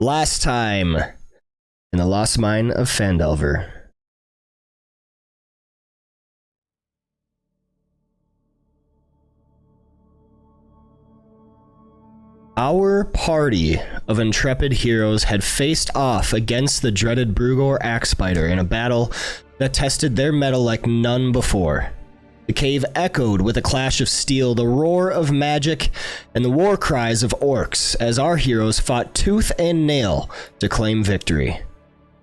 Last time in the Lost Mine of Phandelver. Our party of intrepid heroes had faced off against the dreaded Brugor Axebiter in a battle that tested their mettle like none before. The cave echoed with a clash of steel, the roar of magic, and the war cries of orcs as our heroes fought tooth and nail to claim victory.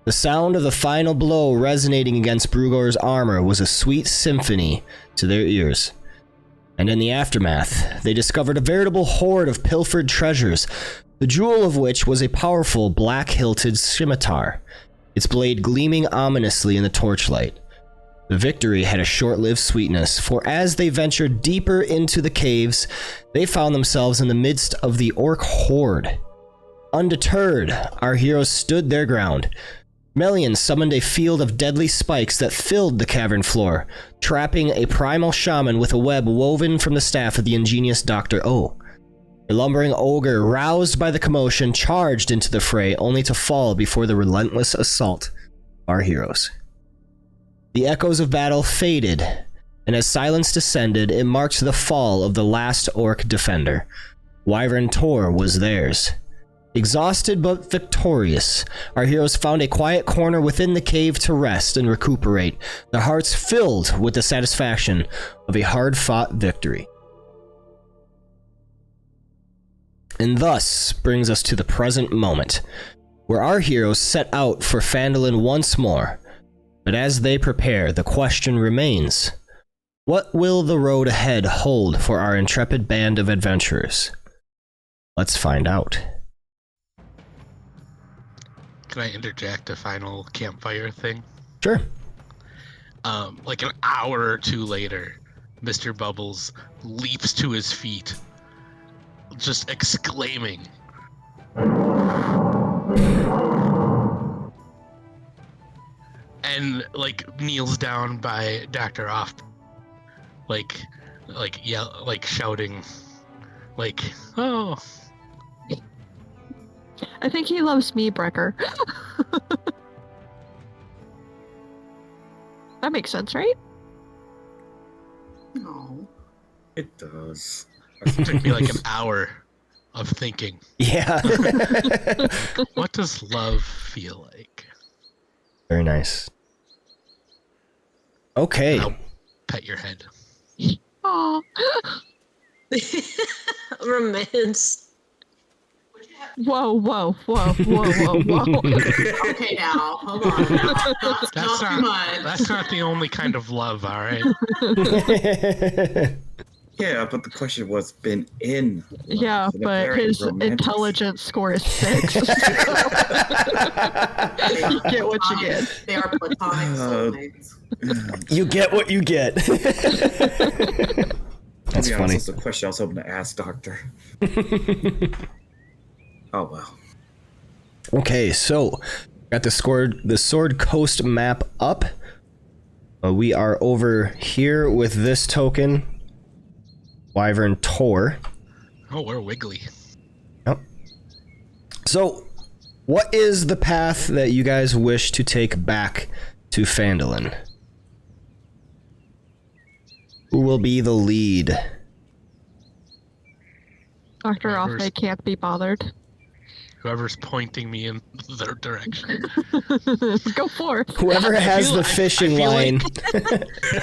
The sound of the final blow resonating against Brugor's armor was a sweet symphony to their ears. And in the aftermath, they discovered a veritable hoard of pilfered treasures, the jewel of which was a powerful black-hilted scimitar, its blade gleaming ominously in the torchlight. The victory had a short-lived sweetness, for as they ventured deeper into the caves, they found themselves in the midst of the orc horde. Undeterred, our heroes stood their ground. Melian summoned a field of deadly spikes that filled the cavern floor, trapping a primal shaman with a web woven from the staff of the ingenious Dr. O. A lumbering ogre, roused by the commotion, charged into the fray, only to fall before the relentless assault of our heroes. The echoes of battle faded, and as silence descended, it marked the fall of the last orc defender. Wyvern Tor was theirs. Exhausted but victorious, our heroes found a quiet corner within the cave to rest and recuperate, their hearts filled with the satisfaction of a hard-fought victory. And thus brings us to the present moment, where our heroes set out for Phandalin once more. But as they prepare, the question remains, what will the road ahead hold for our intrepid band of adventurers? Let's find out. Can I interject a final campfire thing? Sure. Like an hour or two later, Mr. Bubbles leaps to his feet, just exclaiming. And like kneels down by Dr. Off, shouting, like, oh. I think he loves me, Brecker. That makes sense, right? No. It does. It took me like an hour of thinking. Yeah. What does love feel like? Very nice. Okay. And I'll pet your head. Aww. Romance. Whoa, whoa, whoa, whoa, whoa, whoa. Okay, now, hold on. Now. Not too much. That's not the only kind of love, all right? Yeah, but the question was been in. Yeah, but his intelligence score is 6. You get what you get. They are platonic soulmates. You get what you get. That's funny. That's the question I was hoping to ask, Doctor. Oh, well. Okay, so got the Sword Coast map up. We are over here with this token, Wyvern Tor. Oh, we're wiggly. Yep. So, what is the path that you guys wish to take back to Phandalin? Who will be the lead? Dr. Offay can't be bothered. Whoever's pointing me in their direction. Go for it. Whoever has the fishing line.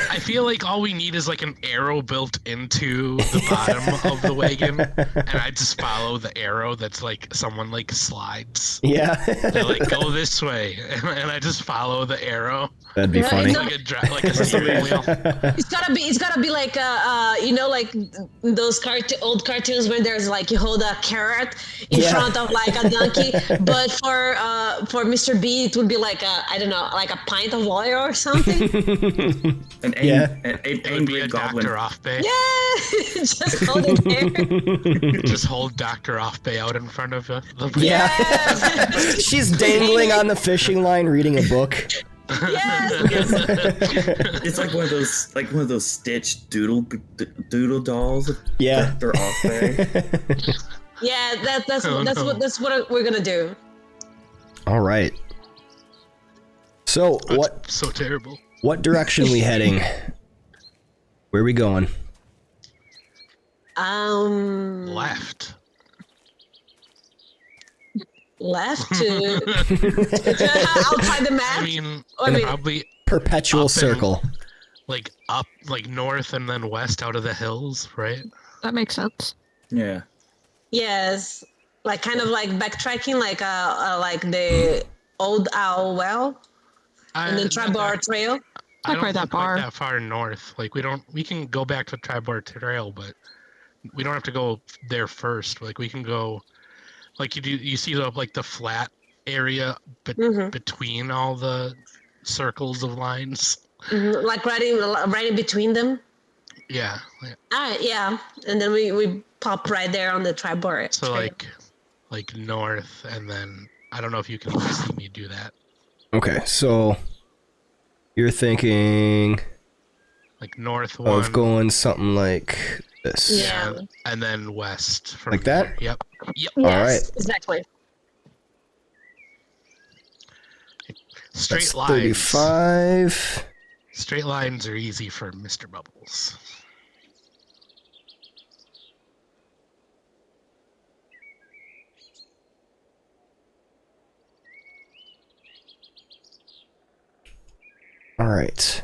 I feel like all we need is like an arrow built into the bottom of the wagon, and I just follow the arrow that's like someone like slides. Yeah. They're like, go this way, and I just follow the arrow. That'd be funny. Like a steering wheel. It's gotta be like like those old cartoons where there's like you hold a carrot in front of like a donkey, but for Mr. B it would be like like a pint of oil or something. An angry goblin. Dr. Offbay. Yeah, just hold it there. Just hold Dr. Offbay out in front of the Yeah. She's dangling on the fishing line reading a book. Yes. It's like one of those stitched doodle dolls. Yeah. They're off there. Yeah, that's what we're gonna do. All right. So That's so terrible. what direction we heading? Where are we going? Left. Left to outside the map. I mean, I mean, probably Perpetual Up and- circle. like up, like north and then west out of the hills, right? That makes sense. Yeah. yes, like kind of like backtracking, like the old owl well and then Triboar Trail. I Not don't quite that think, far. Like, that far north. Like we can go back to Triboar Trail, but we don't have to go there first. Like we can go, like you see the flat area between all the circles of lines. Like right in between them. Yeah. Yeah, and then we pop right there on the Triboar. So Trail. like north, and then I don't know if you can see me do that. Okay, so you're thinking Like north one. of going something like this. Yeah. And then west from Like that? there. Yep. Yes, All right. exactly. Straight That's lines. 35. Straight lines are easy for Mr. Bubbles. All right.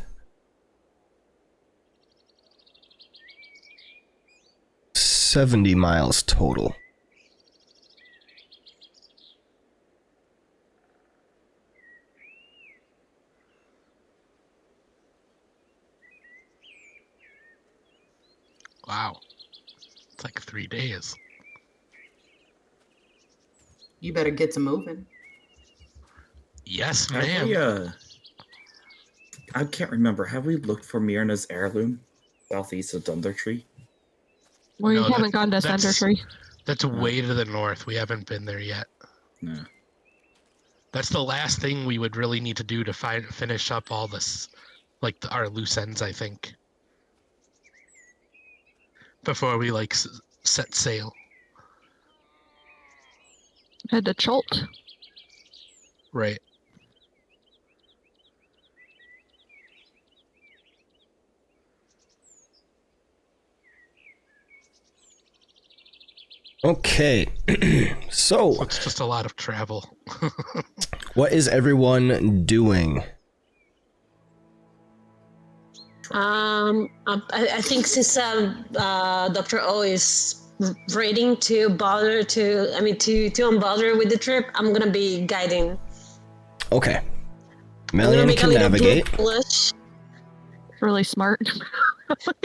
70 miles total. Wow. It's like 3 days. You better get to moving. Yes, Have ma'am. we, I can't remember. Have we looked for Myrna's heirloom southeast of Thunder Tree? We No, haven't gone to that's- Center Tree. That's way to the north. We haven't been there yet. No. That's the last thing we would really need to do to finish up all this, like our loose ends, I think. Before we set sail. Head to Cholt. Right. Okay. So So, it's just a lot of travel. what is everyone doing? I think since Dr. O is raiding to unbother with the trip, I'm gonna be guiding. Okay. I'm gonna Melian make a can little navigate. blue plush. Really smart.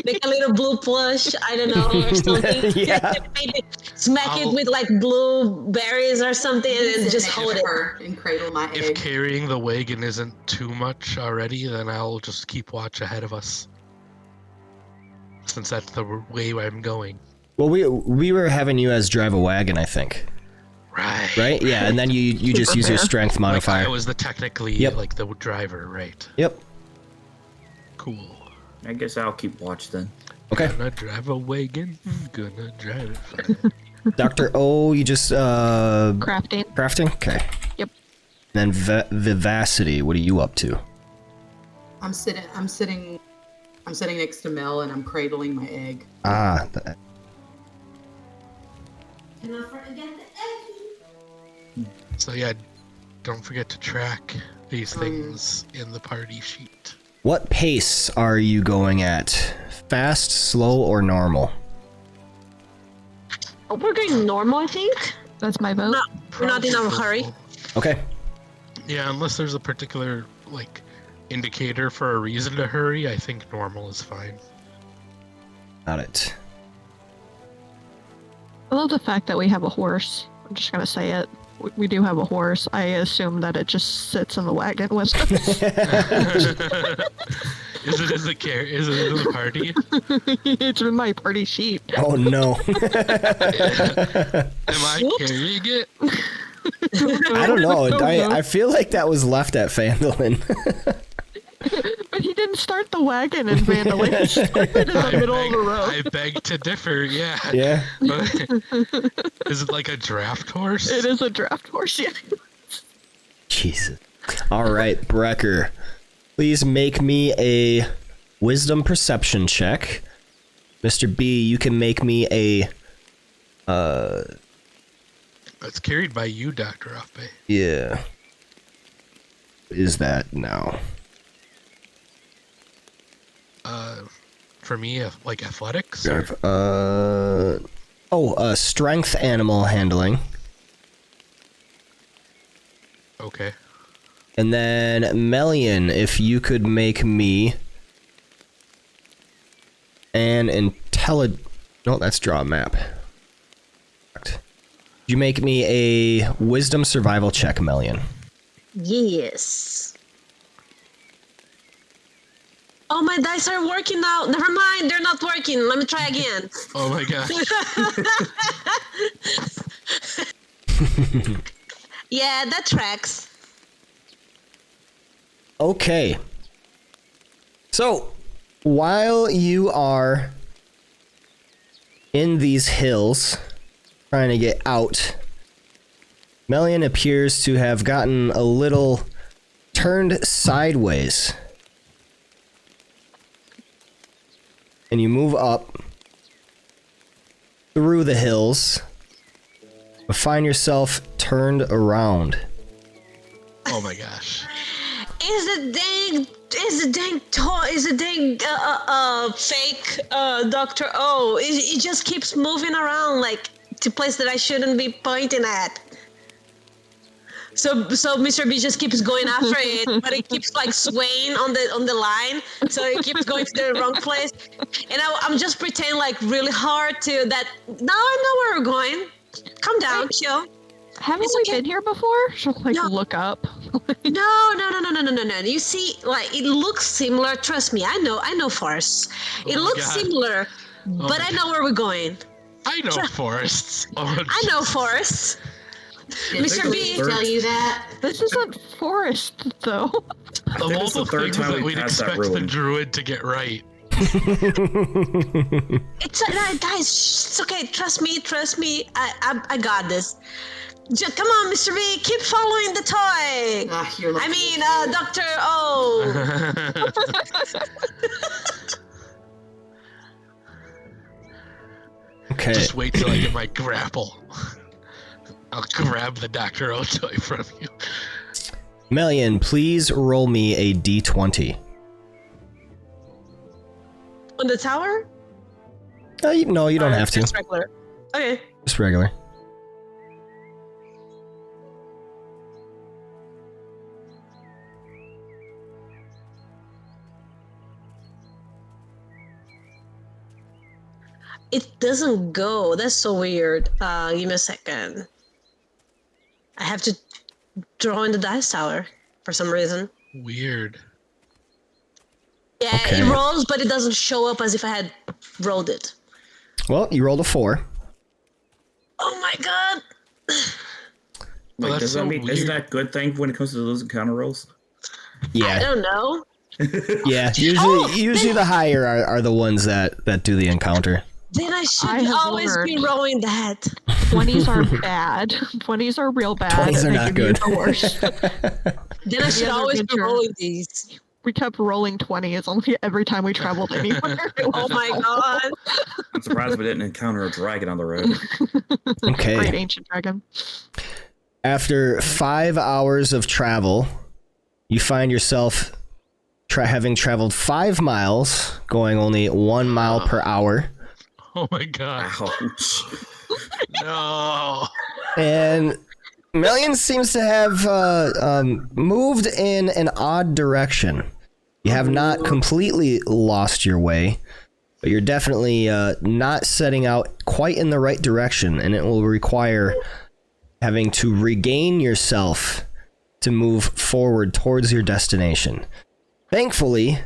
Make a little blue plush, I don't know, or something. Yeah. Maybe smack it with like blue berries or something and Sit just next hold to it. her and cradle my If egg. carrying the wagon isn't too much already, then I'll just keep watch ahead of us. Since that's the way I'm going. Well, we were having you as drive a wagon, I think. Right. Right? Yeah, and then you just use your fair. strength Like modifier. I was technically Yep. like the driver, right? Yep. Cool. I guess I'll keep watch then. Okay. Gonna drive a wagon. Gonna drive it fine. Dr. O, you just Crafting. crafting? Okay. Yep. Then Vivacity, what are you up to? I'm sitting next to Mel and I'm cradling my egg. Ah, So yeah, don't forget to track these things in the party sheet. what pace are you going at? Fast, slow, or normal? Oh, we're going normal, I think. That's my vote. We're not in a hurry. Okay. Yeah, unless there's a particular indicator for a reason to hurry, I think normal is fine. Got it. I love the fact that we have a horse. I'm just gonna say it. We do have a horse. I assume that it just sits in the wagon with us. Is it in the party? It's in my party sheet. Oh no. Am I Whoops. carrying it? I don't know. I feel like that was left at Phandalin. But he didn't start the wagon in Phandalin. He started in the middle of the road. I beg to differ, yeah. Yeah. Is it like a draft horse? It is a draft horse, yeah. Jesus. All right, Brecker. Please make me a wisdom perception check. Mr. B, you can make me a... It's carried by you, Dr. Offbay. Yeah. Is that now? For me, like athletics? Strength animal handling. Okay. And then Melian, if you could make me an no, that's draw a map. You make me a wisdom survival check, Melian. Yes. Oh, my dice are working now. Never mind, they're not working. Let me try again. Oh my gosh. Yeah, that tracks. Okay. So, while you are in these hills trying to get out, Melian appears to have gotten a little turned sideways. And you move up through the hills, but find yourself turned around. Oh my gosh. Is the dang fake Dr. O. It just keeps moving around like to place that I shouldn't be pointing at. So Mr. B just keeps going after it, but it keeps like swaying on the line, so it keeps going to the wrong place. And I'm just pretending like really hard to that. Now I know where we're going. Calm down, chill. Haven't It's we okay. been here before? She'll like No. look up. No. You see, like it looks similar. Trust me, I know forests. Oh It my looks God. similar, but my I know where we're going. I know forests. Oh, I know forests. Mr. B, tell you that. This isn't forest, though. Of all it's the the third things time that we've we'd passed that expect the ruin. druid to get right. it's guys. It's okay. Trust me. I got this. Come on, Mr. B, keep following the toy. You're lucky. I mean, Dr. O. Okay. Just wait till I get my grapple. I'll grab the Dr. O toy from you. Melian, please roll me a d20. On the tower? No, you don't have to. Just regular. Okay. Just regular. It doesn't go. That's so weird. Give me a second. I have to draw in the dice tower for some reason. Weird. Yeah, Okay. it rolls, but it doesn't show up as if I had rolled it. Well, you rolled a 4. Oh my god! Well, that's does that so mean isn't weird. that a good thing when it comes to those encounter rolls? I Yeah, don't know. yeah. Usually the higher are the ones that do the encounter. Then I I should have always be learned. rolling that. 20s are bad. 20s are real bad. 20s are and they not give you good. the worst. Then I should other always be adventure. rolling these. We kept rolling 20s only every time we traveled anywhere. It Oh was my awful. god! I'm surprised we didn't encounter a dragon on the road. Okay. Great ancient dragon. After 5 hours of travel, you find yourself having traveled 5 miles, going only 1 mile per hour. Oh my god. Ouch. No. And Melian seems to have moved in an odd direction. You have not completely lost your way, but you're definitely not setting out quite in the right direction, and it will require having to regain yourself to move forward towards your destination. Thankfully,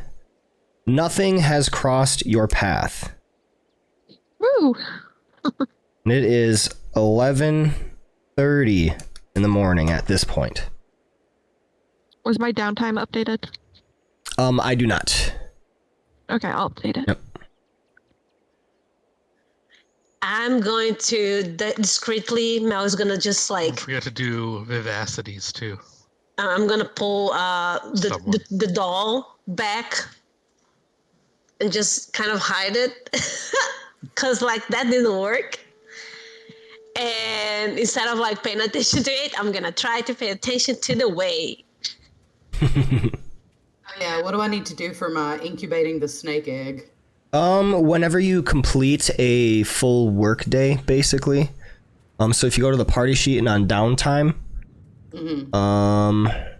nothing has crossed your path. Woo! And it is 11:30 in the morning at this point. Was my downtime updated? I do not. Okay, I'll update it. Yep. I'm going to discreetly. Mel's gonna just Don't like. forget to do vivacities too. I'm gonna pull the doll back and just kind of hide it, cause like that didn't work. And instead of like paying attention to it, I'm gonna try to pay attention to the way. Yeah, what do I need to do for my incubating the snake egg? Whenever you complete a full work day, basically. So if you go to the party sheet and on downtime, I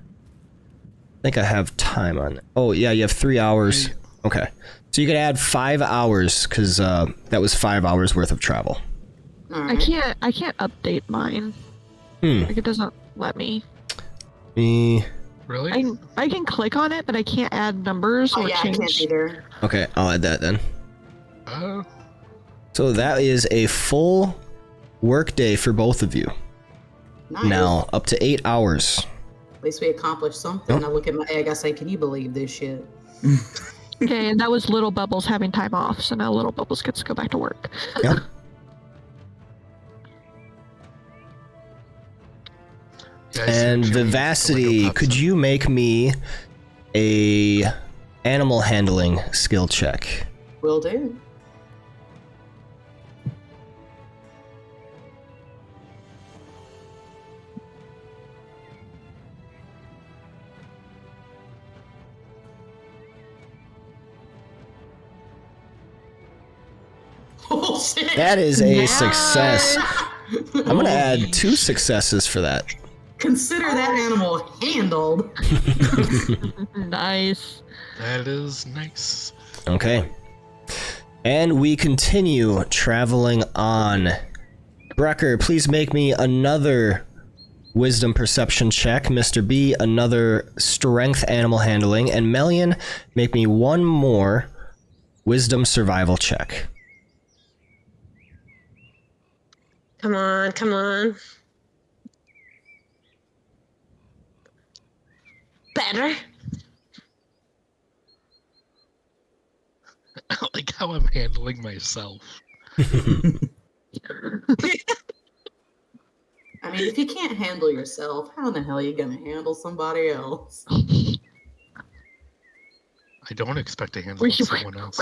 think I have time on it. Oh yeah, you have 3 hours. Okay, so you could add 5 hours because that was 5 hours worth of travel. I can't update mine. Like it doesn't let me. Really? I can click on it, but I can't add numbers or I change. can't either. Okay, I'll add that then. Oh. So that is a full work day for both of you. Nice. Now up to 8 hours. At least we accomplished something. I look at my egg, I say, can you believe this shit? Okay, and that was Little Bubbles having time off, so now Little Bubbles gets to go back to work. Yep. And Vivacity, could you make me a animal handling skill check? Will do. Oh shit! That is a success. I'm gonna add 2 successes for that. Consider that animal handled. Nice. That is nice. Okay. And we continue traveling on. Brecker, please make me another wisdom perception check. Mr. B, another strength animal handling. And Melian, make me one more wisdom survival check. Come on, come on. Better. I like how I'm handling myself. I mean, if you can't handle yourself, how in the hell are you gonna handle somebody else? I don't expect to handle someone else.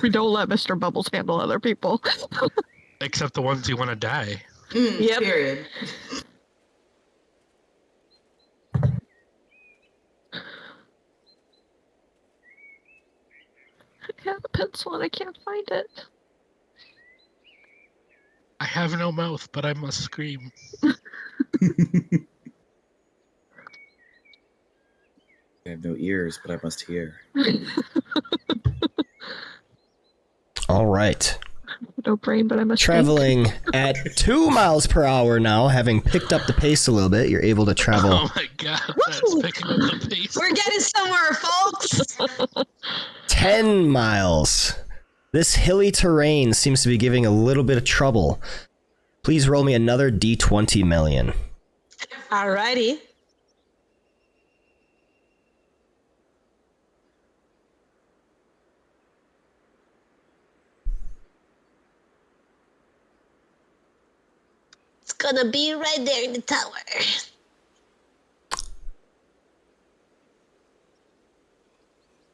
We don't let Mr. Bubbles handle other people. Except the ones who want to die. Yep. Period. I have a pencil and I can't find it. I have no mouth, but I must scream. I have no ears, but I must hear. All right. No brain, but I must Traveling at 2 miles per hour now, having picked up the pace a little bit, you're able to travel. Oh my god, that's picking up the pace. We're getting somewhere, folks. 10 miles. This hilly terrain seems to be giving a little bit of trouble. Please roll me another d20, Melian. Alrighty. It's gonna be right there in the tower.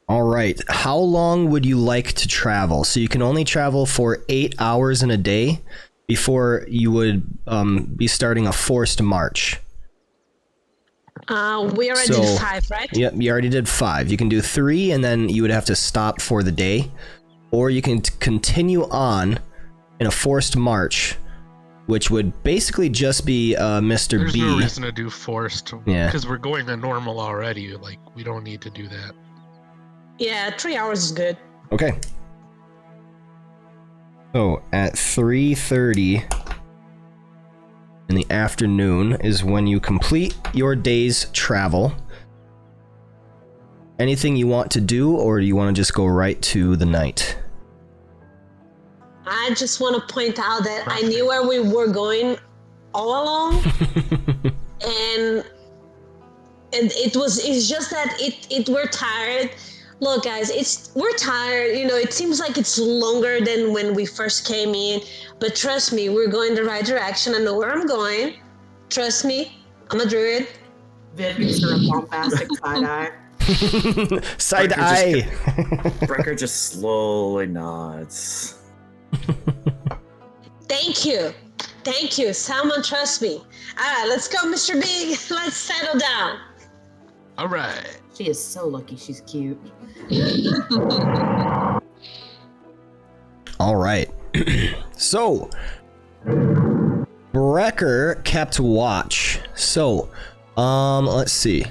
All right. How long would you like to travel? So you can only travel for 8 hours in a day before you would be starting a forced march. We already did 5, right? Yep, you already did 5. You can do 3 and then you would have to stop for the day. Or you can continue on in a forced march, which would basically just be Mr. There's B. no reason to do forced. Yeah. Because we're going to normal already. Like, we don't need to do that. Yeah, 3 hours is good. Okay. So at 3:30 in the afternoon is when you complete your day's travel. Anything you want to do, or do you want to just go right to the night? I just want to point out that I knew where we were going all along, and it's just that we're tired. Look, guys, we're tired. You know, it seems like it's longer than when we first came in, but trust me, we're going the right direction. I know where I'm going. Trust me, I'm a druid. Viv gives her a bombastic side eye. Side eye. Brecker just slowly nods. Thank you. Thank you. Someone trust me. All right, let's go, Mr. B. Let's settle down. All right. She is so lucky she's cute. All right. So, Brecker kept watch. So, let's see.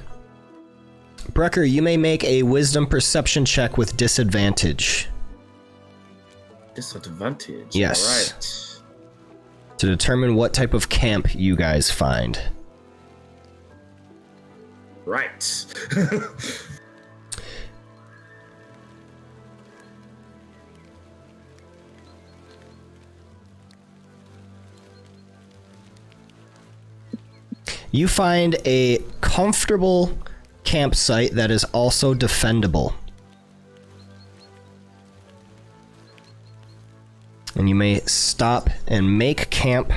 Brecker, you may make a wisdom perception check with disadvantage. Disadvantage. Yes. All right. To determine what type of camp you guys find. Right. You find a comfortable campsite that is also defendable. And you may stop and make camp.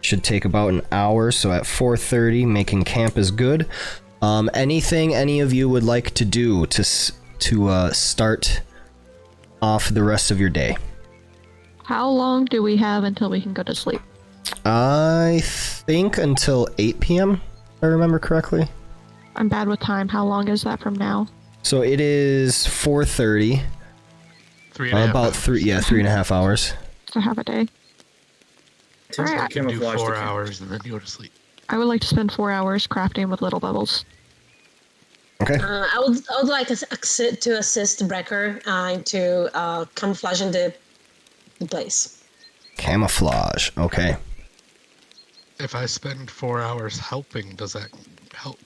Should take about an hour, so at 4:30 making camp is good. Anything any of you would like to do to start off the rest of your day? How long do we have until we can go to sleep? I think until 8 p.m., if I remember correctly. I'm bad with time. How long is that from now? So it is 4:30. 3.5 About hours. 3.5 hours. So have a day. All right. You can do Camouflage 4 the camp. hours and then you go to sleep. I would like to spend 4 hours crafting with little bubbles. Okay. I would like to assist Brecker into camouflaging the place. Camouflage. Okay. If I spend 4 hours helping, does that help?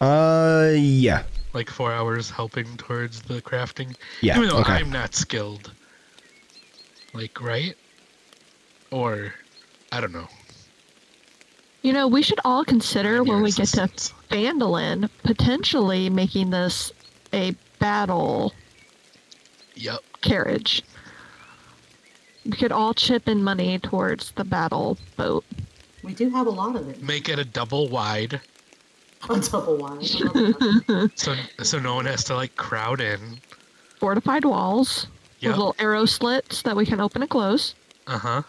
Yeah. Like 4 hours helping towards the crafting? Yeah, Even though okay. I'm not skilled. Like, right? Or, I don't know. You know, we should all consider when Your we get to assistance. Phandalin, potentially making this a battle Yep. carriage. We could all chip in money towards the battle boat. We do have a lot of it. Make it a double wide, A double wide. I love that. so no one has to like crowd in. Fortified walls Yep. with little arrow slits that we can open and close. Uh-huh.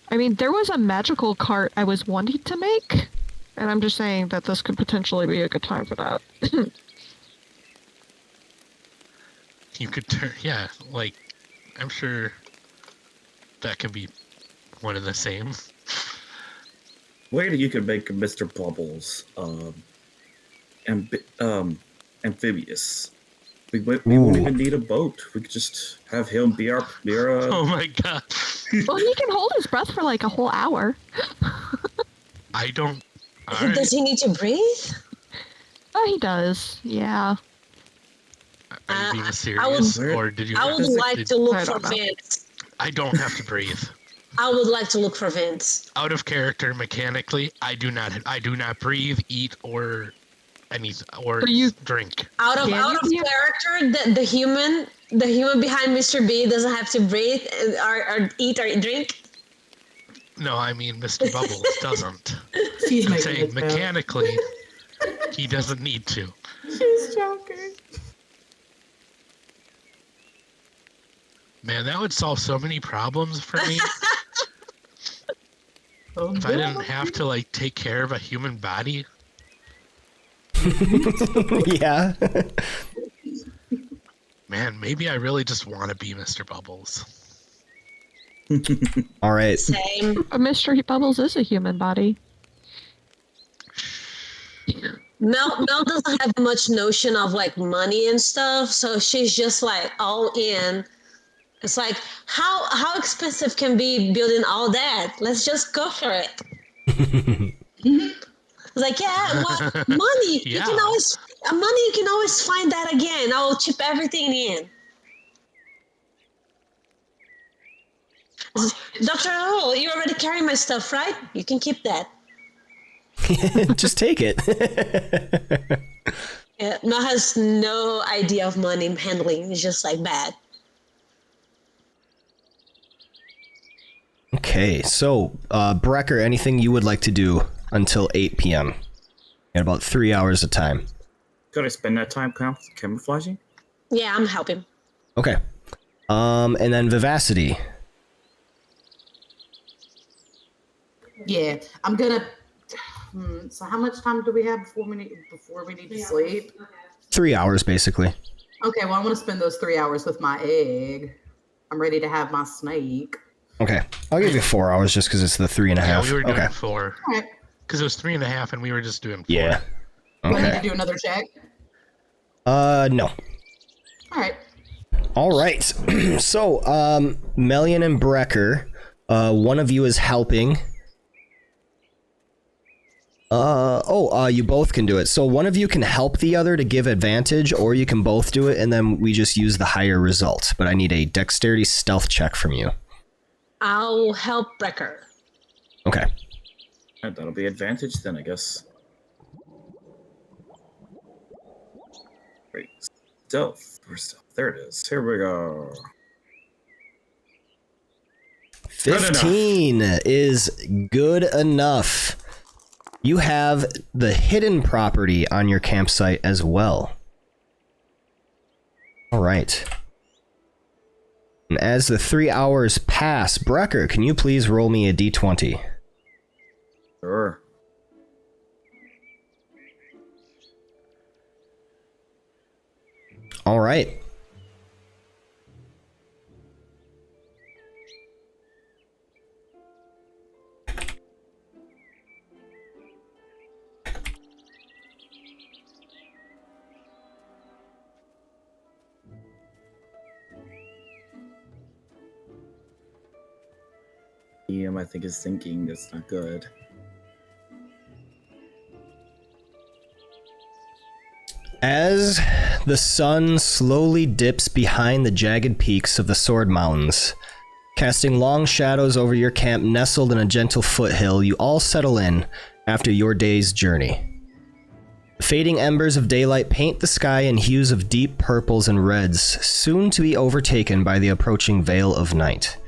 I mean, there was a magical cart I was wanting to make, and I'm just saying that this could potentially be a good time for that. You could turn, yeah, like, I'm sure that can be one and the same. Later, you could make Mr. Bubbles amphibious. We won't even need a boat. We could just have him be our Oh my god. Well, he can hold his breath for like a whole hour. I don't. Alright. Does he need to breathe? Oh, he does. Yeah. Are you being I serious? would- Or did you? I would like to look I for don't know. vents. I don't have to breathe. I would like to look for vents. Out of character mechanically, I do not breathe, eat, or Are you- drink. Out of Yeah. character, the human behind Mr. B doesn't have to breathe or eat or drink. No, I mean Mr. Bubbles doesn't. She's I'm making saying it joke. mechanically, he doesn't need to. She's joking. Man, that would solve so many problems for me. Oh, If I no. didn't have to like take care of a human body. Yeah. Man, maybe I really just want to be Mr. Bubbles. All right. Same. But Mystery Bubbles is a human body. Mel doesn't have much notion of like money and stuff, so she's just like all in. It's like how expensive can be building all that? Let's just go for it. It's like, yeah, what money? Yeah. You can always find that again. I'll chip everything in. Dr. Earl, you already carry my stuff, right? You can keep that. Just take it. Yeah, Mel has no idea of money handling. It's just like bad. Okay, so Brecker, anything you would like to do until 8 p.m.? In about 3 hours of time. Could I spend that time camouflaging? Yeah, I'm helping. Okay. And then Vivacity. Yeah, I'm gonna. So how much time do we have before we need to sleep? 3 hours, basically. Okay, well, I'm gonna spend those 3 hours with my egg. I'm ready to have my snake. Okay, I'll give you 4 hours just because it's the 3.5. Yeah, we were doing okay. 4. All right. Because it was 3.5 and we were just doing 4. Yeah. Do I need Okay. to do another check? No. All right. All right. So, Melian and Brecker, one of you is helping. You both can do it. So one of you can help the other to give advantage, or you can both do it, and then we just use the higher result. But I need a dexterity stealth check from you. I'll help Brecker. Okay. That'll be advantage then, I guess. Great. Stealth. Where's stealth? There it is. Here we go. 15 is good enough. You have the hidden property on your campsite as well. All right. And as the 3 hours pass, Brecker, can you please roll me a d20? Sure. All right. I think is thinking that's not good. As the sun slowly dips behind the jagged peaks of the Sword Mountains, casting long shadows over your camp nestled in a gentle foothill, you all settle in after your day's journey. The fading embers of daylight paint the sky in hues of deep purples and reds, soon to be overtaken by the approaching veil of night.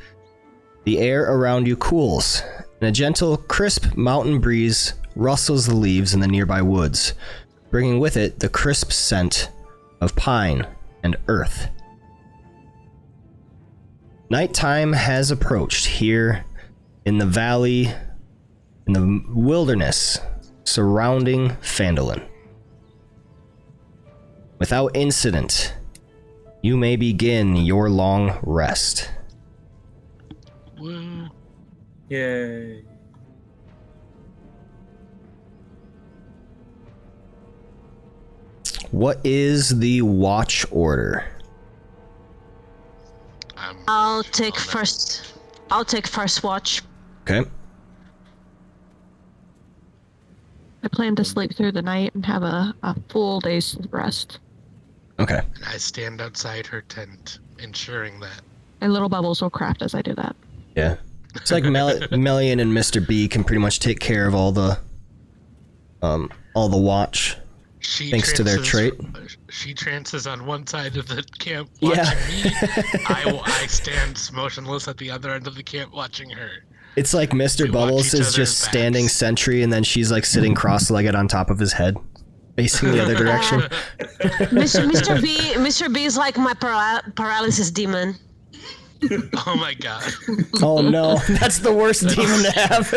The air around you cools, and a gentle, crisp mountain breeze rustles the leaves in the nearby woods, bringing with it the crisp scent of pine and earth. Nighttime has approached here in the valley, in the wilderness surrounding Phandalin. Without incident, you may begin your long rest. Woo. Yay. What is the watch order? I'll take first. I'll take first watch. Okay. I plan to sleep through the night and have a full day's rest. Okay. And I stand outside her tent, ensuring that. And little bubbles will craft as I do that. Yeah. It's like Melian and Mr. B can pretty much take care of all the watch. Thanks to their trait. She trances on one side of the camp Yeah. watching me. I stand motionless at the other end of the camp watching her. It's like Mr. We watch Bubbles each is other's just backs. standing sentry, and then she's like sitting cross-legged on top of his head, facing the other direction. Mr. B is like my paralysis demon. Oh my god. Oh no, that's the worst demon to have.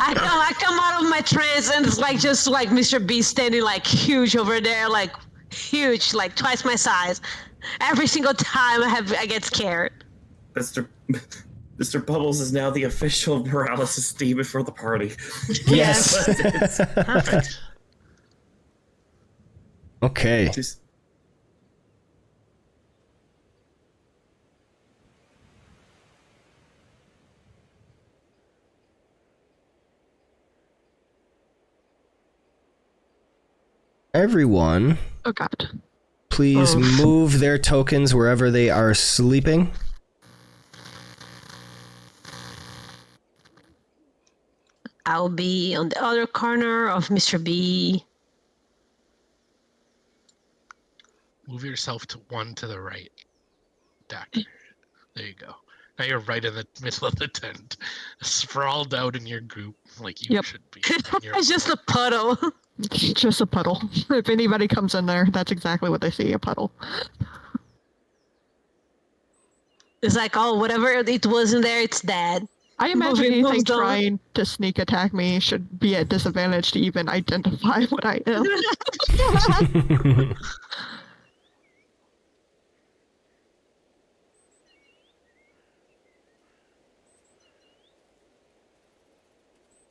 I come out of my trance and it's like just like Mr. B standing like huge over there, like huge, like twice my size. Every single time I get scared. Mr. Bubbles is now the official paralysis demon for the party. Yes. Perfect. Okay. Everyone, Oh god. please move their tokens wherever they are sleeping. I'll be on the other corner of Mr. B. Move yourself to one to the right, Doctor. There you go. Now you're right in the middle of the tent, sprawled out in your goop like you Yep. should be. It's just a puddle. It's just a puddle. If anybody comes in there, that's exactly what they see, a puddle. It's like, oh, whatever it was in there, it's dead. I imagine Moving anything on. trying to sneak attack me should be at disadvantage to even identify what I am.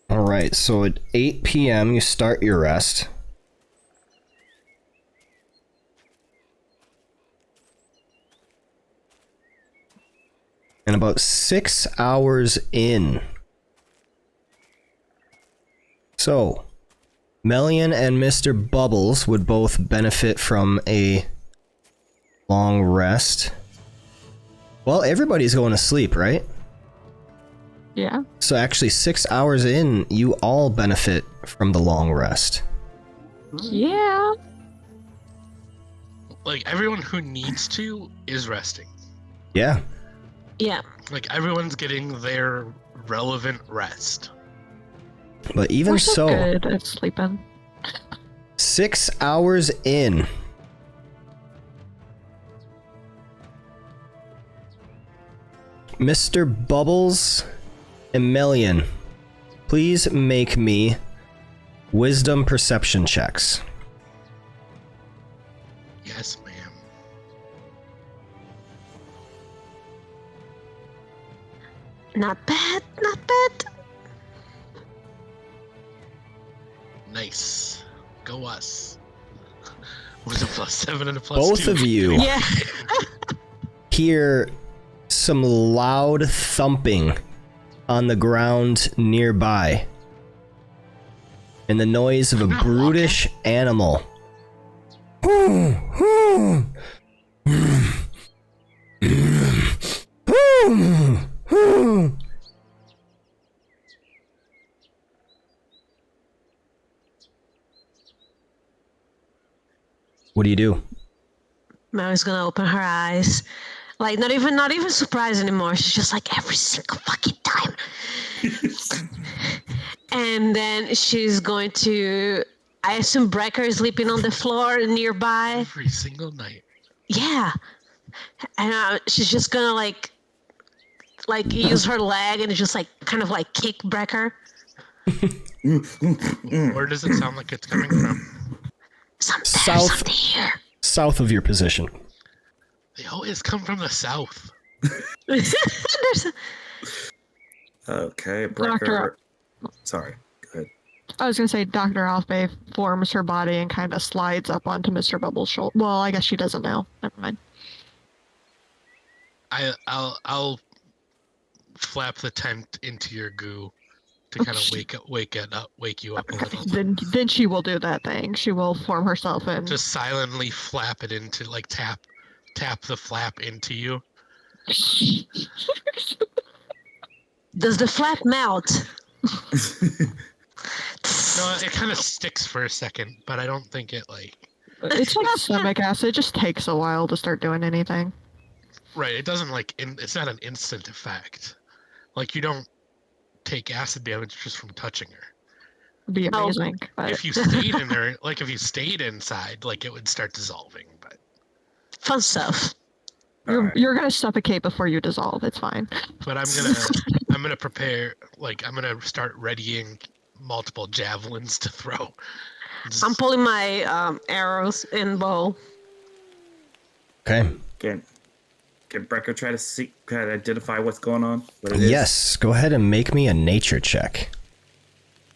All right, so at 8 p.m. you start your rest. And about 6 hours in. So, Melian and Mr. Bubbles would both benefit from a long rest. Well, everybody's going to sleep, right? Yeah. So actually 6 hours in, you all benefit from the long rest. Yeah. Like, everyone who needs to is resting. Yeah. Yeah. Like, everyone's getting their relevant rest. But even We're so, good at sleeping. 6 hours in. Mr. Bubbles and Melian, please make me wisdom perception checks. Yes, ma'am. Not bad. Not bad. Nice. Go us. Was it +7 and a +2? Both of you Yeah. hear some loud thumping on the ground nearby, and the noise of a brutish animal. What do you do? Mary's gonna open her eyes. Like not even surprised anymore. She's just like every single fucking time. And then she's going to, I assume Brecker is sleeping on the floor nearby. Every single night. Yeah. And she's just gonna like use her leg and just like kind of like kick Brecker. Where does it sound like it's coming from? South. Something here. South of your position. They always come from the south. There's a, Okay, Doctor- Brecker. Sorry, go ahead. I was gonna say Dr. Alfbay forms her body and kind of slides up onto Mr. Bubbles' shoulder. Well, I guess she doesn't now. Never mind. I'll flap the tent into your goo to kind of wake you up a little. Then she will do that thing. She will form herself in. Just silently flap it into, like, tap the flap into you. does the flap melt? No, it kind of sticks for a second, but I don't think it, like... It's like stomach acid. It just takes a while to start doing anything. Right, it doesn't, like... it's not an instant effect. Like, you don't take acid damage just from touching her. It'd be amazing. But If you stayed in there, like, if you stayed inside, like, it would start dissolving, but... Fun stuff. you're gonna suffocate before you dissolve. It's fine. But I'm gonna prepare, like, I'm gonna start readying multiple javelins to throw. I'm pulling my arrows and bow. Okay. Can Brecker try to identify what's going on? What it is? Yes, go ahead and make me a nature check.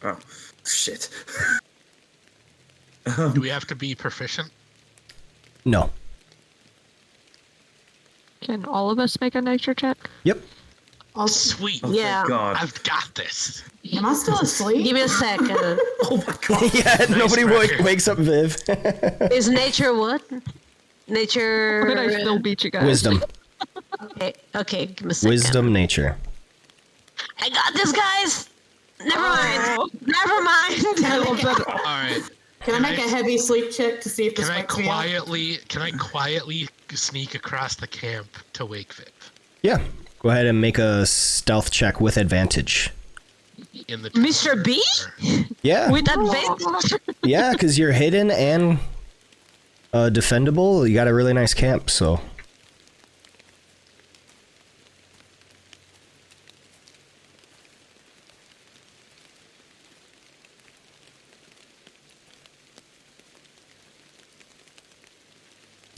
Oh, shit. Do we have to be proficient? No. Can all of us make a nature check? Yep. Sweet. Oh, Yeah. thank God. I've got this. Am I still asleep? Give me a second. Oh my God. Yeah, nobody Brecker. wakes up Viv. Is nature what? Nature. But I still beat you guys. Wisdom. Okay, give me a second. Wisdom nature. I got this, guys. Never Oh. mind. Never mind. All right. Can I make a heavy sleep check to see if this Can I wakes me up? quietly sneak across the camp to wake Viv? Yeah, go Go ahead and make a stealth check with advantage. In the Mr. B? Yeah. With advantage? Yeah, because you're hidden and defendable. You got a really nice camp, so.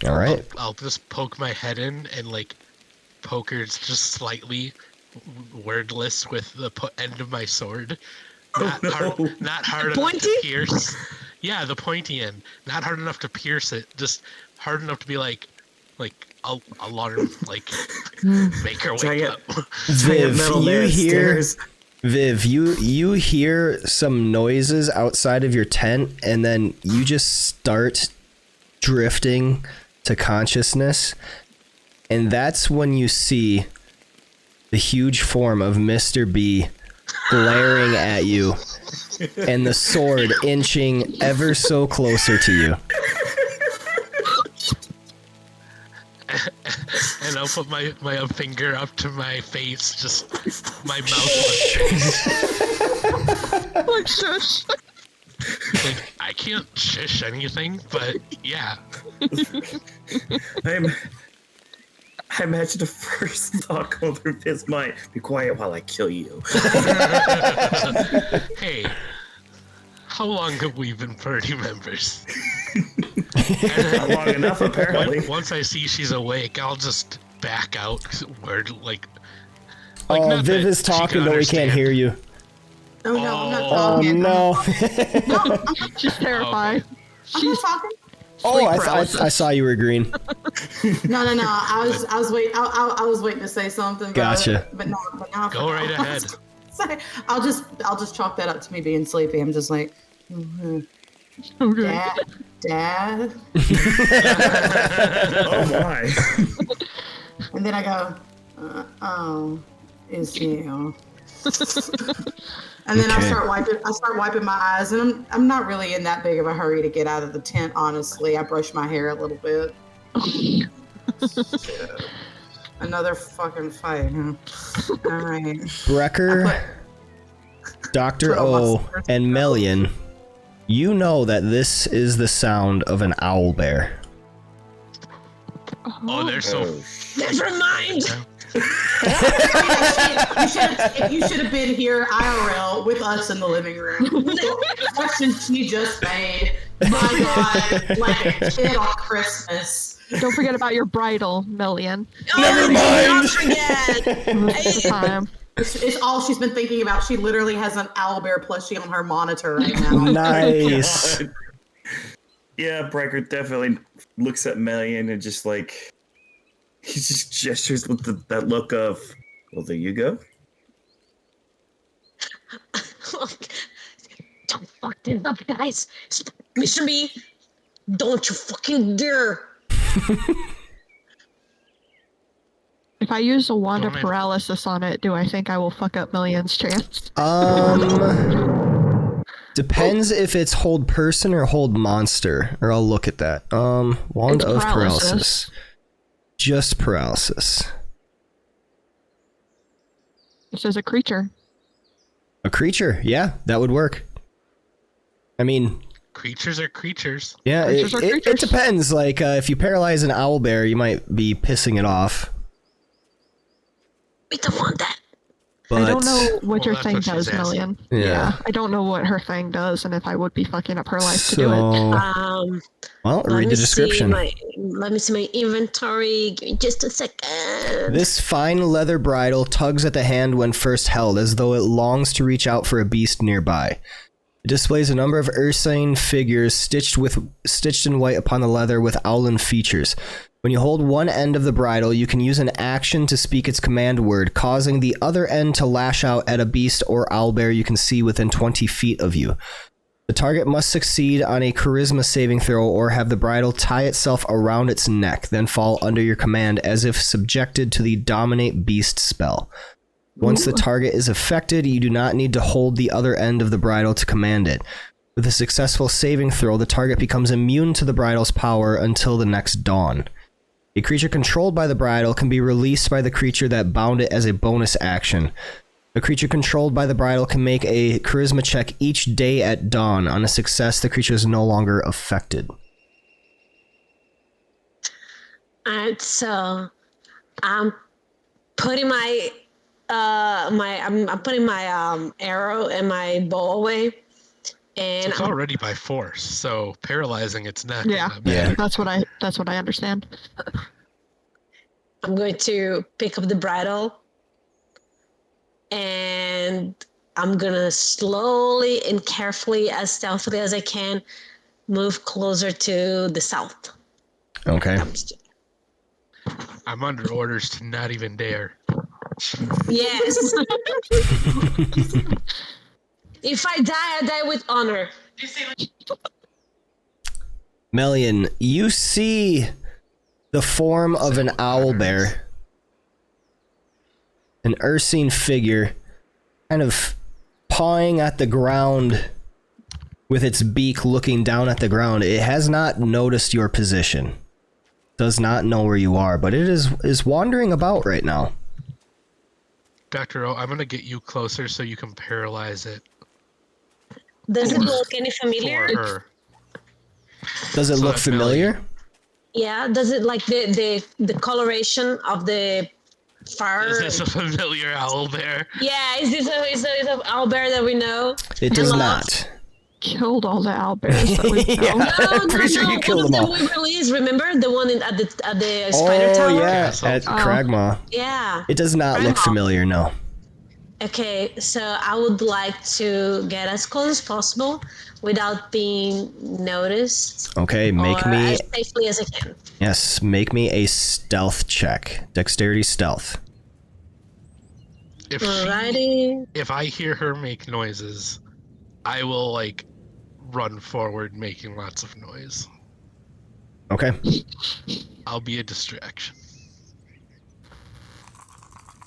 All right. I'll just poke my head in and like poker's just slightly wordless with the end of my sword. Not hard enough to pierce. Yeah, the pointy end. Not hard enough to pierce it. Just hard enough to be like alarm, like make her wake up. Viv, you hear some noises outside of your tent, and then you just start drifting to consciousness, and that's when you see the huge form of Mr. B glaring at you, and the sword inching ever so closer to you. And I'll put my finger up to my face, just my mouth. Like, shush. Like, I can't shush anything, but yeah. I imagine the first thought going through his mind, be quiet while I kill you. Hey, how long have we been party members? Not long enough, apparently. Once I see she's awake, I'll just back out. Oh, Viv is talking, but we can't hear you. Oh no, I'm not Oh talking. no. She's terrified. I'm not talking. Oh, I saw you were green. No. I was waiting to say something. Gotcha. But now Go right ahead. I'll just chalk that up to me being sleepy. I'm just like, Okay. Dad. Oh my. And then I go, oh, it's you. And then Okay. I start wiping my eyes, and I'm not really in that big of a hurry to get out of the tent, honestly. I brush my hair a little bit. Another fucking fight, huh? All right. Brecker, Dr. O, and Melian, you know that this is the sound of an owl bear. Oh, they're so. Never mind. You should have been here IRL with us in the living room. The question she just made. My God, like a kid on Christmas. Don't forget about your bridal, Melian. Never mind. Don't forget. It's the time. It's all she's been thinking about. She literally has an owlbear plushie on her monitor right now. Nice. Yeah, Brecker definitely looks at Melian and just like, he just gestures with that look of, well, there you go. Don't fuck this up, guys. Mr. B, don't you fucking dare. If I use a wand of Don't I- paralysis on it, do I think I will fuck up Melian's chance? Depends if it's hold person or hold monster, or I'll look at that. Wand It's of paralysis. paralysis. Just paralysis. It says a creature. A creature, yeah, that would work. I mean, Creatures are creatures. yeah, Creatures are it creatures. depends. Like, if you paralyze an owl bear, you might be pissing it off. We don't want that. But I don't know what your that's thing what she's does, asking. Melian. Yeah. I don't know what her thing does, and if I would be fucking up her life to So, do it. well, Let read me the description. Let me see my inventory. Give me just a second. This fine leather bridle tugs at the hand when first held, as though it longs to reach out for a beast nearby. It displays a number of ursine figures stitched in white upon the leather with owlin features. When you hold one end of the bridle, you can use an action to speak its command word, causing the other end to lash out at a beast or owlbear you can see within 20 feet of you. The target must succeed on a charisma saving throw or have the bridle tie itself around its neck, then fall under your command as if subjected to the Dominate Beast spell. Once the target is affected, you do not need to hold the other end of the bridle to command it. With a successful saving throw, the target becomes immune to the bridle's power until the next dawn. A creature controlled by the bridle can be released by the creature that bound it as a bonus action. A creature controlled by the bridle can make a charisma check each day at dawn. On a success, the creature is no longer affected. Alright, so I'm putting my I'm putting my arrow and my bow away, and It's already by force, so paralyzing it's not. Yeah. gonna matter. That's what I understand. I'm going to pick up the bridle, and I'm gonna slowly and carefully, as stealthily as I can, move closer to the south. Okay. I'm under orders to not even dare. Yes. If I die with honor. Melian, you see the form of an owlbear. An ursine figure, kind of pawing at the ground with its beak looking down at the ground. It has not noticed your position. Does not know where you are, but it is wandering about right now. Dr. O, I'm going to get you closer so you can paralyze it. Does it look any familiar? For her. Does it So look that's familiar? Yeah. Does it like the coloration of the fur? Is this a familiar owl bear? Yeah. Is this a owlbear that we know? It does Hello? not. Killed all the owlbears that we Yeah. know. I'm pretty sure you killed one them of all. we released. Remember the one at the spider Oh tower? yeah, Castle. at Cragmaw. Yeah. It does not look Cragmaw. familiar, no. Okay, so I would like to get as close as possible without being noticed. Okay, make or me as safely as I can. yes, make me a stealth check. Dexterity stealth. If I hear her make noises, I will like run forward making lots of noise. Okay. I'll be a distraction.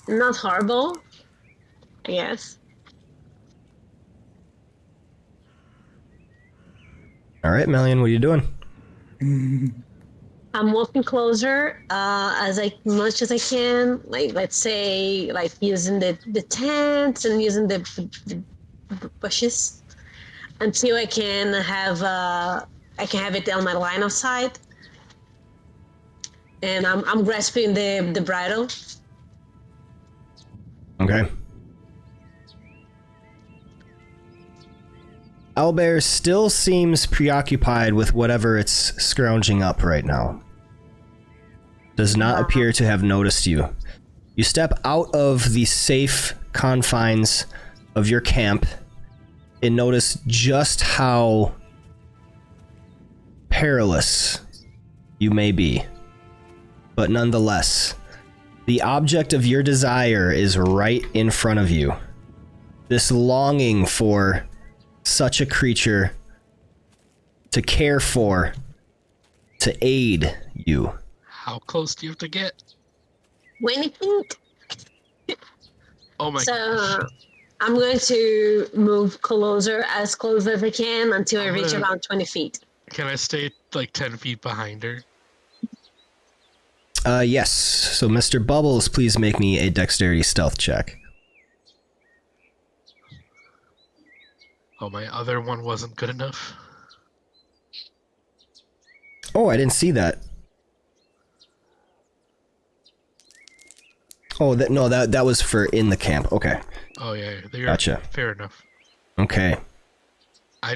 Not horrible, I guess. All right, Melian, what are you doing? I'm walking closer as much as I can. Like let's say, like using the tents and using the bushes until I can have it on my line of sight. And I'm grasping the bridle. Okay. Owlbear still seems preoccupied with whatever it's scrounging up right now. Does not appear to have noticed you. You step out of the safe confines of your camp and notice just how perilous you may be. But nonetheless, the object of your desire is right in front of you. This longing for such a creature to care for, to aid you. How close do you have to get? 20 feet. Oh my So gosh. I'm going to move as close as I can until I reach around 20 feet. Can I stay like 10 feet behind her? Yes. So, Mr. Bubbles, please make me a dexterity stealth check. Oh, my other one wasn't good enough. Oh, I didn't see that. Oh, that was for in the camp. Okay. Oh yeah, they're Gotcha. fair enough. Okay. I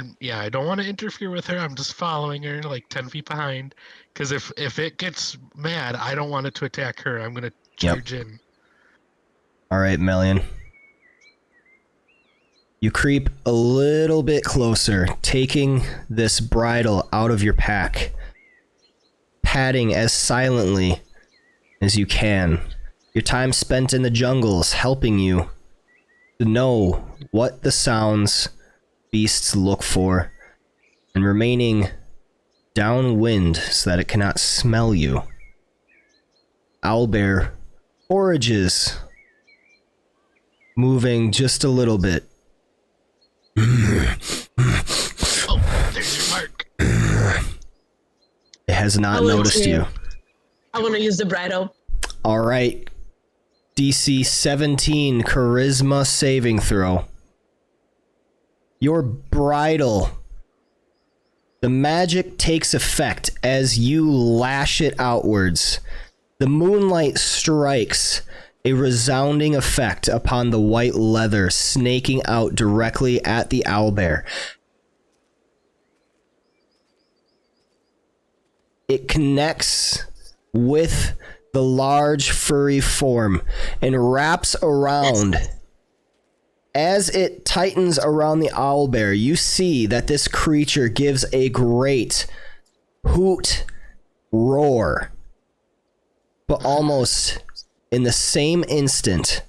don't want to interfere with her. I'm just following her like 10 feet behind, because if it gets mad, I don't want it to attack her. I'm gonna charge in. All right, Melian. You creep a little bit closer, taking this bridle out of your pack, padding as silently as you can. Your time spent in the jungles helping you to know what the sounds beasts look for, and remaining downwind so that it cannot smell you. Owlbear forages, moving just a little bit. Oh, there's your mark. It has not noticed you. I want to use the bridle. All right. DC 17 charisma saving throw. Your bridle. The magic takes effect as you lash it outwards. The moonlight strikes, a resounding effect upon the white leather, snaking out directly at the owlbear. It connects with the large furry form and wraps around. As it tightens around the owlbear, you see that this creature gives a great hoot roar. But almost in the same instant,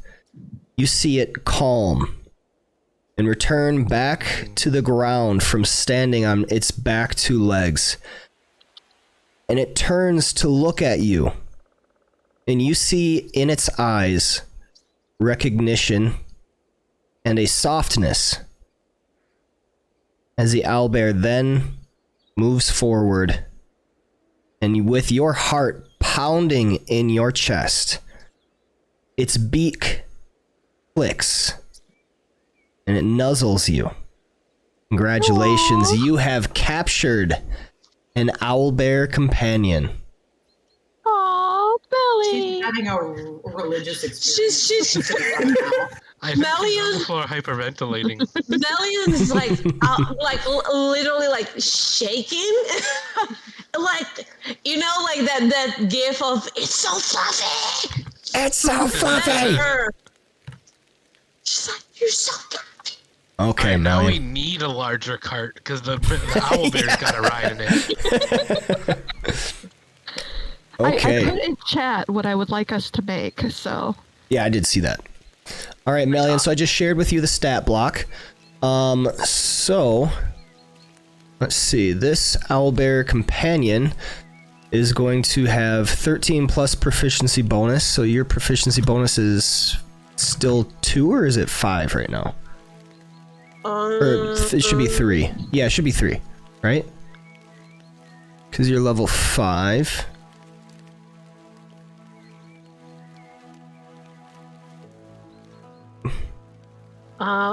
you see it calm and return back to the ground from standing on its back two legs. And it turns to look at you. And you see in its eyes recognition and a softness. As the owlbear then moves forward, and with your heart pounding in your chest, its beak clicks and it nuzzles you. Congratulations, you have captured an owlbear companion. Aw, Billy. She's having a religious experience. She's I think Melian- people are hyperventilating. Melian is like literally like shaking. Like, you know, like that gif of "it's so fluffy." It's so fluffy. That's her. She's like, "You're so fluffy." Okay, Now we Melian. need a larger cart because the owlbear's got a ride in it. Okay. I put in chat what I would like us to make, so. Yeah, I did see that. All right, Melian, so I just shared with you the stat block. So let's see. This owlbear companion is going to have 13 plus proficiency bonus. So your proficiency bonus is still 2, or is it 5 right now? Or it should be 3. Yeah, it should be 3, right? Because you're level 5.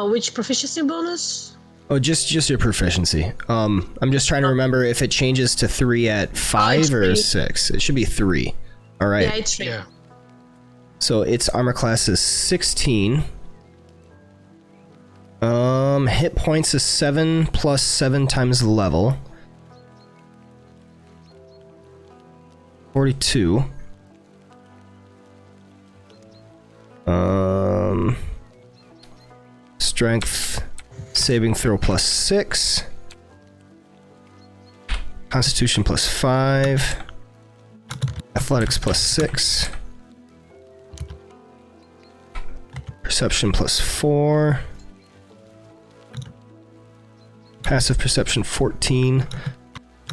Which proficiency bonus? Oh, just your proficiency. I'm just trying to remember if it changes to 3 at 5 it's or 3. 6. It should be 3. All right. Yeah, it's 3. Yeah. So its armor class is 16. Hit points is 7 plus 7 times the level. 42. Strength saving throw plus 6. Constitution plus 5. Athletics plus 6. Perception plus 4. Passive perception 14.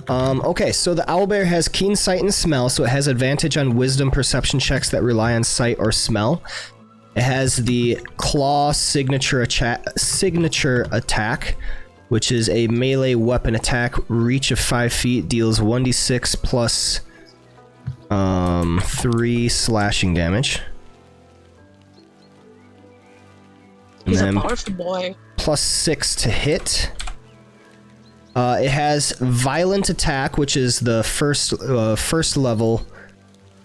Okay, so the owlbear has keen sight and smell, so it has advantage on wisdom perception checks that rely on sight or smell. It has the claw signature attack, which is a melee weapon attack. Reach of 5 feet, deals 1d6 plus 3 slashing damage. And He's a then powerful boy. plus 6 to hit. It has violent attack, which is the first level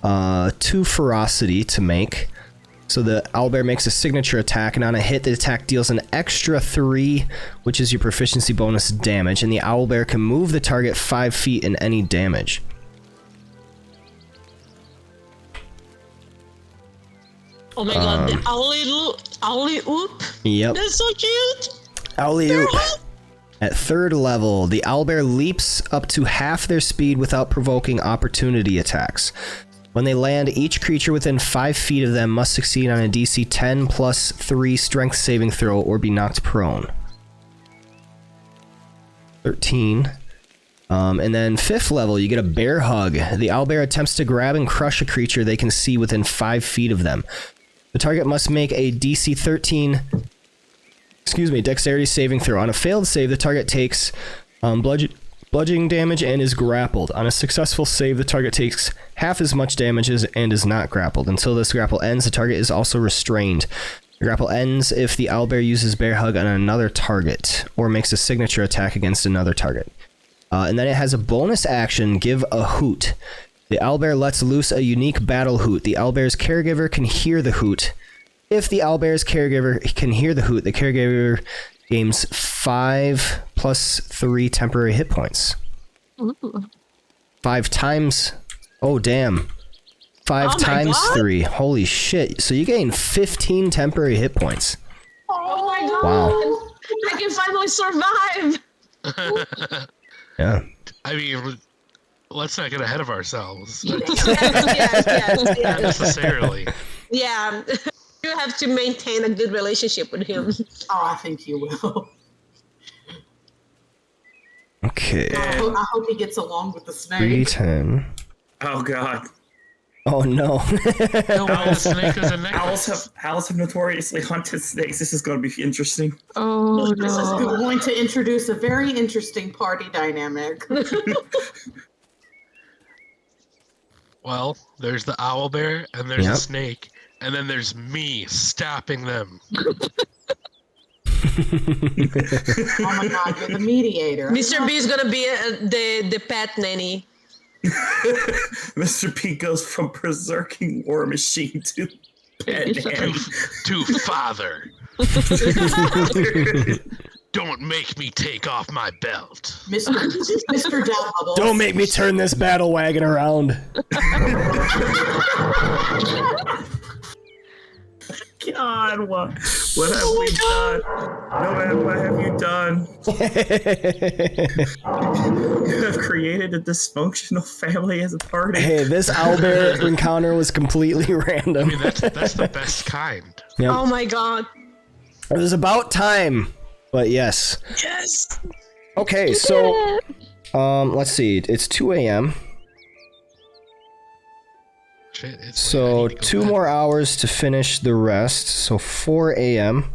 2 ferocity to make. So the owlbear makes a signature attack, and on a hit, the attack deals an extra 3, which is your proficiency bonus damage, and the owlbear can move the target 5 feet in any damage. Oh my god, the owly oop. Yep. That's so cute. Alley-oop. At 3rd level, the owlbear leaps up to half their speed without provoking opportunity attacks. When they land, each creature within 5 feet of them must succeed on a DC 10 plus 3 strength saving throw or be knocked prone. 13. And then 5th level, you get a bear hug. The owlbear attempts to grab and crush a creature they can see within 5 feet of them. The target must make a DC 13... dexterity saving throw. On a failed save, the target takes bludgeoning damage and is grappled. On a successful save, the target takes half as much damage and is not grappled. Until this grapple ends, the target is also restrained. The grapple ends if the owlbear uses Bear Hug on another target or makes a signature attack against another target. And then it has a bonus action, Give a Hoot. The owlbear lets loose a unique battle hoot. The owlbear's caregiver can hear the hoot. If the owlbear's caregiver can hear the hoot, the caregiver gains 5 + 3 temporary hit points. Ooh. 5 times... Oh, damn. 5 times God. 3. Holy shit. So you gain 15 temporary hit points. Oh my god! Wow. I can finally survive. Yeah. I mean, let's not get ahead of ourselves. Yes. Not necessarily. Yeah. You have to maintain a good relationship with him. Oh, I think you will. Okay. I hope he gets along with the snake. 310. Oh god. Oh, no. No, the snake is a necklace. Owls have notoriously hunted snakes. This is going to be interesting. Oh This is no. going to introduce a very interesting party dynamic. Well, there's the owl bear, and there's Yep. a snake, and then there's me stopping them. Oh my god, you're the mediator. Mr. B is gonna be the pet nanny. Mr. P goes from berserking war machine to pet nanny. To father. Don't make me take off my belt. Mr. Doubt Bubbles. Don't make me turn this battle wagon around. God, what have we done? Nomad, what have you done? You have created a dysfunctional family as a party. Hey, this owlbear encounter was completely I random. mean, that's the best kind. Yep. Oh my god. It was about time, but yes. Yes. Okay, so let's see. It's 2 a.m. Shit, it's So late. I need to go 2 bed. more hours to finish the rest. So 4 a.m.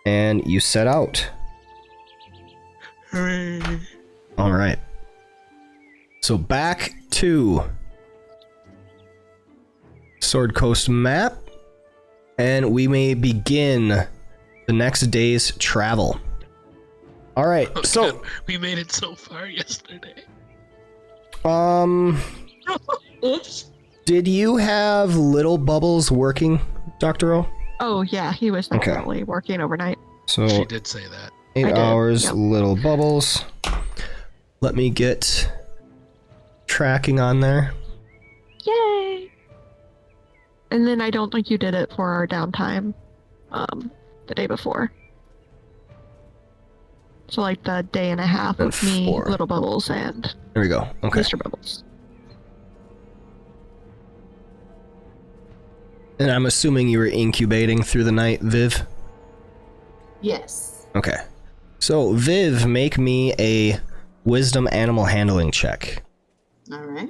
and you set out. Hooray. All right. So back to Sword Coast map, and we may begin the next day's travel. All right. Oh, So God, we made it so far yesterday. Oops. did you have little bubbles working, Dr. O? Oh yeah, he was Okay. definitely working overnight. So She did say that. 8 I did, hours, yep. little bubbles. Let me get tracking on there. Yay! And then I don't think you did it for our downtime, the day before. So like the day and a half And with me, 4. Little Bubbles, and There we go. Okay. Mr. Bubbles. And I'm assuming you were incubating through the night, Viv? Yes. Okay. So, Viv, make me a wisdom animal handling check. All right.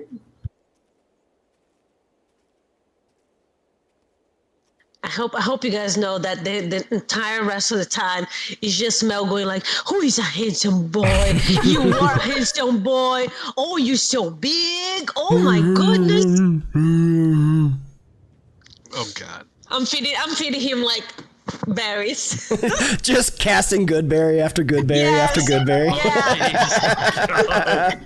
I hope you guys know that the entire rest of the time is just Mel going like, "Who is a handsome boy? You are a handsome boy. Oh, you're so big. Oh my goodness." Oh God. I'm feeding him like berries. Just casting good berry after good berry Yes. after good berry. Yeah.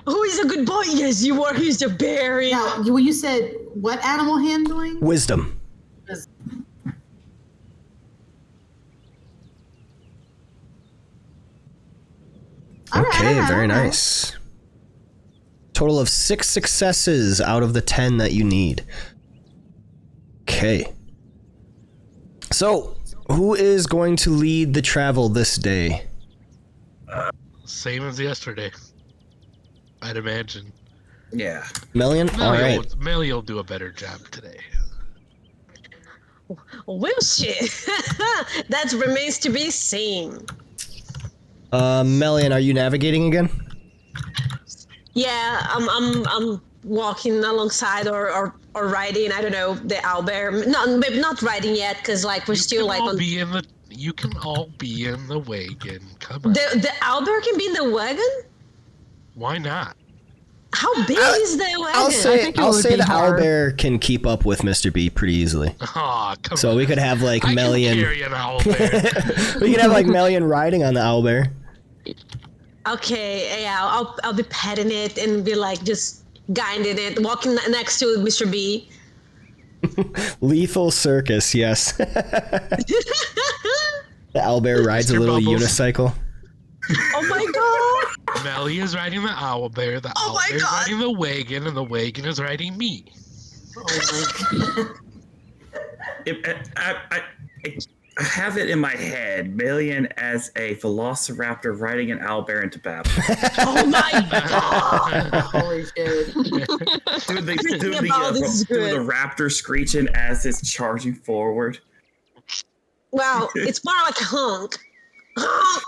Who is a good boy? Yes, you are. He's a berry. Now, you said what animal handling? Wisdom. Okay, very nice. Total of 6 successes out of the 10 that you need. Okay. So, who is going to lead the travel this day? Same as yesterday. I'd imagine. Yeah. Melian? Alright. Melian will do a better job today. Will she? That remains to be seen. Melian, are you navigating again? Yeah, I'm walking alongside or riding. I don't know, the owlbear. No, maybe not riding yet, cause like we're still like on. You can all be in the wagon. Come on. The owlbear can be in the wagon. Why not? How big is the wagon? I'll say think it would be the hard. owlbear can keep up with Mr. B pretty easily. Oh, come So on. we could have like I Melian. can carry an owlbear. We could have like Melian riding on the owlbear. Okay, yeah, I'll be petting it and be like just guiding it, walking next to Mr. B. Lethal circus, yes. The owlbear rides a Mr. little Bubbles. unicycle. Oh my god! Melly is riding the owlbear, the Oh my owlbear is God. riding the wagon, and the wagon is riding me. Oh I have it in my head, Melian as a velociraptor riding an owlbear into battle. Oh my god! my. Holy shit. Do Thinking about this is the good. raptor screeching as it's charging forward. Wow, it's more like a honk. Honk!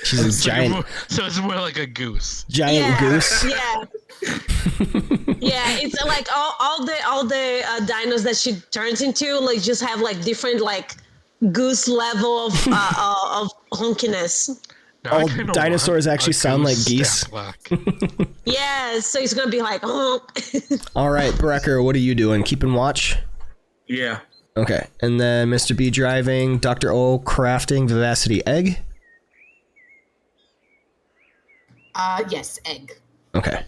She's a giant So it's more like a goose. goose. Yeah. Yeah, it's like all the dinos that she turns into like just have like different like goose level of honkiness. Now I All kinda dinosaurs want actually a sound like goose geese. stat block. Yeah, so it's gonna be like honk. All right, Brecker, what are you doing? Keeping watch? Yeah. Okay. And then Mr. B driving, Dr. O crafting Vivacity Egg. Yes, egg. Okay.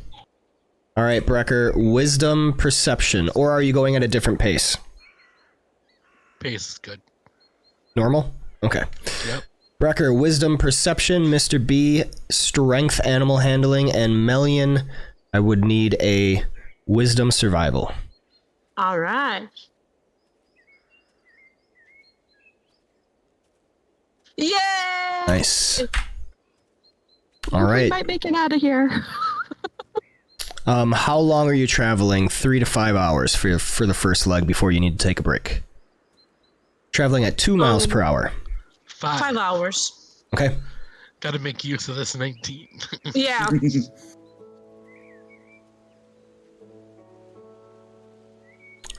All right, Brecker, Wisdom Perception. Or are you going at a different pace? Pace is good. Normal? Okay. Yep. Brecker, Wisdom Perception, Mr. B, Strength Animal Handling, and Melian, I would need a Wisdom Survival. All right. Yeah. Nice. All We right. might make it out of here. How long are you traveling? 3 to 5 hours for the first leg before you need to take a break. Traveling at 2 miles per hour. 5 hours. Okay. Gotta make use of this 19. Yeah.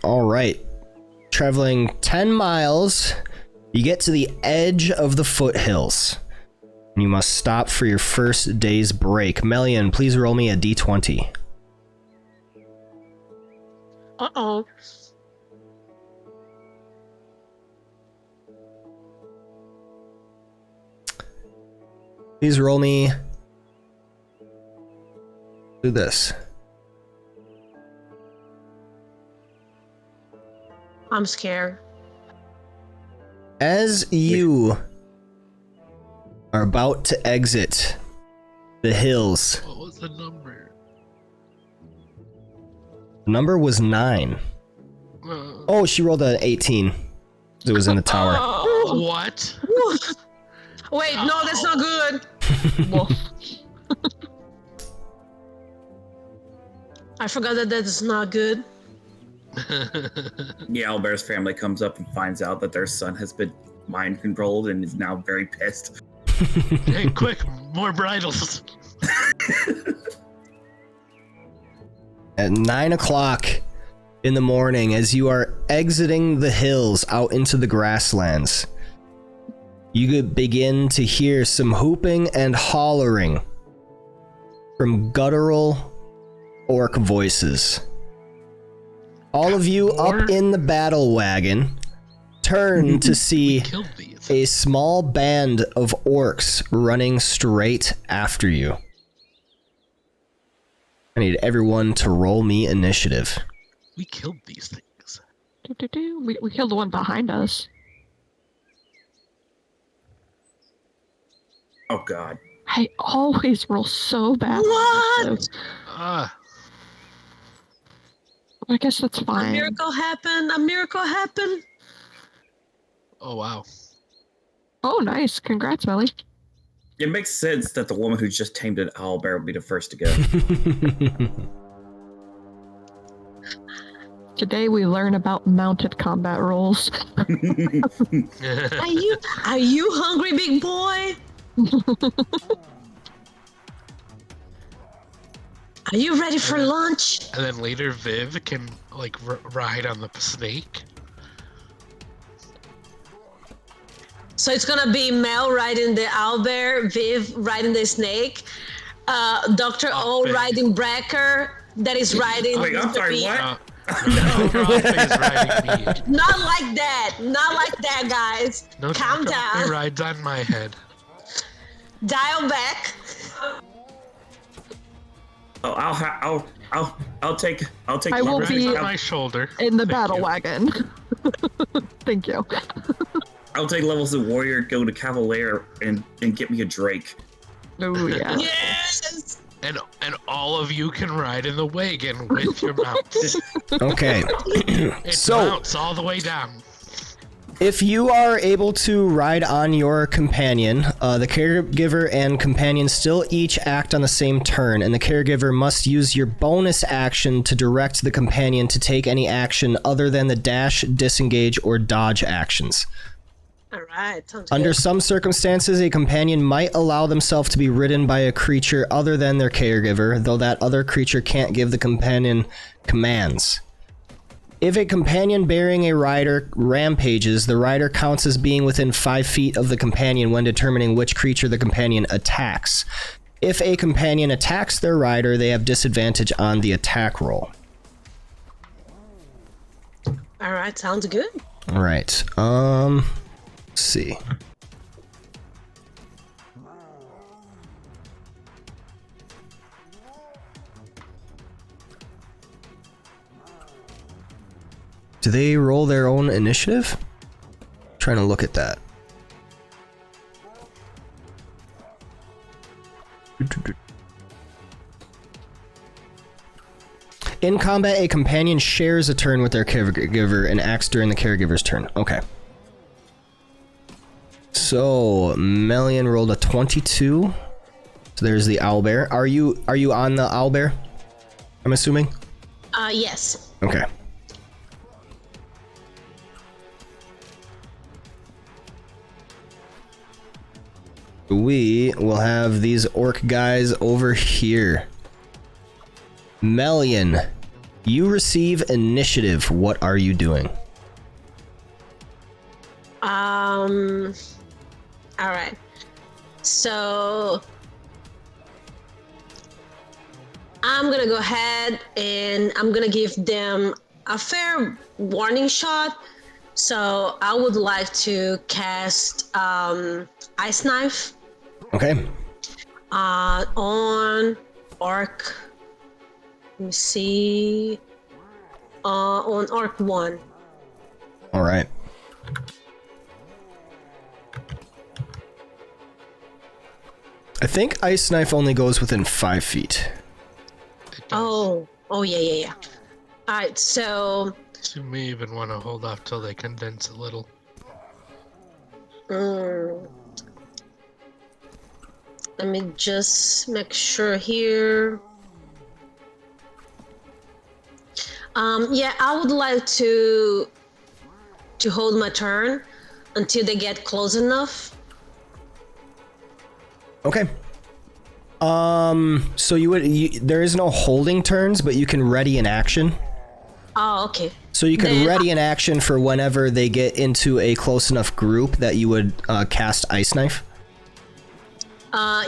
All right. Traveling 10 miles, you get to the edge of the foothills. And you must stop for your first day's break. Melian, please roll me a d20. Uh-oh. Please roll me. Do this. I'm scared. As you are about to exit the hills, What was the number? the number was 9. Oh, she rolled an 18. It was in the tower. Oh. What? Wait, no, that's not good. Wolf. I forgot that is not good. Yeah, Owlbear's family comes up and finds out that their son has been mind controlled and is now very pissed. Hey, quick, more bridles. At 9 o'clock in the morning, as you are exiting the hills out into the grasslands, you could begin to hear some hooping and hollering from guttural orc voices. All of you up in the battle wagon turn to see Killed these. a small band of orcs running straight after you. I need everyone to roll me initiative. We killed these things. We killed the one behind us. Oh god. I always roll so bad. on What? initiative. Ah, I guess that's A fine. miracle happened. A miracle happened. oh wow. Oh, nice. Congrats, Melly. It makes sense that the woman who just tamed an owlbear would be the first to go. Today we learn about mounted combat rules. Are you hungry, big boy? Are you ready for lunch? And then later Viv can like ride on the snake. So it's gonna be Mel riding the owlbear, Viv riding the snake, Dr. O riding Brecker, that is riding. Wait, I'm sorry, B. what? Dr. Off is riding me. Not like that. Not like that, guys. No, Calm Dr. Off down. rides on my head. Dial back. Oh, I'll take. I will Rides be on my shoulder. in the Thank battle you. wagon. Thank you. I'll take levels of warrior, go to cavalier, and get me a drake. Oh yeah. Yes. And all of you can ride in the wagon with your mounts. Okay. It's So- mounts all the way down. If you are able to ride on your companion, the caregiver and companion still each act on the same turn, and the caregiver must use your bonus action to direct the companion to take any action other than the dash, disengage, or dodge actions. All right. Sounds Under good. some circumstances, a companion might allow themselves to be ridden by a creature other than their caregiver, though that other creature can't give the companion commands. If a companion bearing a rider rampages, the rider counts as being within 5 feet of the companion when determining which creature the companion attacks. If a companion attacks their rider, they have disadvantage on the attack roll. All right. Sounds good. All right. Let's see. Do they roll their own initiative? Trying to look at that. In combat, a companion shares a turn with their caregiver and acts during the caregiver's turn. Okay. So, Melian rolled a 22. So there's the owlbear. Are you on the owlbear? I'm assuming? Yes. Okay. We will have these orc guys over here. Melian, you receive initiative. What are you doing? All right. So I'm gonna go ahead and I'm gonna give them a fair warning shot. So I would like to cast Ice Knife Okay. on Orc. Let me see. On Orc 1. All right. I think Ice Knife only goes within 5 feet. It does. Oh yeah. All right, so You may even want to hold off till they condense a little. let me just make sure here. Yeah, I would like to hold my turn until they get close enough. Okay. So there is no holding turns, but you can ready an action. Oh, okay. So you can Then- ready an action for whenever they get into a close enough group that you would cast Ice Knife.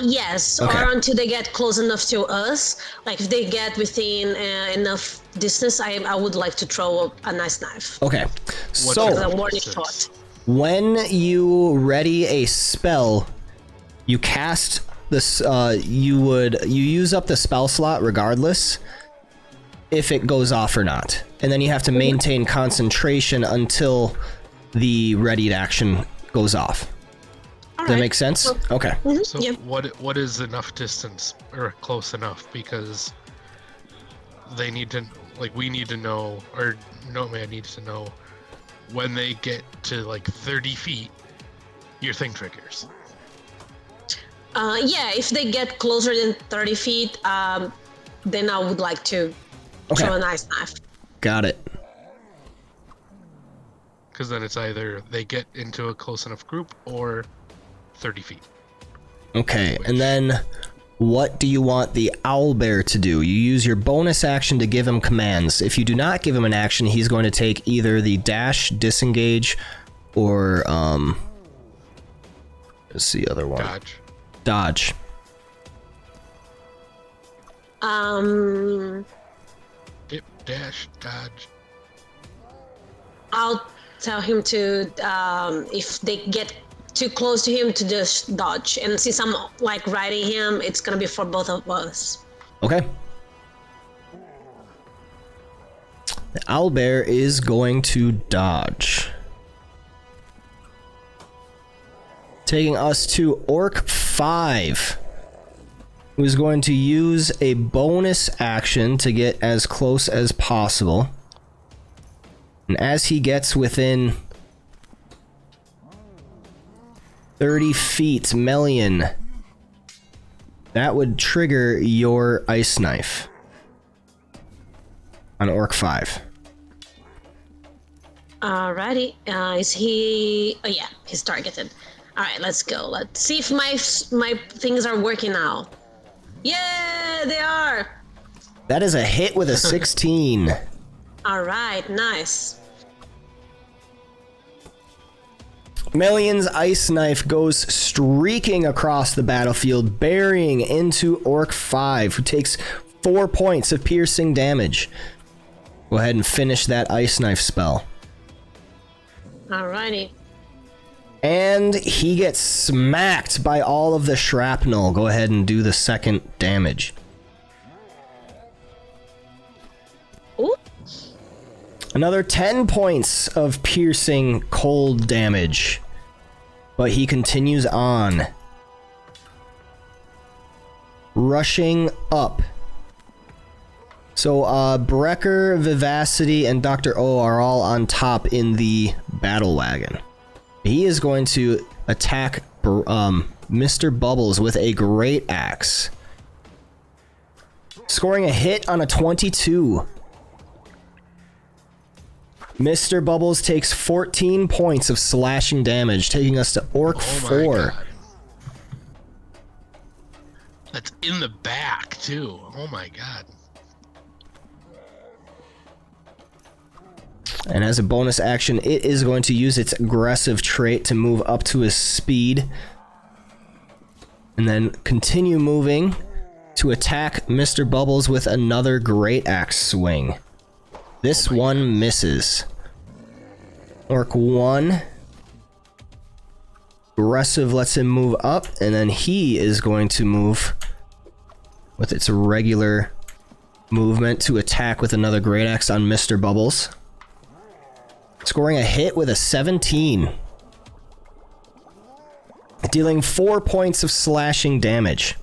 Yes, Okay. or until they get close enough to us. Like if they get within enough distance, I would like to throw a nice knife. Okay. What's So your- A warning Six. shot. when you ready a spell, you cast this. You use up the spell slot regardless if it goes off or not, and then you have to maintain concentration until the readied action goes off. Does that make sense? Okay. So Yep. what is enough distance or close enough? Because they need to, like, we need to know, or Nomad needs to know when they get to like 30 feet, your thing triggers. Yeah, if they get closer than 30 feet, then I would like to Okay. throw a nice knife. Got it. Because then it's either they get into a close enough group or 30 feet. Okay, and then what do you want the owlbear to do? You use your bonus action to give him commands. If you do not give him an action, he's going to take either the dash, disengage, or What's the other one? Dodge. Dodge. Dip, dash, dodge. I'll tell him to, if they get too close to him, to just dodge. And since I'm like riding him, it's gonna be for both of us. Okay. The owlbear is going to dodge. Taking us to Orc 5, who's going to use a bonus action to get as close as possible. And as he gets within 30 feet, Melian, that would trigger your ice knife on Orc 5. Alrighty. Is he? Oh yeah, he's targeted. All right, let's go. Let's see if my things are working now. Yeah, they are. That is a hit with a 16. All right, nice. Melian's ice knife goes streaking across the battlefield, burying into Orc 5, who takes 4 points of piercing damage. Go ahead and finish that ice knife spell. Alrighty. And he gets smacked by all of the shrapnel. Go ahead and do the second damage. Ooh. Another 10 points of piercing cold damage. But he continues on. Rushing up. So, Brecker, Vivacity, and Dr. O are all on top in the battle wagon. He is going to attack Mr. Bubbles with a great axe. Scoring a hit on a 22. Mr. Bubbles takes 14 points of slashing damage, taking us to Orc 4. God. That's in the back, too. Oh my god. And as a bonus action, it is going to use its aggressive trait to move up to his speed. And then continue moving to attack Mr. Bubbles with another great axe swing. This one misses. Orc 1. Aggressive lets him move up, and then he is going to move with its regular movement to attack with another great axe on Mr. Bubbles. Scoring a hit with a 17. Dealing 4 points of slashing damage.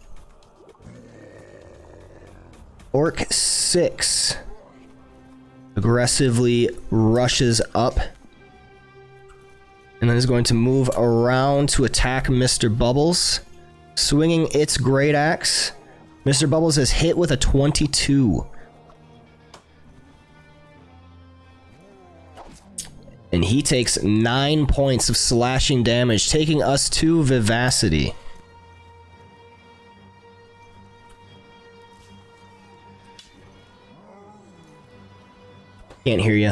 Orc 6 aggressively rushes up and then is going to move around to attack Mr. Bubbles, swinging its great axe. Mr. Bubbles is hit with a 22. And he takes 9 points of slashing damage, taking us to Vivacity. Can't hear you.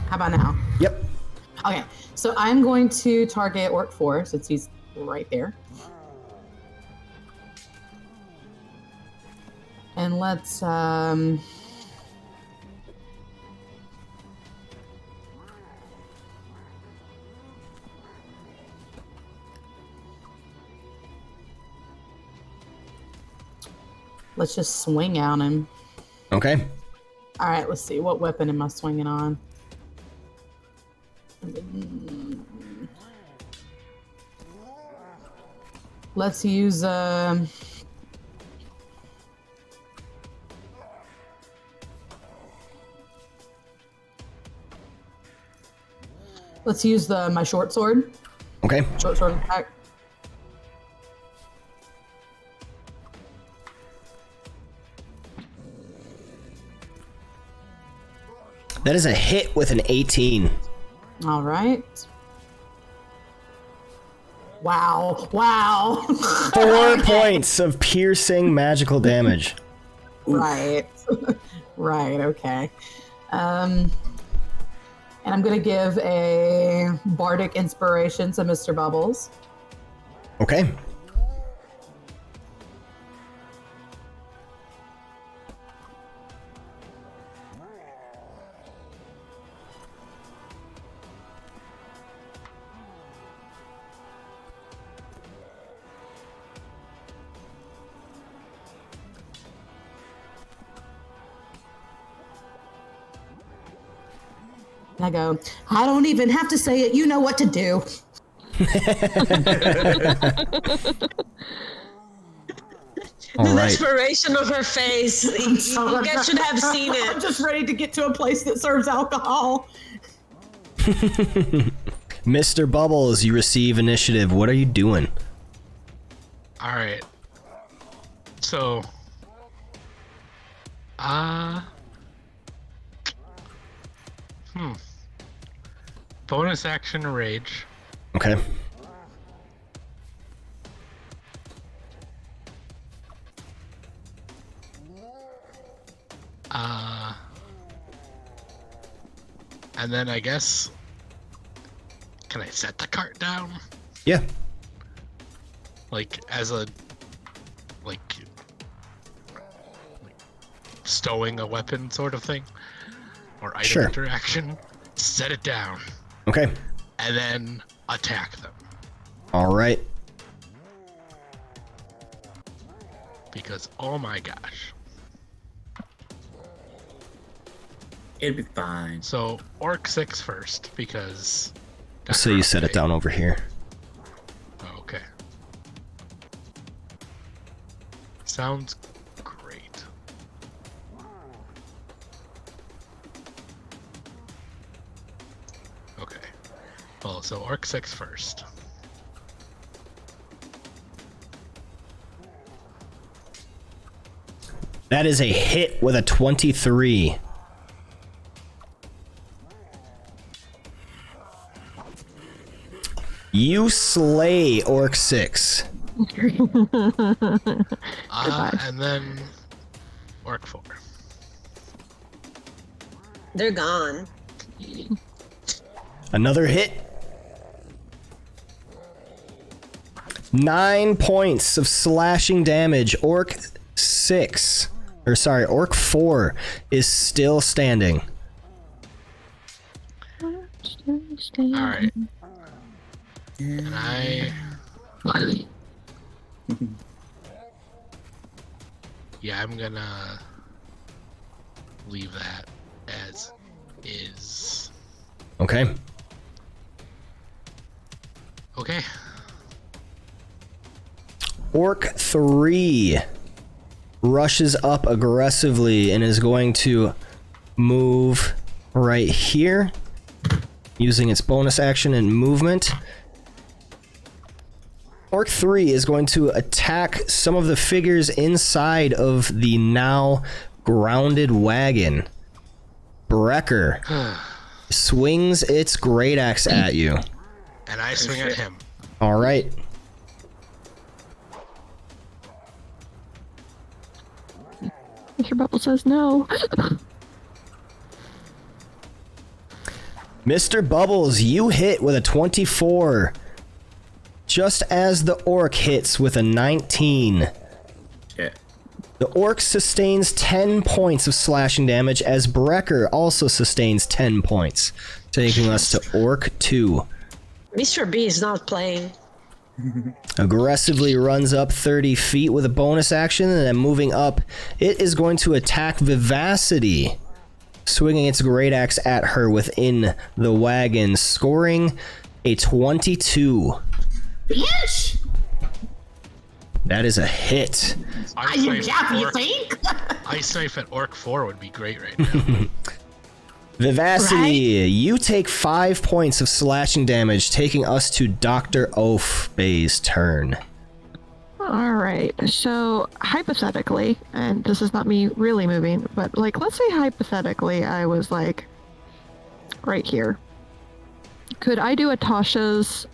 How about now? Yep. Okay, so I'm going to target Orc 4 since he's right there. And let's just swing on him. Okay. All right, let's see. What weapon am I swinging on? Let's use my short sword. Okay. Short sword attack. That is a hit with an 18. All right. Wow. Wow. 4 points of piercing magical damage. Right. Right, okay. And I'm going to give a bardic inspiration to Mr. Bubbles. Okay. And I go, I don't even have to say it. You know what to do. All The right. desperation of her face. You guys should have seen I'm it. just ready to get to a place that serves alcohol. Mr. Bubbles, you receive initiative. What are you doing? All right. So, bonus action rage. Okay. And then I guess, can I set the cart down? Yeah. Like as a, like stowing a weapon sort of thing? Or item Sure. interaction? Set it down. Okay. And then attack them. All right. Because, oh my gosh. It'd be fine. So, Orc 6 first, because... So you set it down over here. Oh, okay. Sounds great. Okay. Well, so Orc 6 first. That is a hit with a 23. You slay Orc 6. And then Orc 4. They're gone. Another hit. 9 points of slashing damage. Orc 6. Or sorry, Orc 4 is still standing. Alright. And yeah, I'm gonna leave that as is. Okay. Okay. Orc 3 rushes up aggressively and is going to move right here using its bonus action and movement. Orc 3 is going to attack some of the figures inside of the now grounded wagon. Brecker swings its great axe at you. And I swing at him. All right. Mr. Bubble says no. Mr. Bubbles, you hit with a 24. Just as the orc hits with a 19. Yeah. The orc sustains 10 points of slashing damage as Brecker also sustains 10 points, taking us to Orc 2. Mr. B is not playing. Aggressively runs up 30 feet with a bonus action, and then moving up, it is going to attack Vivacity, swinging its great axe at her within the wagon, scoring a 22. Bitch! That is a hit. You think? Ice Knife at Orc 4 would be great right now. Vivacity, Right? you take 5 points of slashing damage, taking us to Dr. Oafbay's turn. Alright, so hypothetically, and this is not me really moving, but like, let's say hypothetically I was like right here. Could I do a Tasha's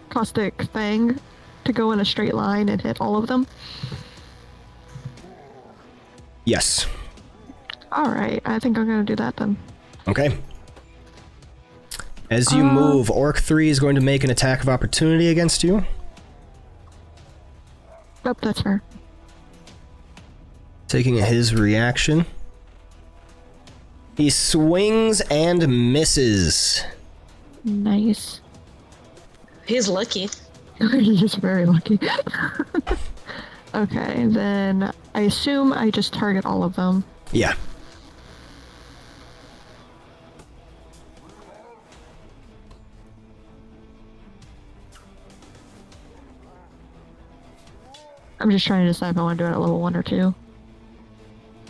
caustic thing to go in a straight line and hit all of them? Yes. Alright, I think I'm gonna do that then. Okay. As you move, Orc 3 is going to make an attack of opportunity against you. Yep, that's fair. Taking his reaction. He swings and misses. Nice. He's lucky. He's very lucky. Okay, then I assume I just target all of them. Yeah. I'm just trying to decide if I want to do it at level 1 or 2.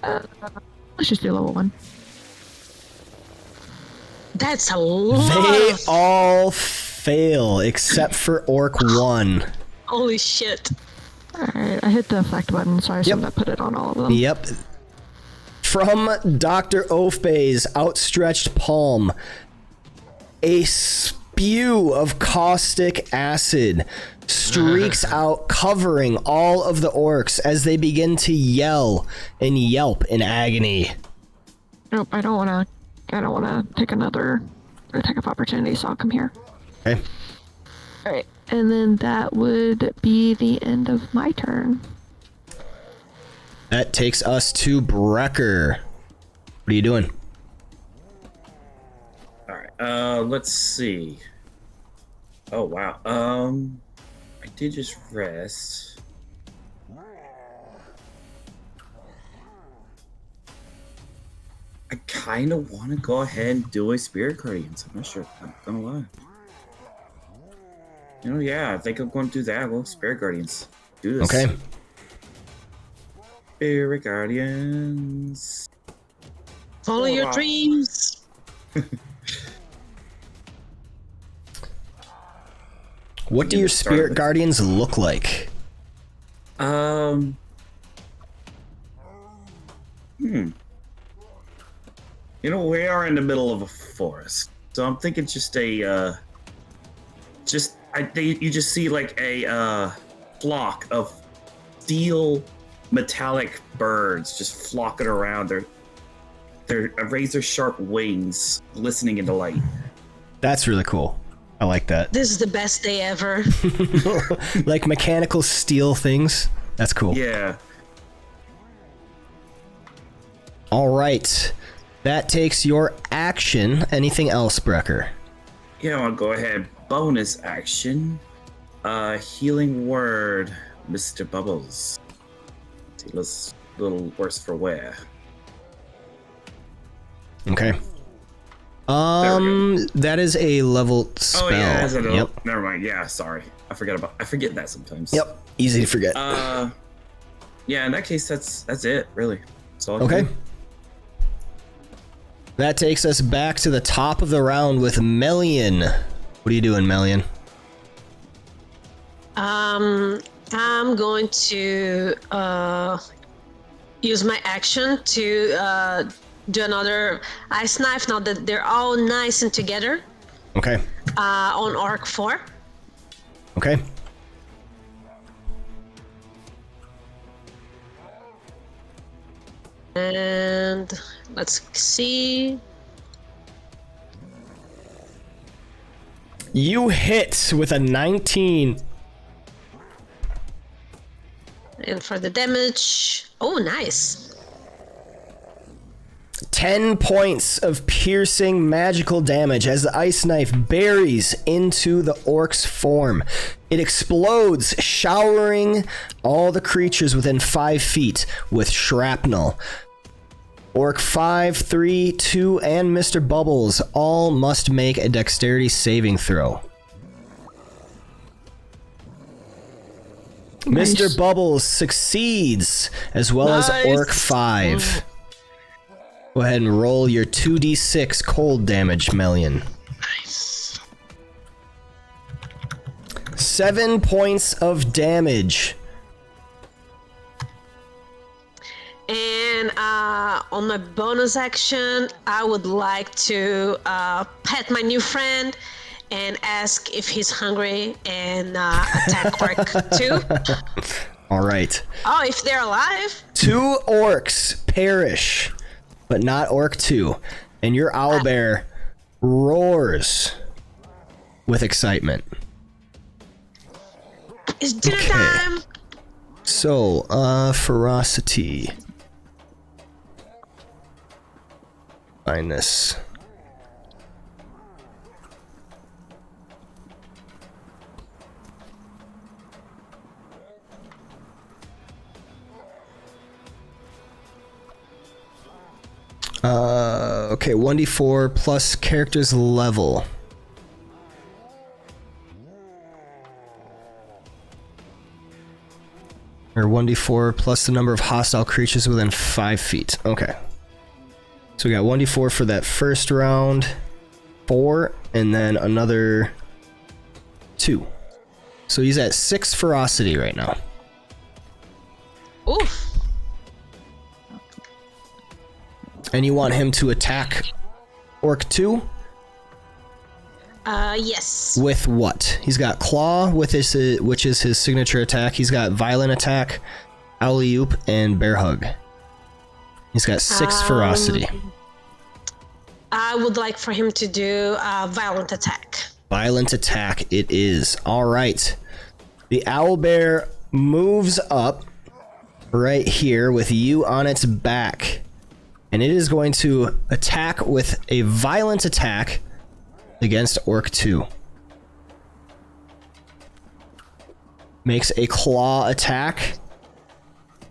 Let's just do level 1. That's a lot. They all fail except for Orc 1. Holy shit. Alright, I hit the effect button, so I assume that put it on all of them. Yep. From Dr. Ofe's outstretched palm, a spew of caustic acid streaks out, covering all of the orcs as they begin to yell and yelp in agony. Nope, I don't want to take another attack of opportunity, so I'll come here. Okay. Alright, and then that would be the end of my turn. That takes us to Brecker. What are you doing? All right. Let's see. Oh wow. I did just rest. I kind of want to go ahead and do a Spirit Guardians. I'm not sure. I'm not gonna lie. You know, yeah, I think I'm going to do that. Well, Spirit Guardians. Do this. Okay. Spirit Guardians. Follow your dreams. What do your Spirit Guardians look like? You know, we are in the middle of a forest, so I'm thinking just a, you just see like a flock of steel metallic birds just flocking around. Their razor sharp wings glistening in the light. That's really cool. I like that. This is the best day ever. Like mechanical steel things. That's cool. Yeah. All right. That takes your action. Anything else, Brecker? Yeah, I'll go ahead. Bonus action. Healing word, Mr. Bubbles. He looks a little worse for wear. Okay. That is a level spell. Oh yeah, is it Yep. Never mind. Yeah, sorry. I forget that sometimes. Yep. Easy to forget. Yeah, in that case, that's it, really. That's all I can Okay. do. That takes us back to the top of the round with Melian. What are you doing, Melian? I'm going to use my action to do another ice knife now that they're all nice and together. Okay. On Orc 4. Okay. And let's see. You hit with a 19. And for the damage, oh, nice. 10 points of piercing magical damage as the ice knife buries into the orc's form. It explodes, showering all the creatures within 5 feet with shrapnel. Orc 5, 3, 2, and Mr. Bubbles all must make a dexterity saving throw. Nice. Mr. Bubbles succeeds, as well as Orc 5. Go ahead and roll your 2d6 cold damage, Melian. Nice. 7 points of damage. And on my bonus action, I would like to pet my new friend and ask if he's hungry and attack Orc 2. All right. Oh, if they're alive? 2 orcs perish, but not Orc 2. And your owlbear roars with excitement. It's dinner time. So, ferocity. Find this. Okay, 1d4 plus character's level. Or 1d4 plus the number of hostile creatures within 5 feet. Okay. So we got 1d4 for that first round, 4, and then another 2. So he's at 6 ferocity right now. Oof. And you want him to attack Orc 2? Yes. With what? He's got Claw, with his, which is his signature attack. He's got Violent Attack, Alley-oop, and Bear Hug. He's got 6 ferocity. I would like for him to do Violent Attack. Violent Attack it is. Alright. The Owlbear moves up right here with you on its back. And it is going to attack with a Violent Attack against Orc 2. Makes a Claw attack,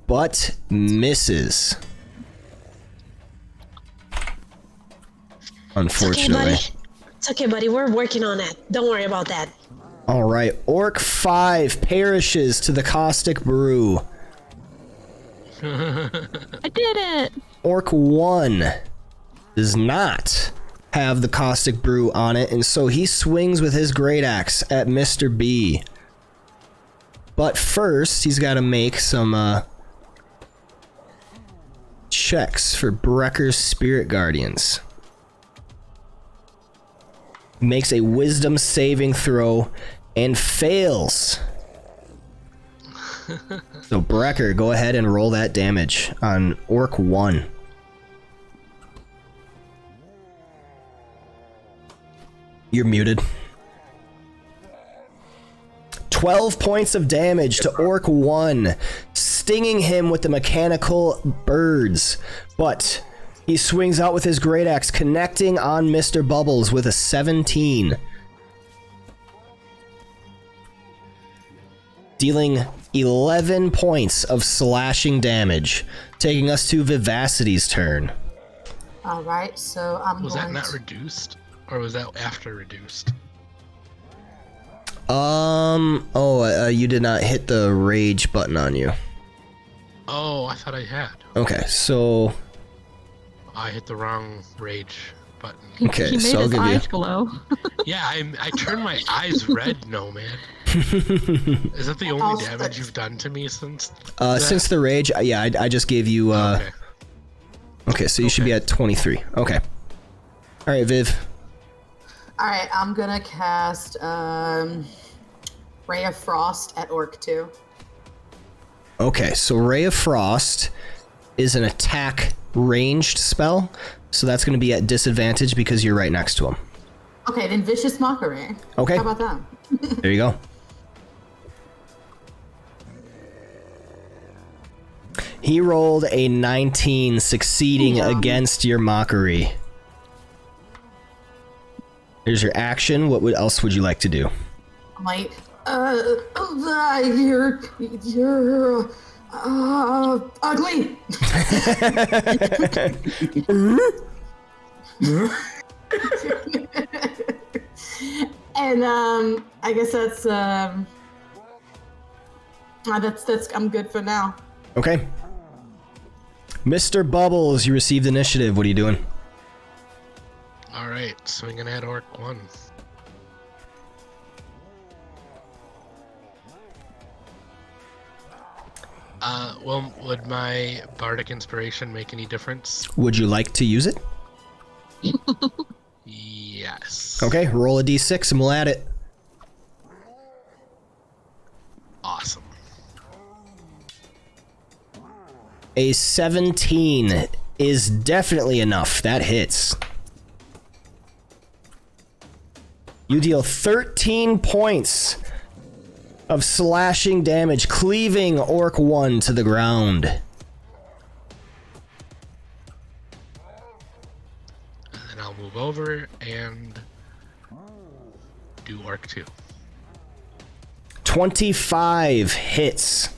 but misses. Unfortunately. It's okay, buddy. We're working on it. Don't worry about that. Alright, Orc 5 perishes to the Caustic Brew. I did it! Orc 1 does not have the Caustic Brew on it, and so he swings with his Great Axe at Mr. B. But first, he's got to make some checks for Brecker's Spirit Guardians. Makes a Wisdom saving throw and fails. So Brecker, go ahead and roll that damage on Orc 1. You're muted. 12 points of damage to Orc 1, stinging him with the mechanical birds. But he swings out with his Great Axe, connecting on Mr. Bubbles with a 17. Dealing 11 points of slashing damage, taking us to Vivacity's turn. All right, so I'm Was going that not to... reduced? Or was that after reduced? You did not hit the rage button on you. Oh, I thought I had. Okay, so... I hit the wrong rage button. Okay, He made so I'll his give you... eyes glow. Yeah, I turned my eyes red, Nomad. Is that the only damage you've done to me since? Since the rage, yeah, I just gave you. Okay. Okay, so you should be at 23. Okay. All right, Viv. All right, I'm gonna cast Ray of Frost at Orc 2. Okay, so Ray of Frost is an attack ranged spell, so that's going to be at disadvantage because you're right next to him. Okay, then Vicious Mockery. Okay. How about that? There you go. He rolled a 19, succeeding against your mockery. Here's your action. What else would you like to do? I'm like, you're ugly. And I guess that's I'm good for now. Okay. Mr. Bubbles, you received initiative. What are you doing? Alright, swinging at Orc 1. Well, would my Bardic Inspiration make any difference? Would you like to use it? Yes. Okay, roll a d6 and we'll add it. Awesome. A 17 is definitely enough. That hits. You deal 13 points of slashing damage, cleaving Orc 1 to the ground. And then I'll move over and do Orc 2. 25 hits.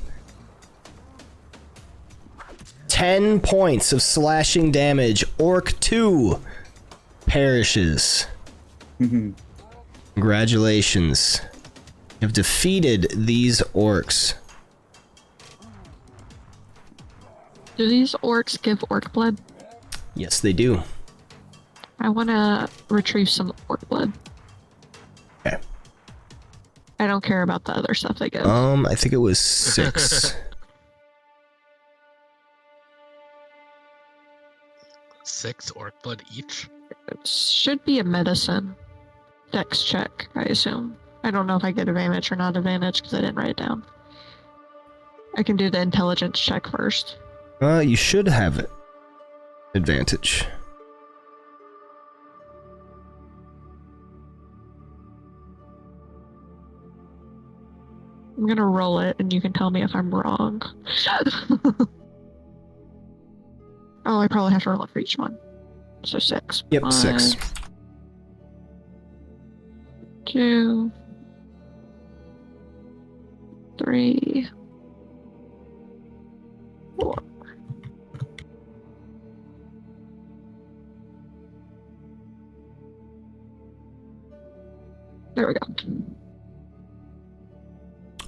10 points of slashing damage. Orc 2 perishes. Congratulations. You've defeated these orcs. Do these orcs give orc blood? Yes, they do. I want to retrieve some orc blood. Okay. I don't care about the other stuff they give. I think it was 6. 6 Orc blood each. It should be a medicine. Dex check, I assume. I don't know if I get advantage or not advantage because I didn't write it down. I can do the intelligence check first. You should have it. Advantage. I'm gonna roll it and you can tell me if I'm wrong. Oh, I probably have to roll it for each one. So 6. Yep, 5, 6. 2, 3, 4. There we go.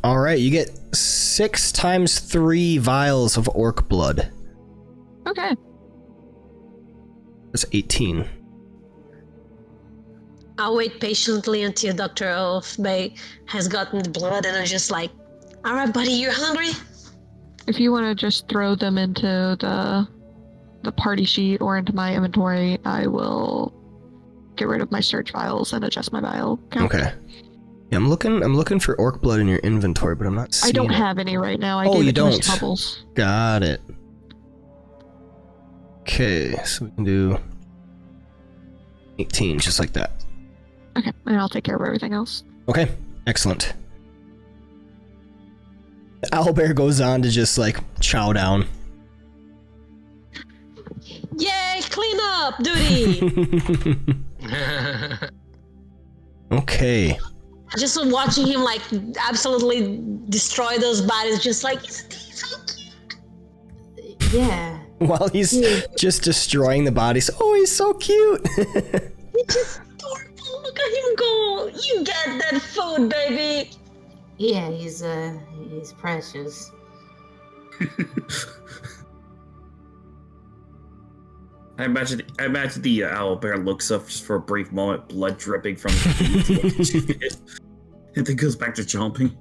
All right, you get 6 times 3 vials of orc blood. Okay. That's 18. I'll wait patiently until Dr. Elfbay has gotten the blood, and I'm just like, all right, buddy, you're hungry? If you want to just throw them into the party sheet or into my inventory, I will get rid of my search vials and adjust my vial count. Okay. Yeah, I'm looking for orc blood in your inventory, but I'm not seeing I don't it. have any right now. I Oh, gave you it to don't? Mr. Bubbles. Got it. Okay, so we can do 18, just like that. Okay, and I'll take care of everything else. Okay, excellent. Owlbear goes on to just like chow down. Yay, clean up duty! Okay. Just watching him like absolutely destroy those bodies, just like, Yeah. While he's just destroying the bodies. Oh, he's so cute. he's just adorable. Look at him go. You get that food, baby. Yeah, he's precious. I imagine the owlbear looks up just for a brief moment, blood dripping from his feet, and then goes back to jumping.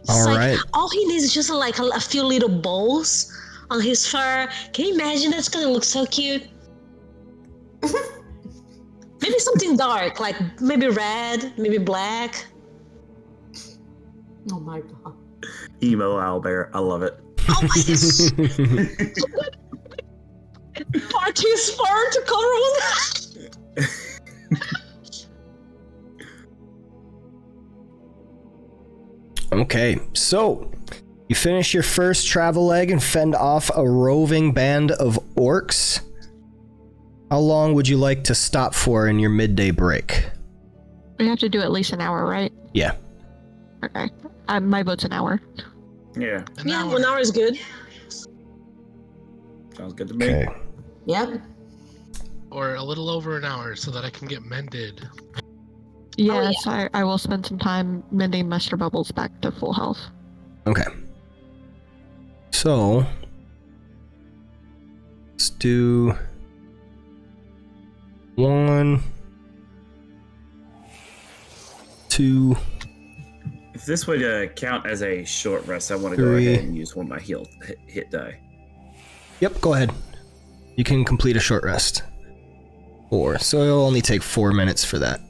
All right. All he needs is just like a few little balls on his fur. Can you imagine? That's gonna look so cute. Maybe something dark, like maybe red, maybe black. Oh my god. Emo owlbear, I love it. Oh my gosh. Far too far to cover all that. Okay, so you finish your first travel leg and fend off a roving band of orcs. How long would you like to stop for in your midday break? We have to do at least an hour, right? Yeah. Okay. My vote's an hour. Yeah, Yeah, 1 hour is good. sounds good to me. Okay. Yep. Or a little over an hour so that I can get mended. Yes, I will spend some time mending Mr. Bubbles back to full health. Okay. So let's do 1, 2. If this would count as a short rest, I want to go 3. ahead and use one of my hit die. Yep, go ahead. You can complete a short rest. 4. So it'll only take 4 minutes for that.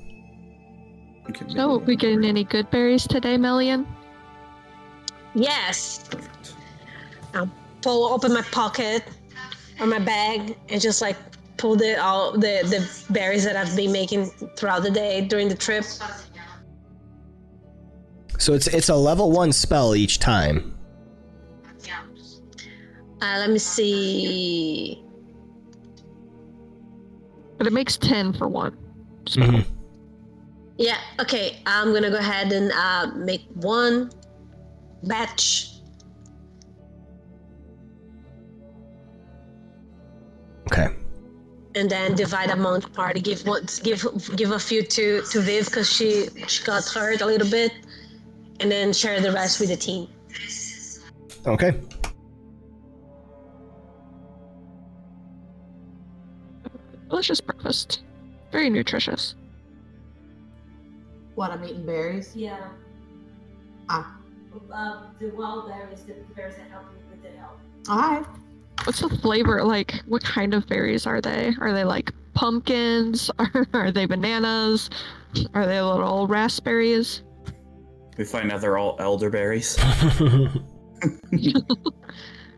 Okay, So, we getting any good berries today, Melian? Yes. perfect. I'll pull open my pocket or my bag and just like pull all the berries that I've been making throughout the day during the trip. So it's a level 1 spell each time. Let me see. But it makes 10 for one. So. Mhm. Yeah, okay. I'm gonna go ahead and make one batch. Okay. And then divide among the party. Give a few to Viv because she got hurt a little bit, and then share the rest with the team. Okay. Delicious breakfast. Very nutritious. What, I'm eating berries? Yeah. Ah. The wild berries, the berries that help you with the health. Alright. What's the flavor? Like, what kind of berries are they? Are they like pumpkins? Are they bananas? Are they little raspberries? We find out they're all elderberries.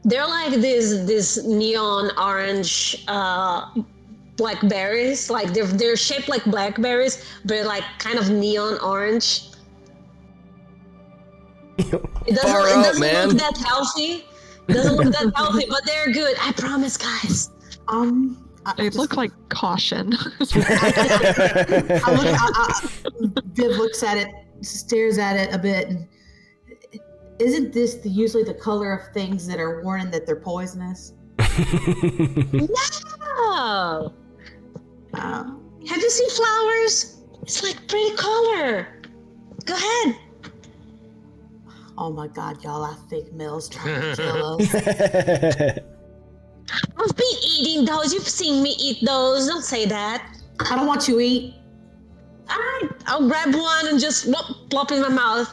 They're like this neon orange blackberries. Like they're shaped like blackberries, but like kind of neon orange. It doesn't look that healthy. It doesn't look that healthy, but they're good. I promise, guys. They look like caution. Viv looks at it, stares at it a bit, and isn't this usually the color of things that are warning that they're poisonous? No. Have you seen flowers? It's like pretty color. Go ahead. Oh my god, y'all, I think Mel's trying to kill us. I've been eating those. You've seen me eat those. Don't say that. I don't want you to eat. Alright, I'll grab one and just plop in my mouth.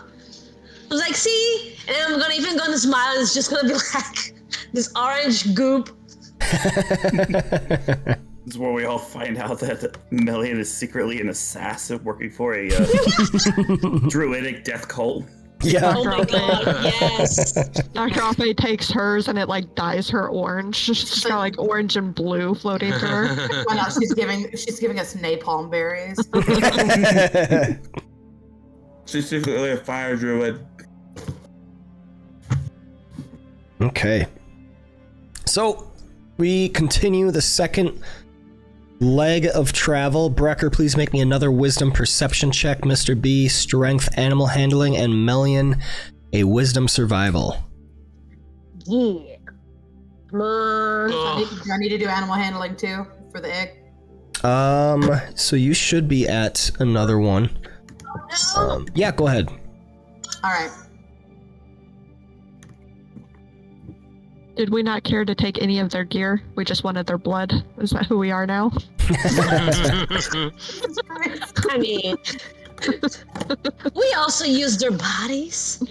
I was like, see? And then I'm even gonna smile and it's just gonna be like this orange goop. This is where we all find out that Melian is secretly an assassin working for a druidic death cult. Yeah. Oh my god, yes. Dr. Afe takes hers and it like dyes her orange. She's got like orange and blue floating through her. Why not? She's giving us napalm berries. She's secretly a fire druid. Okay. So we continue the second leg of travel. Brecker, please make me another wisdom perception check. Mr. B, strength, animal handling, and Melian, a wisdom survival. Yeah. Come on. Do I need to do animal handling too for the egg? So you should be at another one. Yeah, go ahead. All right. Did we not care to take any of their gear? We just wanted their blood. Is that who we are now? I mean, we also use their bodies.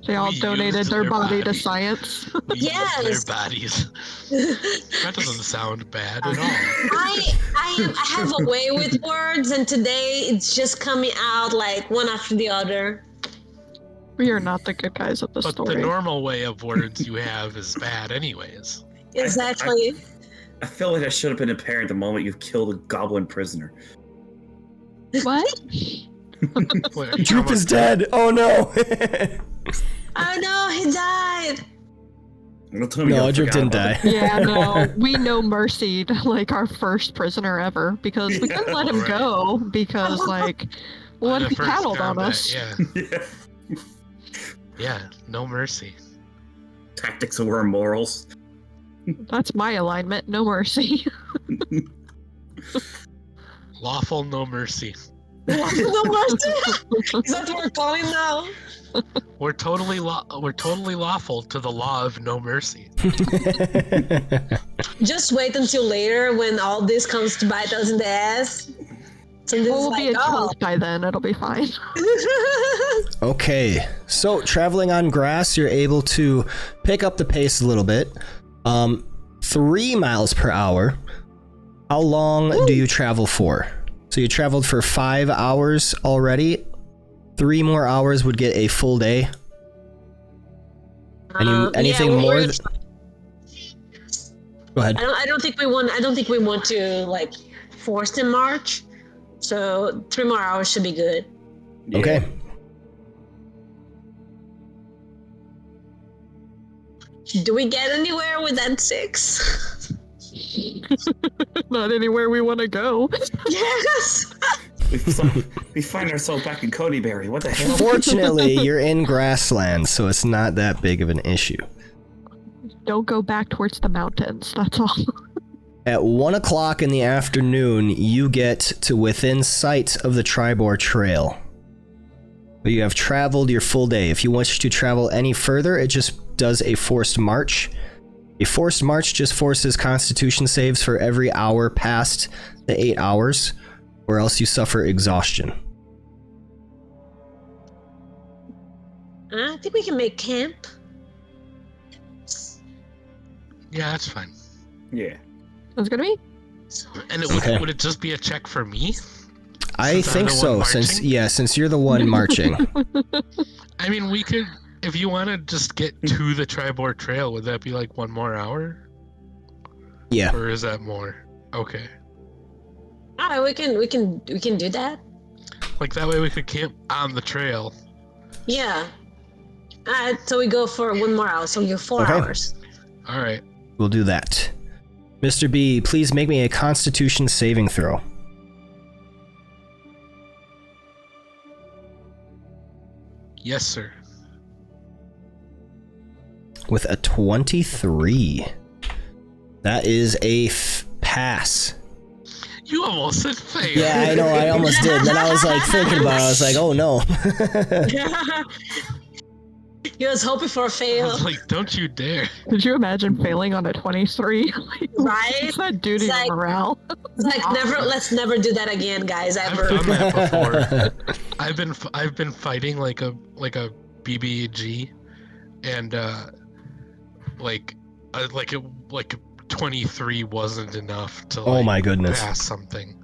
They all We donated used their their body to bodies. science. We use Yes. their bodies. That doesn't sound bad at all. I have a way with words, and today it's just coming out like one after the other. We are not the good guys of the But story. the normal way of words you have is bad anyways. Exactly. I feel like I should have been apparent the moment you've killed a goblin prisoner. What? Wait, are you talking Droop is about- dead. Oh no. Oh no, he died. Don't tell me No, you Droop forgot didn't about die. Yeah, no. We no mercied like our first prisoner ever because we couldn't let him Right. go because like what The if he first tattled on combat, us? Yeah, it. yeah, no mercy. Tactics over morals. That's my alignment. No mercy. Lawful no mercy. No mercy. Is that what we're calling now? We're totally lawful to the law of no mercy. Just wait until later when all this comes to bite us in the ass. So this We'll is be like, adults by then. It'll be fine. Okay, so traveling on grass, you're able to pick up the pace a little bit. 3 miles per hour. How long do you travel for? So you traveled for 5 hours already. 3 more hours would get a full day. Anything yeah, more? Go ahead. I don't think we want to like force the march. So 3 more hours should be good. Yeah. Okay. Do we get anywhere with that 6? Not anywhere we want to go. Yes. We find ourselves back in Codyberry. What the hell? Fortunately, you're in grassland, so it's not that big of an issue. Don't go back towards the mountains. That's all. At 1 o'clock in the afternoon, you get to within sight of the Triboar Trail. But you have traveled your full day. If you wish to travel any further, it just does a forced march. A forced march just forces constitution saves for every hour past the 8 hours, or else you suffer exhaustion. I think we can make camp. Yeah, that's fine. Yeah. Sounds good to me. And Okay. would it just be a check for me? I Since I'm think the so, one since marching? since you're the one marching. I mean, we could, if you want to just get to the Triboar Trail, would that be like 1 more hour? Yeah. Or is that more? Okay. Alright, we can do that. Like that way we could camp on the trail. Yeah. Alright, so we go for 1 more hour, so we go 4 Okay. hours. All right. We'll do that. Mr. B, please make me a constitution saving throw. Yes, sir. With a 23. That is a pass. You almost said fail. Yeah, I know, I almost did. Then I was like thinking about it, I was like, oh no. You was hoping for a I fail, was like, don't you dare. Could you imagine failing on a 23? right? It's not duty It's of like- morale. It's like let's never do that again, guys, I've ever. done that before. I've been fighting like a BBG, and like 23 wasn't enough to. Oh like, my goodness. Pass something.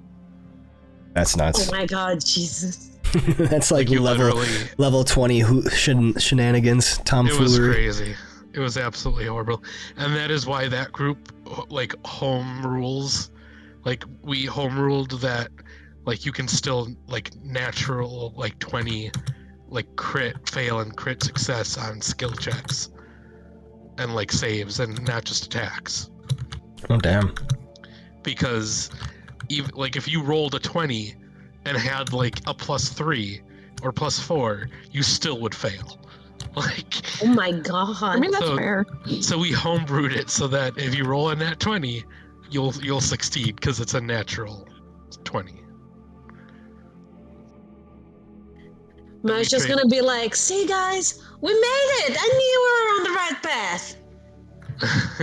That's Oh nuts. my god, Jesus. That's like You level literally. level 20 shenanigans, It was tomfoolery. crazy. It was absolutely horrible, and that is why that group like home rules. Like we home ruled that, like you can still like natural like 20, like crit fail and crit success on skill checks, and like saves and not just attacks. Oh damn. Because even like if you rolled a 20 and had like a +3 or +4, you still would fail. Like Oh my god. I mean, that's So- fair. so we homebrewed it so that if you roll a nat 20, you'll succeed because it's a natural 20. But it's just gonna be like, see guys, we made it! I knew we were on the right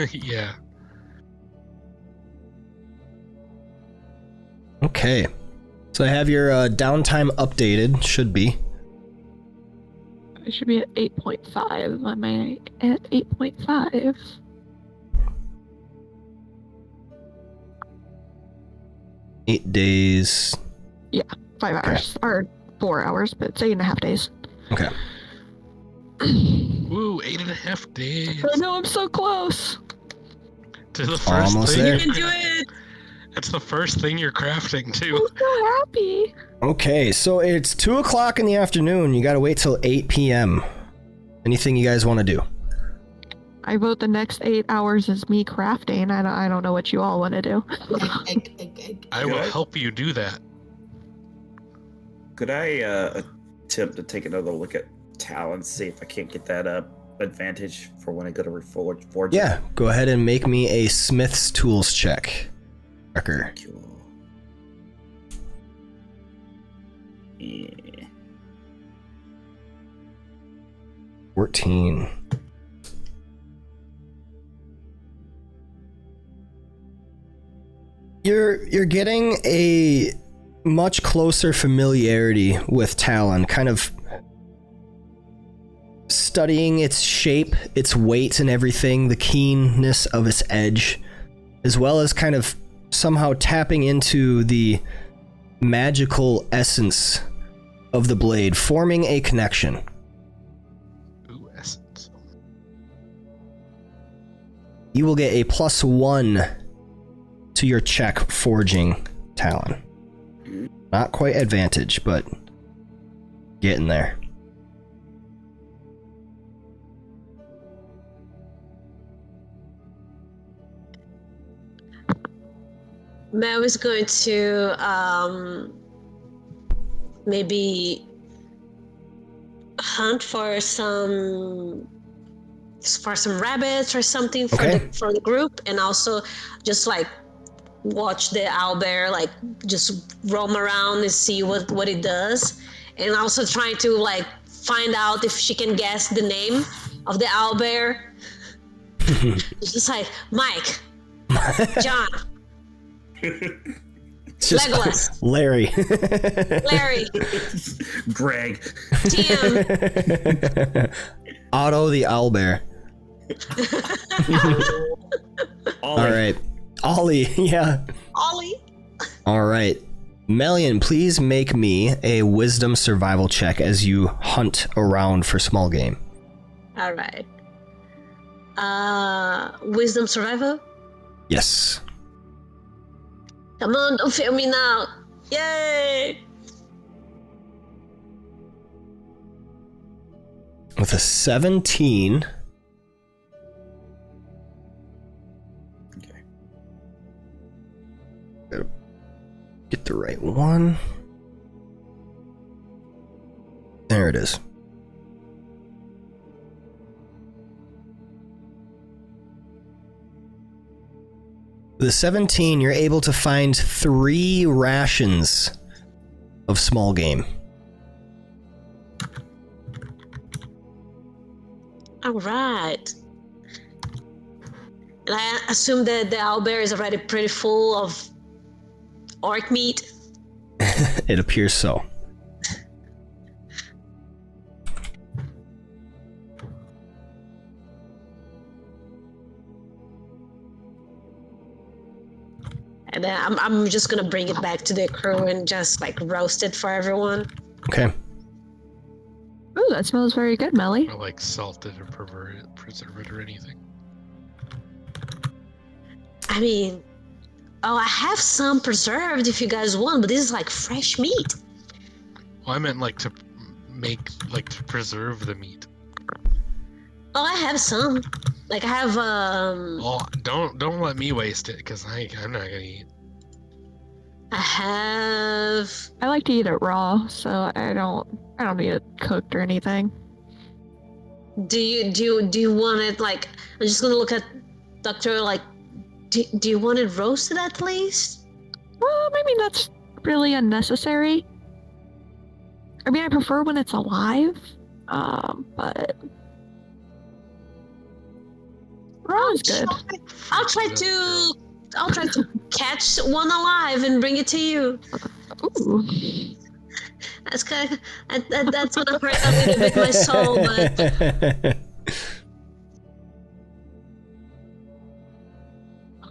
path. Yeah. Okay. So I have your downtime updated, should be. I should be at 8.5. Am I at 8.5? Eight days. 5 hours. Or 4 hours, but it's 8.5 days. Okay. Woo, 8.5 days I know, I'm so close. to the first Almost thing. there. You can do it! It's the first thing you're crafting I'm too. so happy. Okay, so it's 2 o'clock in the afternoon. You gotta wait till 8 p.m. Anything you guys want to do? I vote the next 8 hours is me crafting. I don't know what you all want to do. I will Good. help you do that. Could I attempt to take another look at Talon, see if I can't get that advantage for when I go to reforge? Yeah, go ahead and make me a Smith's Tools check. Wrecker. Cool. Yeah. 14. You're getting a much closer familiarity with Talon, kind of studying its shape, its weight and everything, the keenness of its edge, as well as kind of somehow tapping into the magical essence of the blade, forming a connection. Ooh, essence. you will get a +1 to your check forging Talon. Not quite advantage, but getting there. Mel is going to maybe hunt for some rabbits or something for Okay. the group, and also just like watch the owlbear like just roam around and see what it does, and also trying to like find out if she can guess the name of the owlbear. It's just like Mike, John, It's just Legolas, Larry. Larry, Greg. Tim. Otto the owlbear. All right. Ollie, yeah. Ollie. All right. Melian, please make me a wisdom survival check as you hunt around for small game. All right. Wisdom survival. Yes. Come on, don't fail me now. Yay! With a 17. Okay. Get the right one. There it is. With a 17, you're able to find 3 rations of small game. All right. And I assume that the owlbear is already pretty full of orc meat. It appears so. And then I'm just gonna bring it back to the crew and just like roast it for everyone. Okay. Ooh, that smells very good, Melly. Or like salted or preserve it or anything. I mean, I have some preserved if you guys want, but this is like fresh meat. Well, I meant like to preserve the meat. Oh, I have some. Like I have Oh, don't let me waste it, because I'm not gonna eat. I have I like to eat it raw, so I don't need it cooked or anything. do you want it like I'm just gonna look at Doctor like do you want it roasted at least? Well, maybe that's really unnecessary. I mean, I prefer when it's alive, but raw is good. I'll try to catch one alive and bring it to you. Ooh. That's kind of that's gonna hurt a little bit my soul, but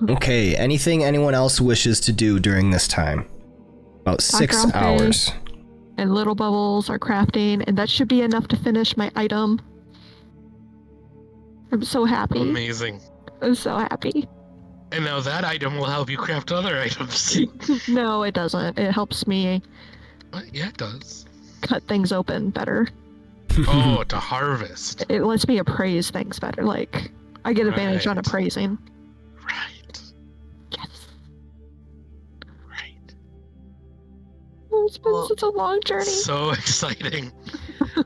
Okay, anything anyone else wishes to do during this time? About 6 Background hours. And little bubbles are crafting, and that should be enough to finish my item. I'm so happy. Amazing. I'm so happy. And now that item will help you craft other items. No, it doesn't. It helps me Yeah, it does. cut things open better. Oh, to harvest. It lets me appraise things better. Like, I get advantage on Right. appraising. Right. Yes. Right. It's been such a long journey. So exciting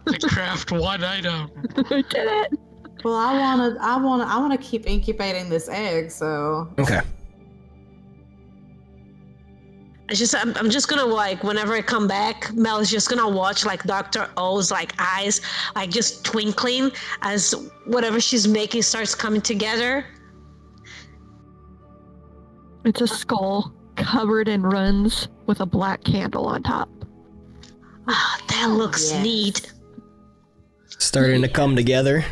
to craft one item. I did it. Well, I wanna keep incubating this egg, so Okay. I'm just gonna like whenever I come back, Mel is just gonna watch like Dr. O's like eyes like just twinkling as whatever she's making starts coming together. It's a skull covered in runs with a black candle on top. Ah, that looks Yes. neat. Starting to come together.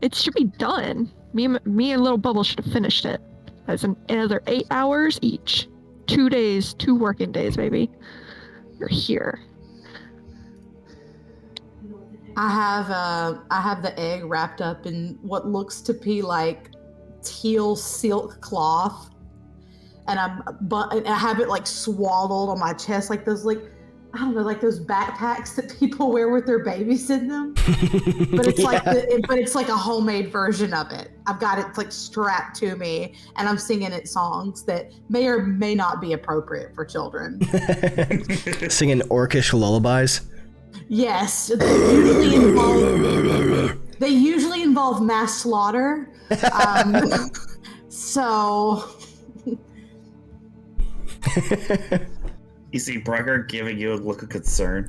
It should be done. Me and Little Bubble should have finished it. That's another 8 hours each. 2 days, 2 working days, maybe. You're here. I have the egg wrapped up in what looks to be like teal silk cloth, and I have it like swaddled on my chest, like those I don't know, like those backpacks that people wear with their babies in them. But it's it's like a homemade version of it. I've got it like strapped to me, and I'm singing it songs that may or may not be appropriate for children. Singing orcish lullabies. Yes, they usually involve mass slaughter. So. You see Brecker giving you a look of concern.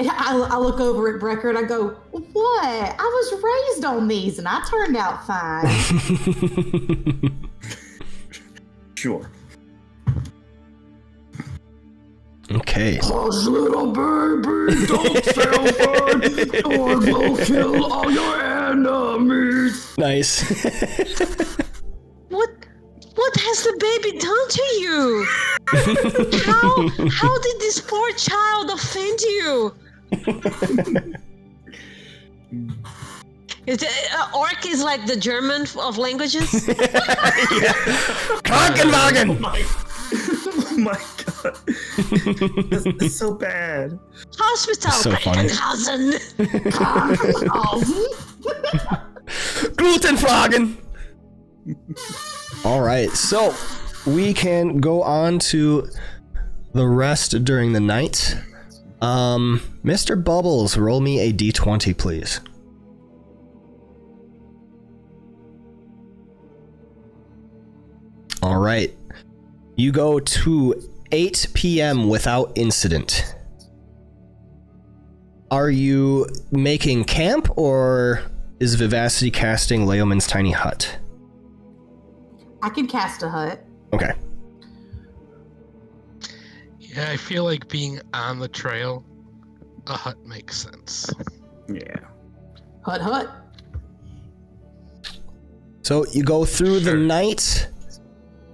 I look over at Brecker and I go, "What? I was raised on these and I turned out fine." Sure. Okay. Hush, little baby, don't feel bad, or we'll kill all your enemies. Nice. What has the baby done to you? How did this poor child offend you? Orc is like the German of languages. Krankenwagen! Oh my god. That's so bad. Hospital. So funny. Glutenfragen! All right, so we can go on to the rest during the night. Mr. Bubbles, roll me a d20, please. All right, you go to 8 p.m. without incident. Are you making camp, or is Vivacity casting Leoman's tiny hut? I can cast a hut. Okay. Yeah, I feel like being on the trail, a hut makes sense. Yeah. Hut. So you go through the night,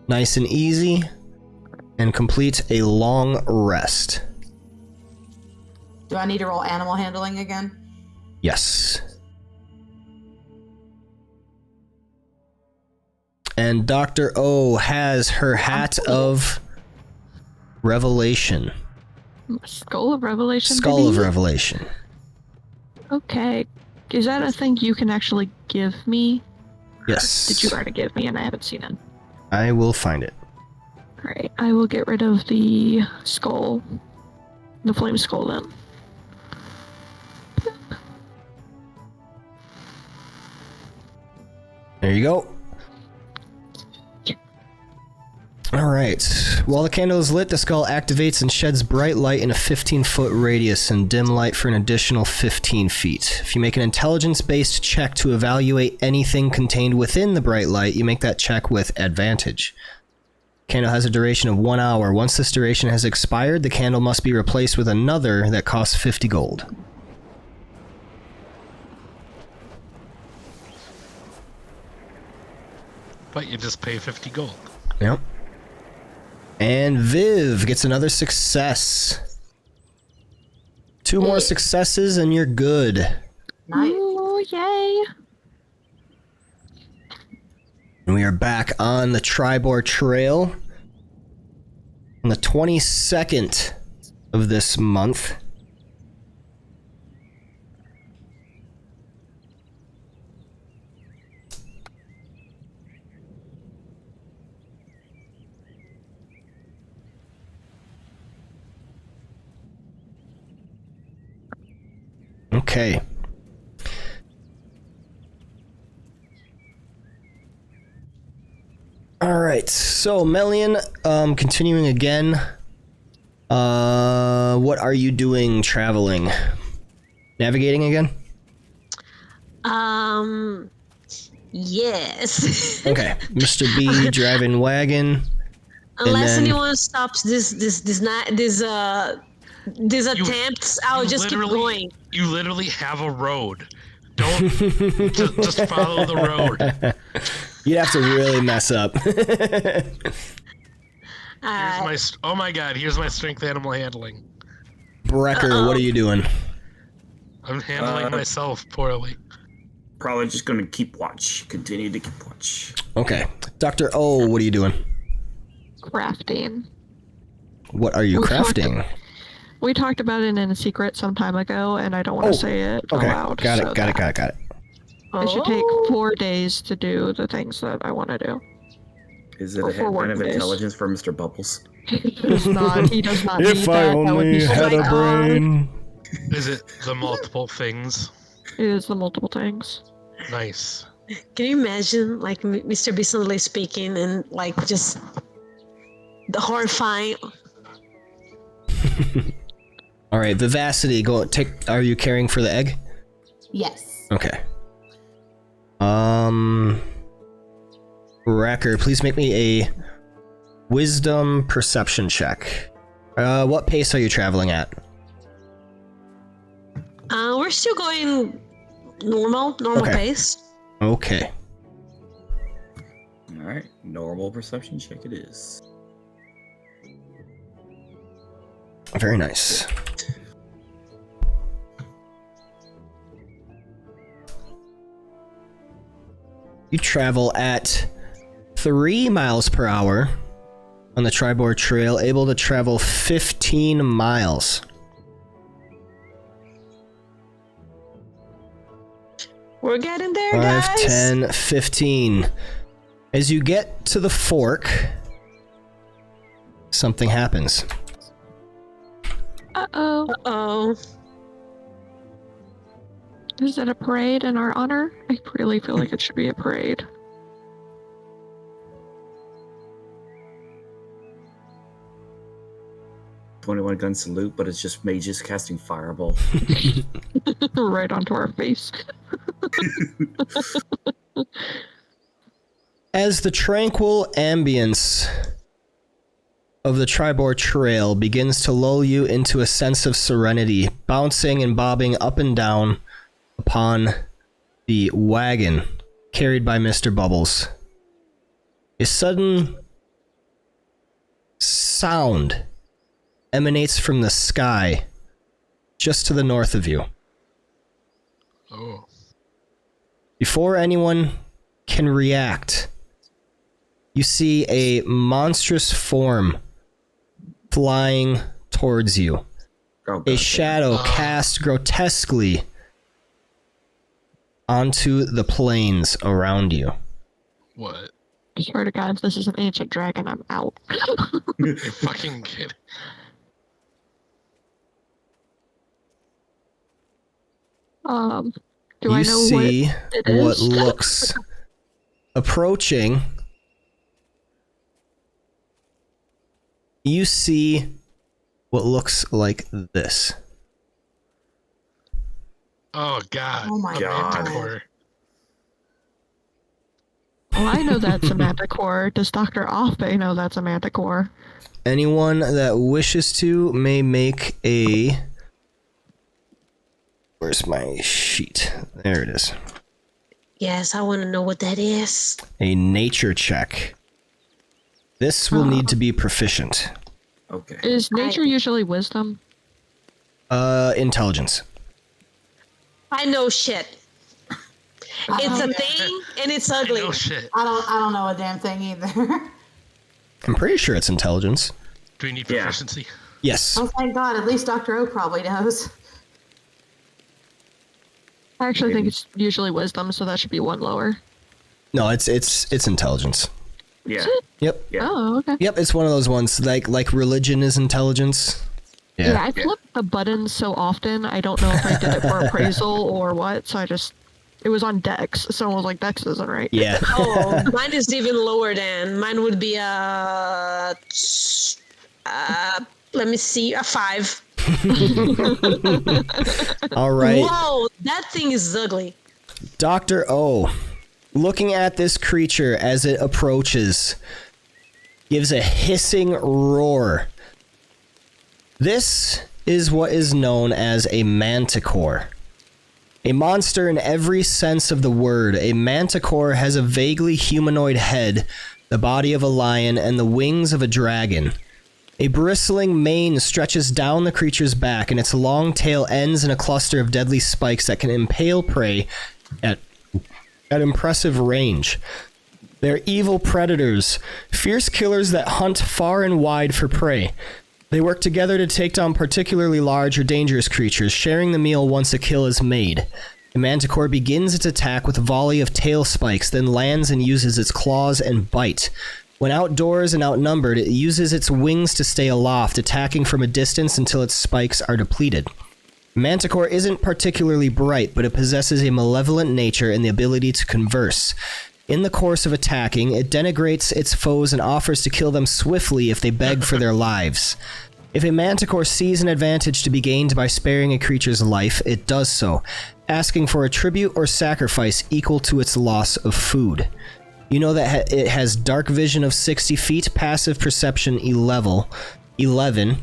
nice and easy, and complete a long rest. Do I need to roll animal handling again? Yes. And Dr. O has her hat of revelation. Skull of Revelation? Skull maybe? of Revelation. Okay. Is that a thing you can actually give me? Yes. Did you already give me and I haven't seen it? I will find it. Alright, I will get rid of the skull. The flame skull then. There you go. Alright. While the candle is lit, the skull activates and sheds bright light in a 15-foot radius and dim light for an additional 15 feet. If you make an intelligence-based check to evaluate anything contained within the bright light, you make that check with advantage. Candle has a duration of 1 hour. Once this duration has expired, the candle must be replaced with another that costs 50 gold. But you just pay 50 gold. Yep. And Viv gets another success. 2 more successes and you're good. Nice. Ooh, yay! And we are back on the Triboar Trail on the 22nd of this month. Okay. Alright, so Melian, continuing again. What are you doing traveling? Navigating again? Yes. Okay, Mr. B driving wagon. Unless then- anyone stops this attempts, I'll just keep going. You literally have a road. Don't just follow the road. You'd have to really mess up. Oh my god, here's my strength animal handling. Brecker, what are you doing? I'm handling myself poorly. Probably just going to keep watch. Continue to keep watch. Okay. Dr. O, what are you doing? Crafting. What are you crafting? We talked about it in a secret some time ago, and I don't want to say it aloud. Got it. It should take 4 days to do the things that I want to do. Is it a kind of intelligence for Mr. Bubbles? He does not need If I that. only had a brain. Is it the multiple things? It is the multiple things. Nice. Can you imagine, like, Mr. B suddenly speaking and, like, just the horrifying... All right, Vivacity, are you caring for the egg? Yes. Okay. Wrecker, please make me a wisdom perception check. What pace are you traveling at? We're still going normal pace. Okay. All right, normal perception check it is. Very nice. You travel at 3 miles per hour on the Triboar Trail, able to travel 15 miles. We're getting there, 5, guys. 10, 15. As you get to the fork, something happens. Uh-oh. Is it a parade in our honor? I really feel like it should be a parade. .21 gun salute, but it's just mages casting fireball. Right onto our face. As the tranquil ambience of the Triboar Trail begins to lull you into a sense of serenity, bouncing and bobbing up and down upon the wagon carried by Mr. Bubbles, a sudden sound emanates from the sky just to the north of you. Oh. Before anyone can react, you see a monstrous form flying towards you. A shadow cast grotesquely onto the plains around you. What? I swear to God, if this is an ancient dragon, I'm out. You fucking kid. Do I know see what it is? what looks approaching. You see what looks like this. Oh god. Oh my God. Manticore. Well, I know that's a manticore. Does Dr. Offbay know that's a manticore? Anyone that wishes to may make a... Where's my sheet? There it is. Yes, I want to know what that is. A nature check. This will need to be proficient. Okay. Is nature usually wisdom? Intelligence. I know shit. It's a thing and it's ugly. Oh shit. I don't know a damn thing either. I'm pretty sure it's intelligence. Do we need proficiency? Yes. Oh, thank God. At least Dr. O probably knows. I actually think it's usually wisdom, so that should be one lower. No, it's intelligence. Yeah. Yep. Yeah. Oh, okay. Yep, it's one of those ones like religion is intelligence. Yeah, I flip the buttons so often, I don't know if I did it for appraisal or what, so it was on Dex. Someone was like, Dex isn't right. Yeah. Oh, mine is even lower than. Mine would be let me see, a 5. All right. Whoa, that thing is ugly. Dr. O, looking at this creature as it approaches, gives a hissing roar. This is what is known as a manticore. A monster in every sense of the word. A manticore has a vaguely humanoid head, the body of a lion, and the wings of a dragon. A bristling mane stretches down the creature's back, and its long tail ends in a cluster of deadly spikes that can impale prey at at impressive range. They're evil predators, fierce killers that hunt far and wide for prey. They work together to take down particularly large or dangerous creatures, sharing the meal once a kill is made. The manticore begins its attack with a volley of tail spikes, then lands and uses its claws and bite. When outdoors and outnumbered, it uses its wings to stay aloft, attacking from a distance until its spikes are depleted. Manticore isn't particularly bright, but it possesses a malevolent nature and the ability to converse. In the course of attacking, it denigrates its foes and offers to kill them swiftly if they beg for their lives. If a manticore sees an advantage to be gained by sparing a creature's life, it does so, asking for a tribute or sacrifice equal to its loss of food. You know that it has dark vision of 60 feet, passive perception 11,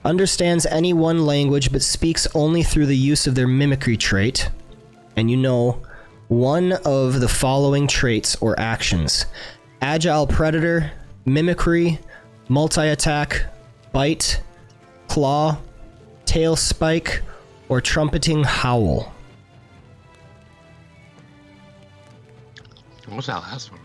understands any one language but speaks only through the use of their mimicry trait, and you know one of the following traits or actions: Agile Predator, Mimicry, Multi-Attack, Bite, Claw, Tail Spike, or Trumpeting Howl. What was that last one?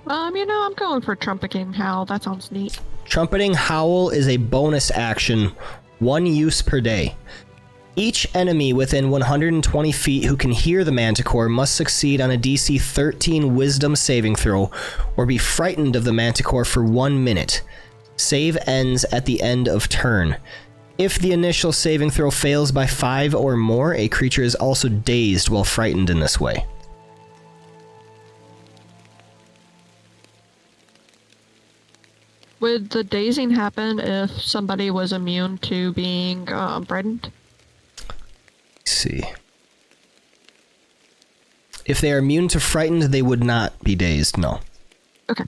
I'm going for Trumpeting Howl. That sounds neat. Trumpeting Howl is a bonus action, 1 use per day. Each enemy within 120 feet who can hear the manticore must succeed on a DC 13 Wisdom saving throw or be frightened of the manticore for 1 minute. Save ends at the end of turn. If the initial saving throw fails by 5 or more, a creature is also dazed while frightened in this way. Would the dazing happen if somebody was immune to being frightened? Let's see. If they are immune to frightened, they would not be dazed, no. Okay.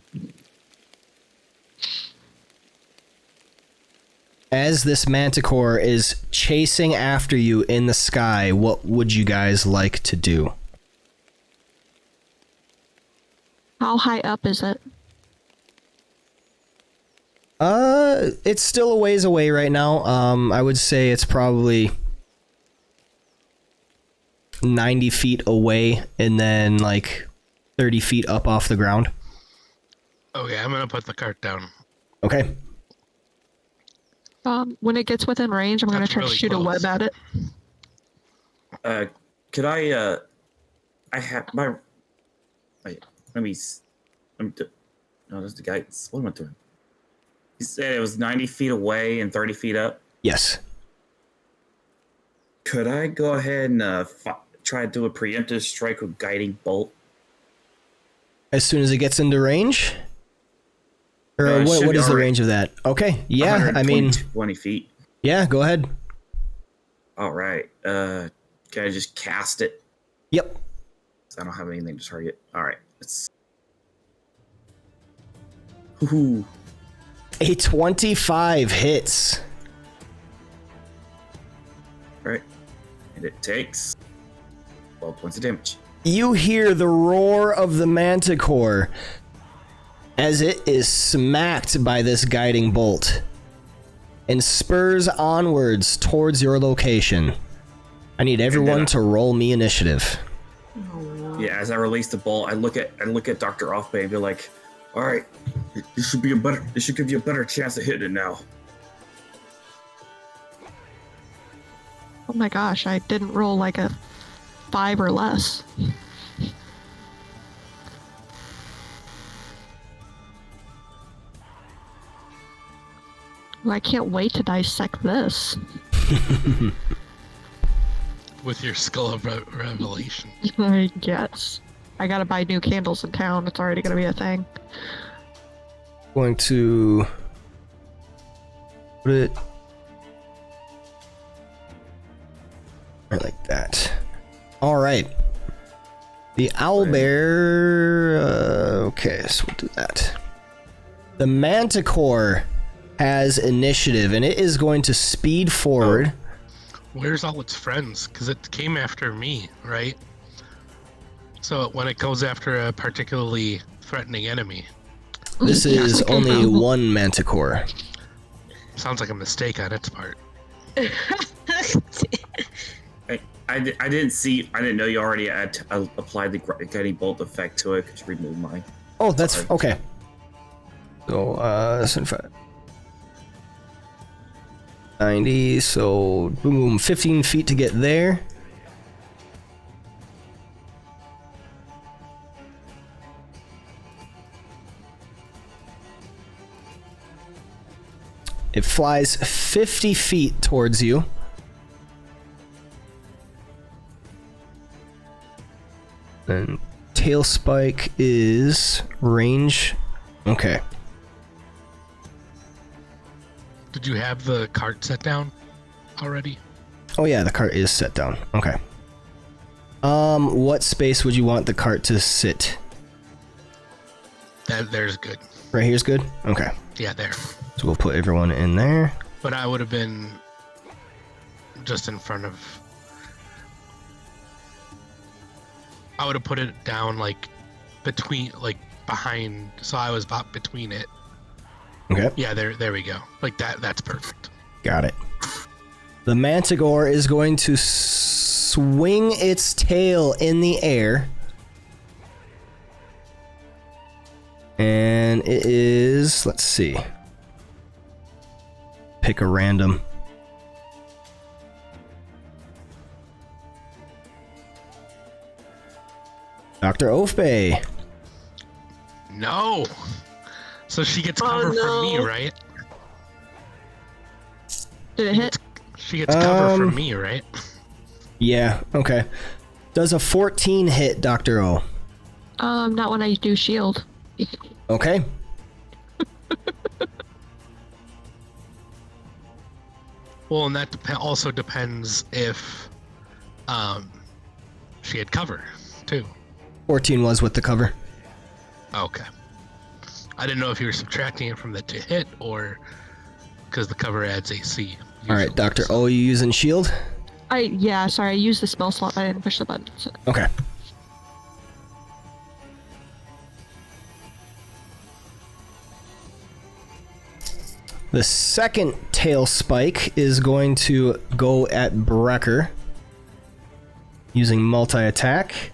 As this manticore is chasing after you in the sky, what would you guys like to do? How high up is it? It's still a ways away right now. I would say it's probably 90 feet away and then like 30 feet up off the ground. Okay, I'm gonna put the cart down. Okay. When it gets within range, I'm going to try really to shoot close. a web at it. Could I have my... Wait, no, there's the guidance. What am I doing? He said it was 90 feet away and 30 feet up. Yes. Could I go ahead and try to do a preemptive strike with guiding bolt? As soon as it gets into range? Or what is the range of that? Okay, yeah, I mean... 20 feet. Yeah, go ahead. Alright, can I just cast it? Yep. I don't have anything to target. Alright, let's... Ooh. A 25 hits. Alright, and it takes 12 points of damage. You hear the roar of the manticore as it is smacked by this guiding bolt and spurs onwards towards your location. I need everyone to roll me initiative. Yeah, as I release the bolt, I look at Dr. Offbay and be like, "All right, this should give you a better chance of hitting it now." Oh my gosh, I didn't roll like a 5 or less. Well, I can't wait to dissect this. With your skull of revelation. I guess. I gotta buy new candles in town. It's already gonna be a thing. Going to put it right like that. All right. The owlbear. Okay, so we'll do that. The manticore has initiative, and it is going to speed forward. Where's all its friends? Because it came after me, right? So when it goes after a particularly threatening enemy. This is only one manticore. Sounds like a mistake on its part. I didn't know you already had applied the guiding bolt effect to it. Could you remove mine? Oh, that's okay. So, that's in fact 90. So, boom, 15 feet to get there. It flies 50 feet towards you. And tail spike is range. Okay. Did you have the cart set down already? Oh yeah, the cart is set down. Okay. What space would you want the cart to sit? There's good. Right here's good? Okay. Yeah, there. So we'll put everyone in there. But I would have been just in front of... I would have put it down like between, like behind, so I was between it. Okay. Yeah, there we go. Like that's perfect. Got it. The Manticore is going to swing its tail in the air. And it is, let's see. Pick a random. Dr. Oafbay. No. So she gets cover from me, right? Did it hit? She gets cover from me, right? Yeah, okay. Does a 14 hit, Dr. O? Not when I do shield. Okay. Well, and that also depends if she had cover, too. 14 was with the cover. Okay. I didn't know if you were subtracting it from the to hit or because the cover adds AC. All right, Dr. O, you using shield? Yeah, sorry, I used the spell slot, but I didn't push the button. So. Okay. The second tail spike is going to go at Brecker using multi-attack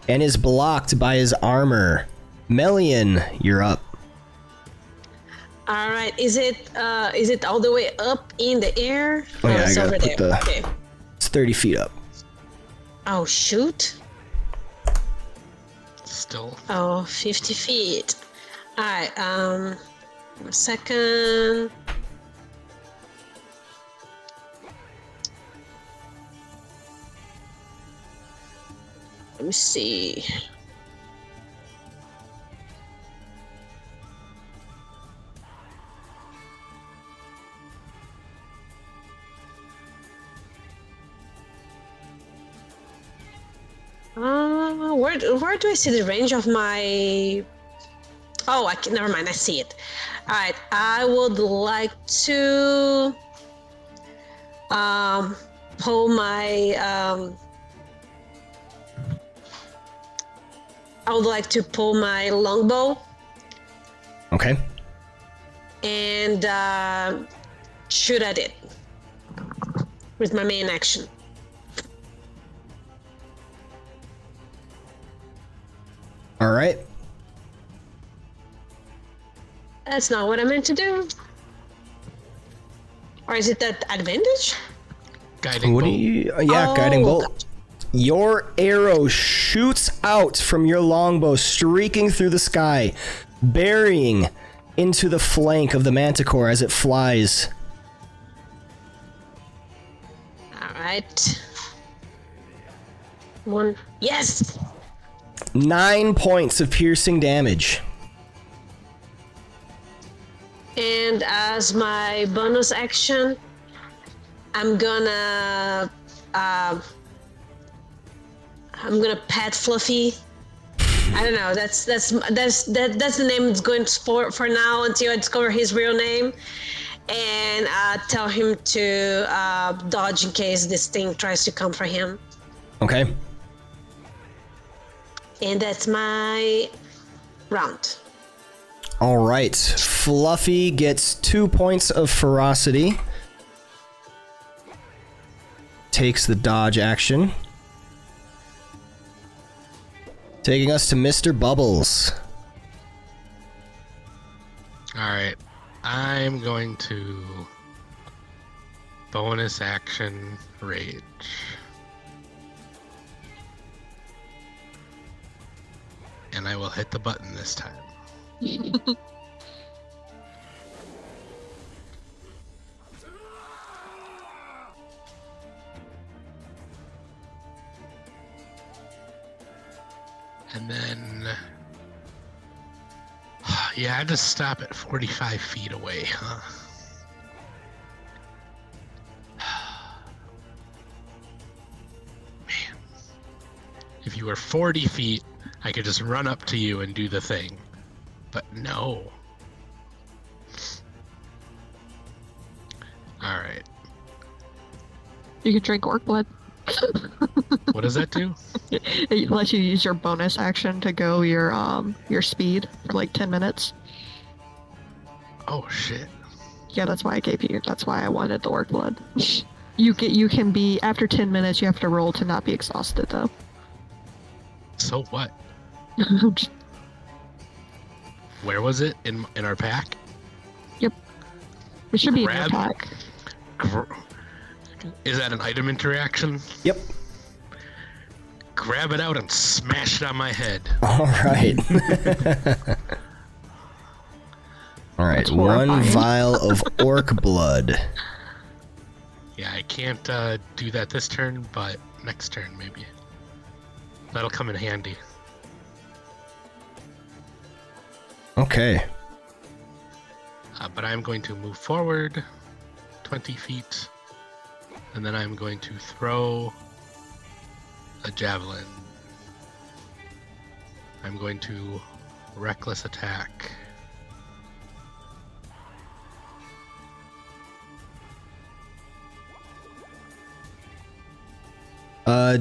and is blocked by his armor. Melian, you're up. All right. Is it all the way up in the air? Oh, yeah, it's I gotta over put there. the... Okay. It's 30 feet up. Oh shoot. Still. Oh, 50 feet. All right. A second. Let me see. Where do I see the range of my... Oh, never mind. I see it. All right. I would like to pull my longbow. Okay. And shoot at it with my main action. All right. That's not what I meant to do. Or is it that advantage? Guiding What do bolt. you... Yeah, guiding bolt. Gotcha. Your arrow shoots out from your longbow, streaking through the sky, burying into the flank of the Manticore as it flies. All right. One. Yes. 9 points of piercing damage. And as my bonus action, I'm gonna pet Fluffy. I don't know. That's the name it's going for now until I discover his real name, and tell him to dodge in case this thing tries to come for him. Okay. And that's my round. All right. Fluffy gets 2 points of ferocity. takes the dodge action. Taking us to Mr. Bubbles. Alright. I'm going to bonus action rage. And I will hit the button this time. And then, yeah, I just stop at 45 feet away, huh? Man, if you were 40 feet, I could just run up to you and do the thing, but no. All right. You can drink orc blood. What does that do? It lets you use your bonus action to go your speed for like 10 minutes. Oh shit. Yeah, that's why I gave you. That's why I wanted the orc blood. You can be after 10 minutes. You have to roll to not be exhausted though. So what? Where was it in our pack? Yep. It should be in Grab- your pack. Is that an item interaction? Yep. Grab it out and smash it on my head. All right. All right. That's One horrifying. vial of orc blood. Yeah, I can't do that this turn, but next turn maybe. That'll come in handy. Okay. But I'm going to move forward 20 feet. And then I'm going to throw a javelin. I'm going to reckless attack.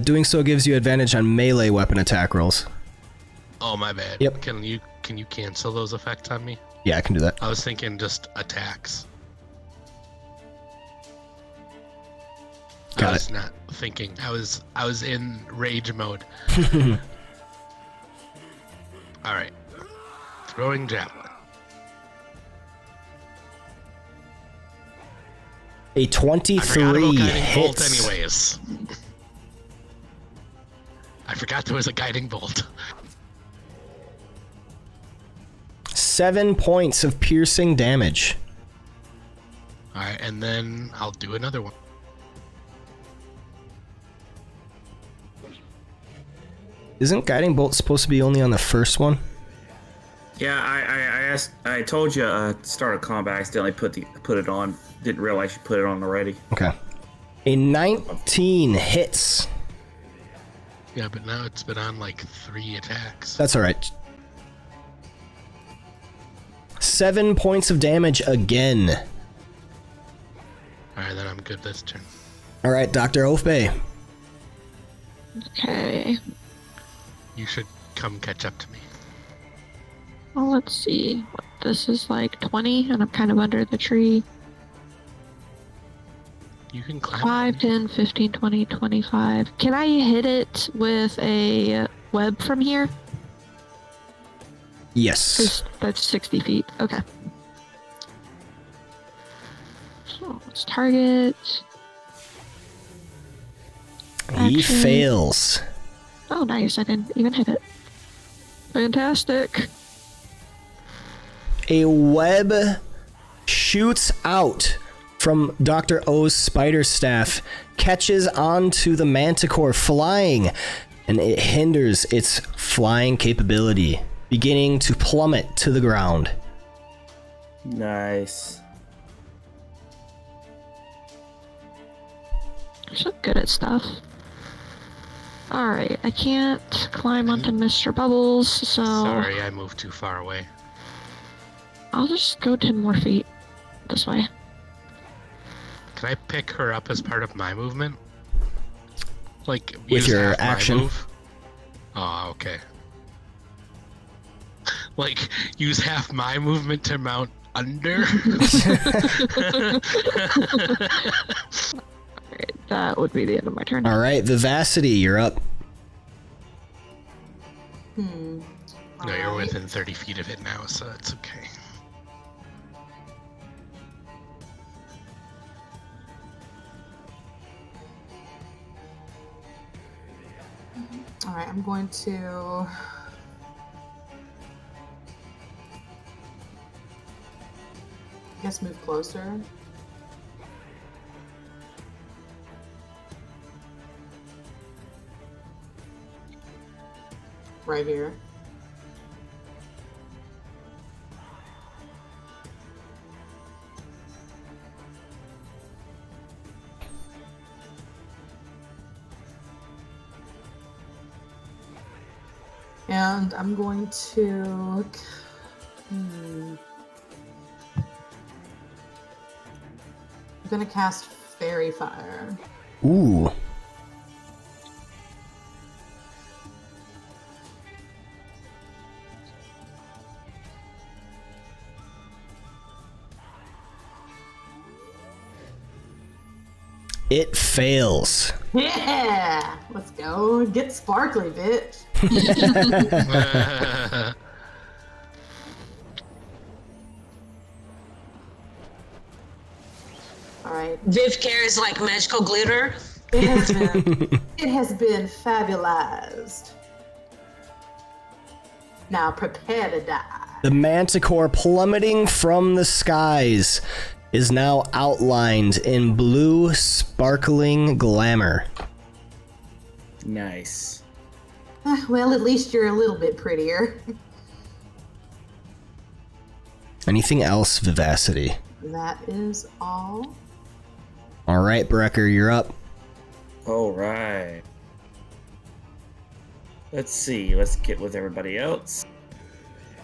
Doing so gives you advantage on melee weapon attack rolls. Oh, my bad. Yep. Can you cancel those effects on me? Yeah, I can do that. I was thinking just attacks. Got I was it. not thinking. I was in rage mode. All right. Throwing javelin. A I forgot 23 about guiding bolt hits. anyways. I forgot there was a guiding bolt. 7 points of piercing damage. All right, and then I'll do another one. Isn't guiding bolt supposed to be only on the first one? Yeah, I told you start a combat. I accidentally put it on. Didn't realize you put it on already. Okay. A 19 hits. Yeah, but now it's been on like 3 attacks. That's all right. 7 points of damage again. All right, then I'm good this turn. All right, Dr. Oathbay. Okay. You should come catch up to me. Well, let's see. What this is like 20, and I'm kind of under the tree. You can climb. 5, 10, 15, 20, 25. Can I hit it with a web from here? Yes. 'Cause that's 60 feet. Okay. So let's target. He Action. fails. Oh, nice. I didn't even hit it. Fantastic. A web shoots out from Dr. O's spider staff, catches onto the manticore flying, and it hinders its flying capability, beginning to plummet to the ground. Nice. You're so good at stuff. Alright, I can't climb onto Mr. Bubbles, so Sorry, I moved too far away. I'll just go 10 more feet this way. Can I pick her up as part of my movement? Like, With use your half my action? move? Oh, okay. Like, use half my movement to mount under? Alright, That would be the end of my turn. All right, Vivacity, you're up. No, you're within 30 feet of it now, so it's okay. All right, I'm going to. I guess move closer. Right here. And I'm going to. I'm gonna cast Fairy Fire. Ooh. It fails. Yeah! Let's go. Get sparkly, bitch. Alright. Viv cares like magical glitter. It has been fabulized. Now prepare to die. The manticore plummeting from the skies is now outlined in blue, sparkling glamour. Nice. Well, at least you're a little bit prettier. Anything else, Vivacity? That is all. All right, Brecker, you're up. All right. Let's see. Let's get with everybody else.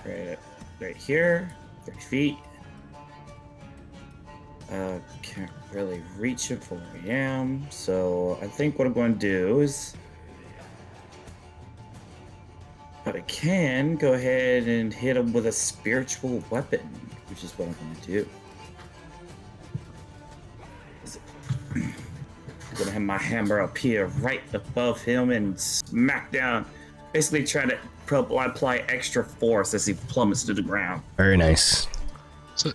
Right here. 30 feet. Can't really reach it from where I am. So I think what I'm going to do is, but I can go ahead and hit him with a spiritual weapon, which is what I'm going to do. I'm going to have my hammer up here right above him and smack down. Basically try to apply extra force as he plummets to the ground. Very nice. So,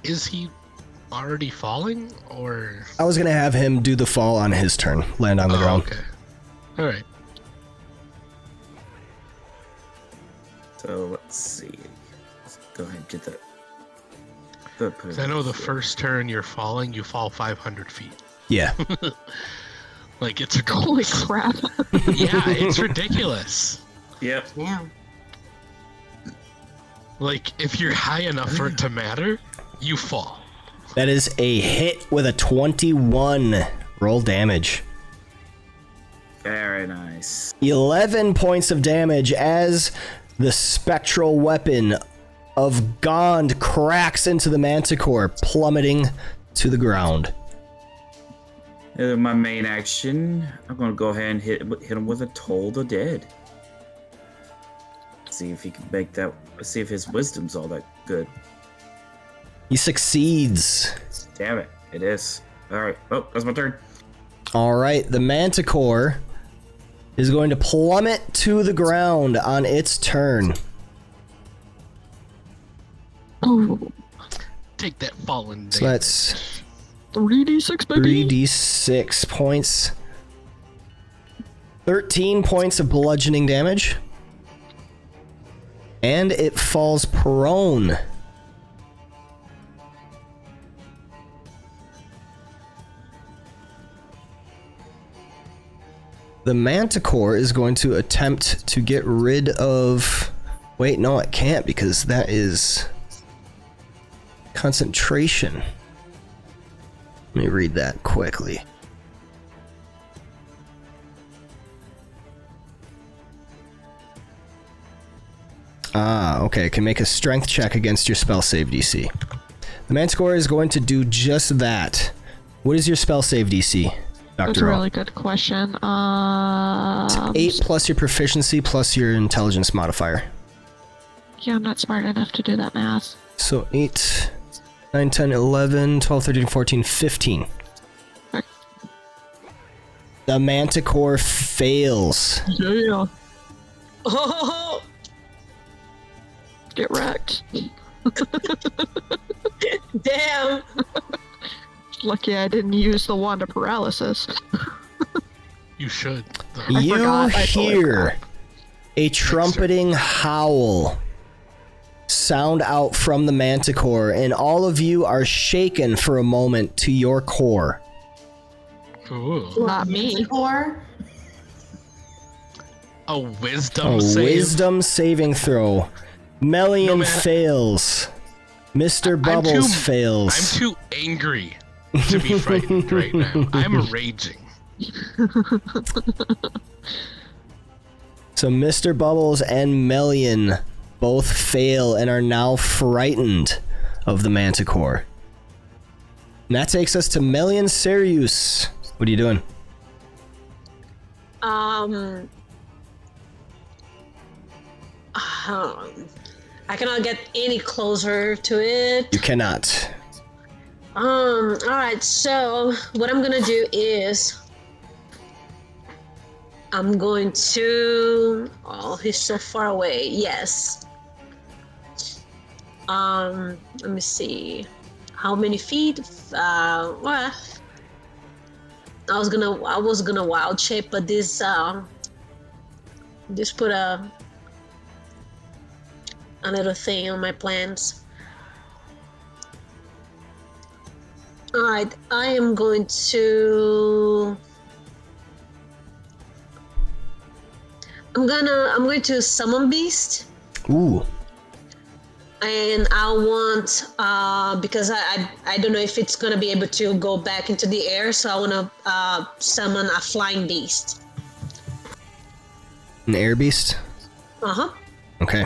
is he already falling, or? I was gonna have him do the fall on his turn, land on the ground. Okay. All right. So let's see. Let's go ahead and get that. I know the first turn you're falling, you fall 500 feet. Yeah. Like, it's a Holy crap. Yeah, it's ridiculous. Yep. Yeah. Like, if you're high enough for it to matter, you fall. That is a hit with a 21. Roll damage. Very nice. 11 points of damage as the spectral weapon of Gond cracks into the manticore, plummeting to the ground. My main action, I'm going to go ahead and hit him with a Toll the Dead. See if he can make that. See if his wisdom's all that good. He succeeds. Damn it, it is. All right. Oh, that's my turn. All right, the manticore is going to plummet to the ground on its turn. Oh, Take that fallen So damage. that's 3d6, baby. 3d6 points. 13 points of bludgeoning damage. And it falls prone. The manticore is going to attempt to get rid of... Wait, no, it can't because that is concentration. Let me read that quickly. Ah, okay. It can make a strength check against your spell save DC. The manticore is going to do just that. What is your spell save DC, Dr. That's a really good question. 8 plus your proficiency plus your intelligence modifier. Yeah, I'm not smart enough to do that math. So 8, 9, 10, 11, 12, 13, 14, 15. The Manticore fails. Yeah. Oh, Get wrecked. damn. Lucky I didn't use the wand of paralysis. You should. You forgot. I totally hear a trumpeting howl sound out from the Manticore, and all of you are shaken for a moment to your core. Ooh. Not me. Or A wisdom A save. wisdom saving throw. Melian man. fails. Mr. Bubbles fails. I'm too angry to be frightened right now. I'm raging. So Mr. Bubbles and Melian both fail and are now frightened of the Manticore. And that takes us to Melian Serious. What are you doing? I cannot get any closer to it. You cannot. Alright, so what I'm gonna do is I'm going to he's so far away. Yes. Let me see. How many feet? Well, I was gonna wild shape, but this put a little thing on my plans. Alright, I am going to I'm going to summon beast. Ooh. And I want because I don't know if it's gonna be able to go back into the air, so I wanna summon a flying beast. An air beast? Uh-huh. Okay.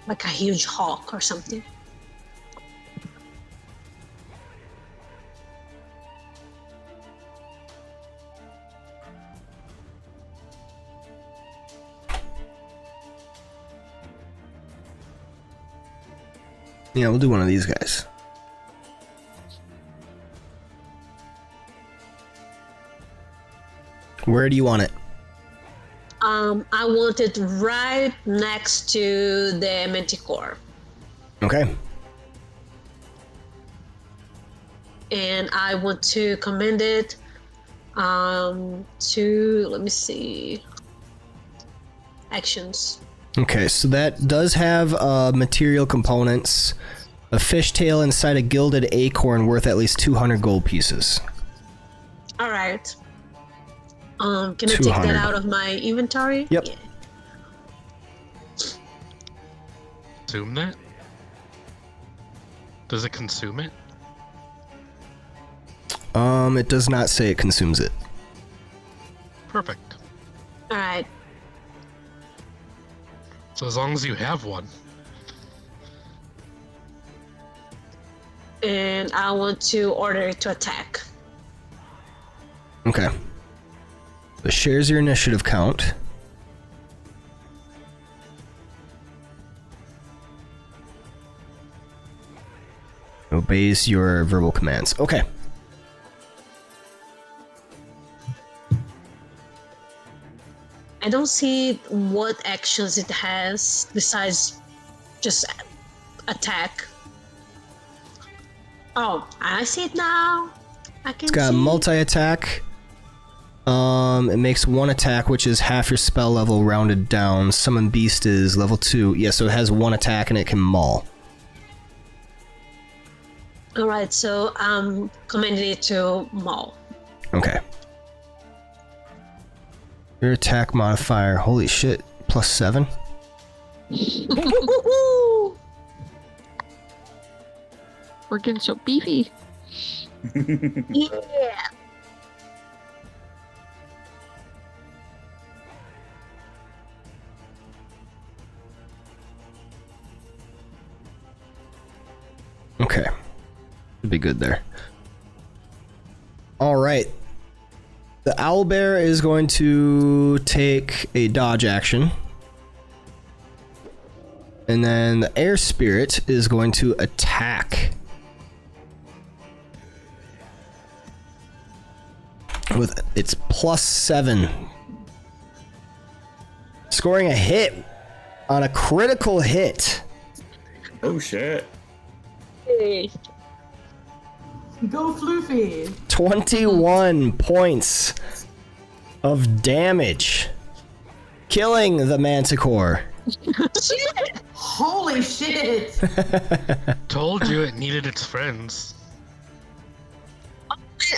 Like a huge hawk or something. Yeah, we'll do one of these guys. Where do you want it? I want it right next to the Manticore. Okay. And I want to command it to, let me see, actions. Okay, so that does have material components. A fishtail inside a gilded acorn worth at least 200 gold pieces. All right. Can I take 200. that out of my inventory? Yep. Yeah. Consume that? Does it consume it? It does not say it consumes it. Perfect. All right. So as long as you have one. And I want to order it to attack. Okay. It shares your initiative count. Obeys your verbal commands. Okay. I don't see what actions it has besides just attack. Oh, I see it now. I can It's got see. multi-attack. It makes one attack, which is half your spell level rounded down. Summon Beast is level 2. Yeah, so it has one attack and it can maul. All right, so I'm commanding it to maul. Okay. Your attack modifier, holy shit, +7? We're getting so beefy. Yeah. Okay. Should be good there. Alright. The owlbear is going to take a dodge action. And then the air spirit is going to attack with its +7. Scoring a hit on a critical hit. Oh shit. Hey. Go Floofy. 21 points of damage. Killing the Manticore. Shit! Holy shit. Told you it needed its friends.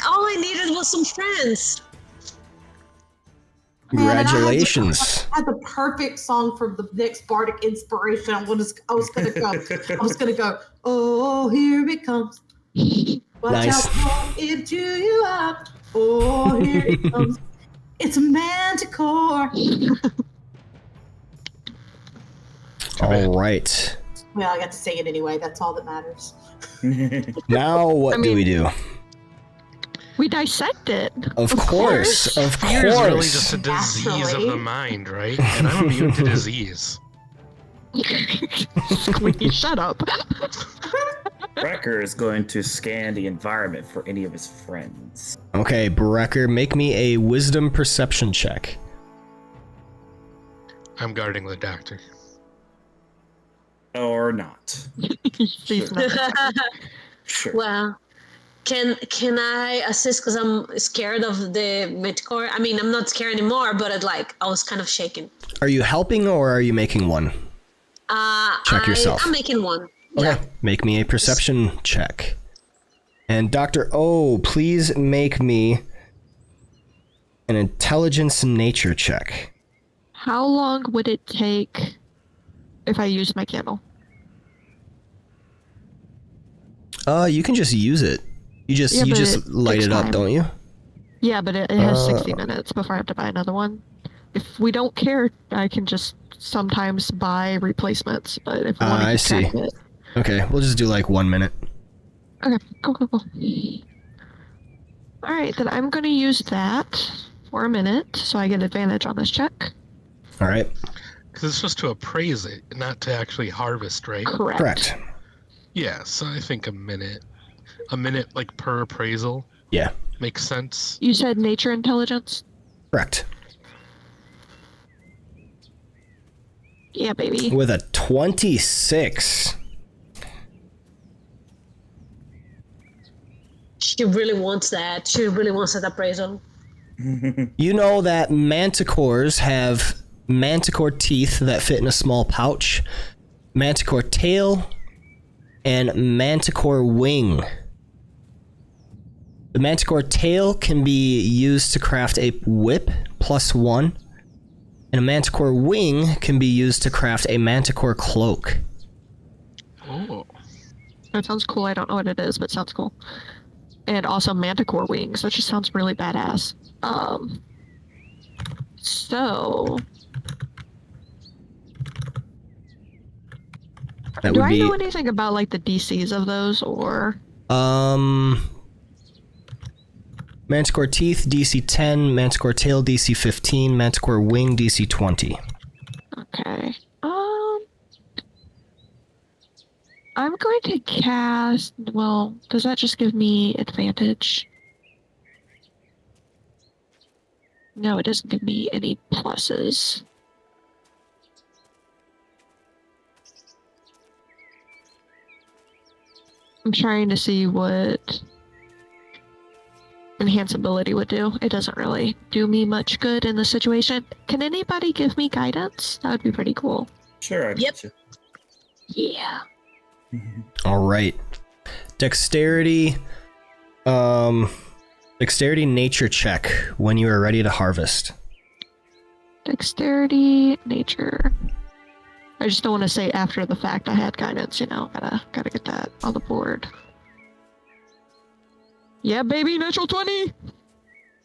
All I needed was some friends. Man, and Congratulations. I had the perfect song for the next bardic inspiration. I was gonna go. Oh, here it comes. Watch Nice. out, walk into you up. Oh, here it comes. It's a manticore. All right. Well, I got to sing it anyway. That's all that matters. Now what do we do? We dissect it. Of course. Of Fear is really just course. a disease of Naturally. the mind, right? And I'm immune to disease. Squeaky, shut up. Wrecker is going to scan the environment for any of his friends. Okay, Brecker, make me a wisdom perception check. I'm guarding the doctor. Or not. She's not. Sure. Well, can I assist because I'm scared of the Manticore? I mean, I'm not scared anymore, but I was kind of shaken. Are you helping or are you making one? Check yourself. I'm making one. Okay, Yeah. make me a perception check. And Dr. O, please make me an intelligence nature check. How long would it take if I used my candle? You can just use it. You just Yeah, but it light takes it up, time. don't you? Yeah, but it has 60 minutes before I have to buy another one. If we don't care, I can just sometimes buy replacements. But if we want to I keep track see. of it, Okay, we'll just do like 1 minute. okay, cool. All right, then I'm going to use that for a minute, so I get advantage on this check. All right. Because it's just to appraise it, not to actually harvest, right? Correct. Yeah, so I think a minute like per appraisal Yeah, makes sense. You said nature intelligence? correct. Yeah, baby. With a 26. She really wants that. She really wants that appraisal. You know that manticores have manticore teeth that fit in a small pouch, manticore tail, and manticore wing. The manticore tail can be used to craft a whip +1, and a manticore wing can be used to craft a manticore cloak. Oh. That sounds cool. I don't know what it is, but it sounds cool. And also manticore wings. That just sounds really badass. So That do would I be know anything about like the DCs of those, or manticore teeth DC 10, manticore tail DC 15, manticore wing DC 20. okay? I'm going to cast. Well, does that just give me advantage? No, it doesn't give me any pluses. I'm trying to see what enhance ability would do. It doesn't really do me much good in this situation. Can anybody give me guidance? That would be pretty cool. Sure, I Yep. get Yeah. you. All right. Dexterity nature check when you are ready to harvest. Dexterity, nature. I just don't want to say after the fact I had guidance, you know. Gotta get that on the board. Yeah, baby, natural 20!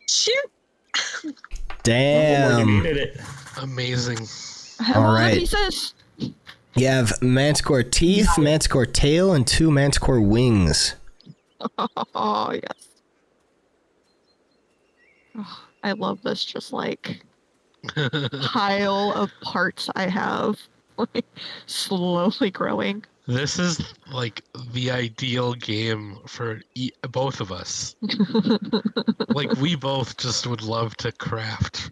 Shoot. You Damn. needed it. Amazing. Have All all right. the pieces! You have manticore teeth, manticore tail, and 2 manticore wings. Oh, yes. Oh, I love this just like pile of parts I have. like, slowly growing. This is like the ideal game for both of us. Like we both just would love to craft,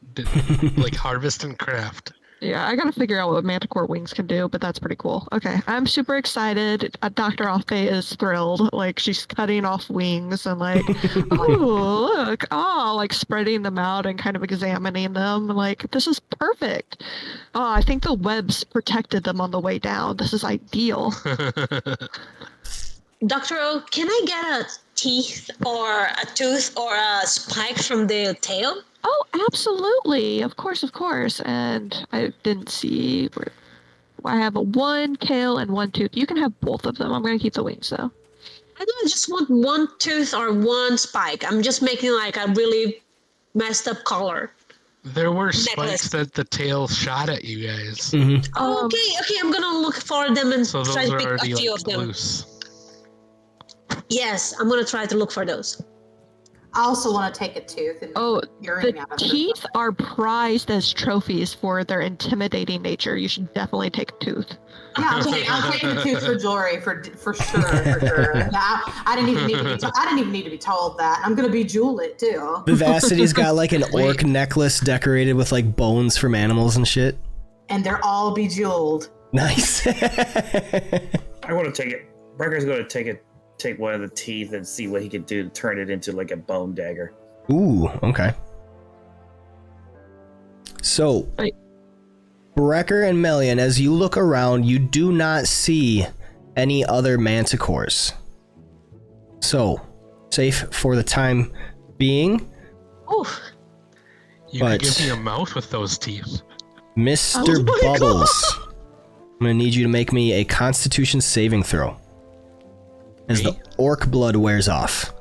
like harvest and craft. Yeah, I gotta figure out what manticore wings can do, but that's pretty cool. Okay, I'm super excited. Dr. Offbay is thrilled. Like, she's cutting off wings and like, oh, look, like spreading them out and kind of examining them. Like, this is perfect. Oh, I think the webs protected them on the way down. This is ideal. Dr. O, can I get a teeth or a tooth or a spike from the tail? Oh, absolutely. Of course, of course. And I didn't see where I have one tail and one tooth. You can have both of them. I'm going to keep the wings, though. I don't just want one tooth or one spike. I'm just making like a really messed up color. There were Necklace. spikes that the tail shot at you guys. Okay, I'm going to look for them and So try those to are pick a already few like of them. loose. Yes, I'm going to try to look for those. I also want to take a tooth and urine The out of teeth are prized as trophies for their intimidating nature. You should definitely take a tooth. Yeah, I'm taking the tooth for jewelry for sure. Now, I didn't even need to be told that. I'm gonna bejewel it too. Vivacity's got like an orc necklace decorated with like bones from animals and shit. And they're all bejeweled. Nice. I want to take it. Brecker's going to take one of the teeth and see what he can do to turn it into like a bone dagger. Ooh, okay. So, Right. Brecker and Melian, as you look around, you do not see any other manticores. So, safe for the time being. Oof. You But- could give me a mouth with those teeth. Mr. Oh my Bubbles, I'm going to need you to make me a Constitution saving throw. As the orc blood wears off.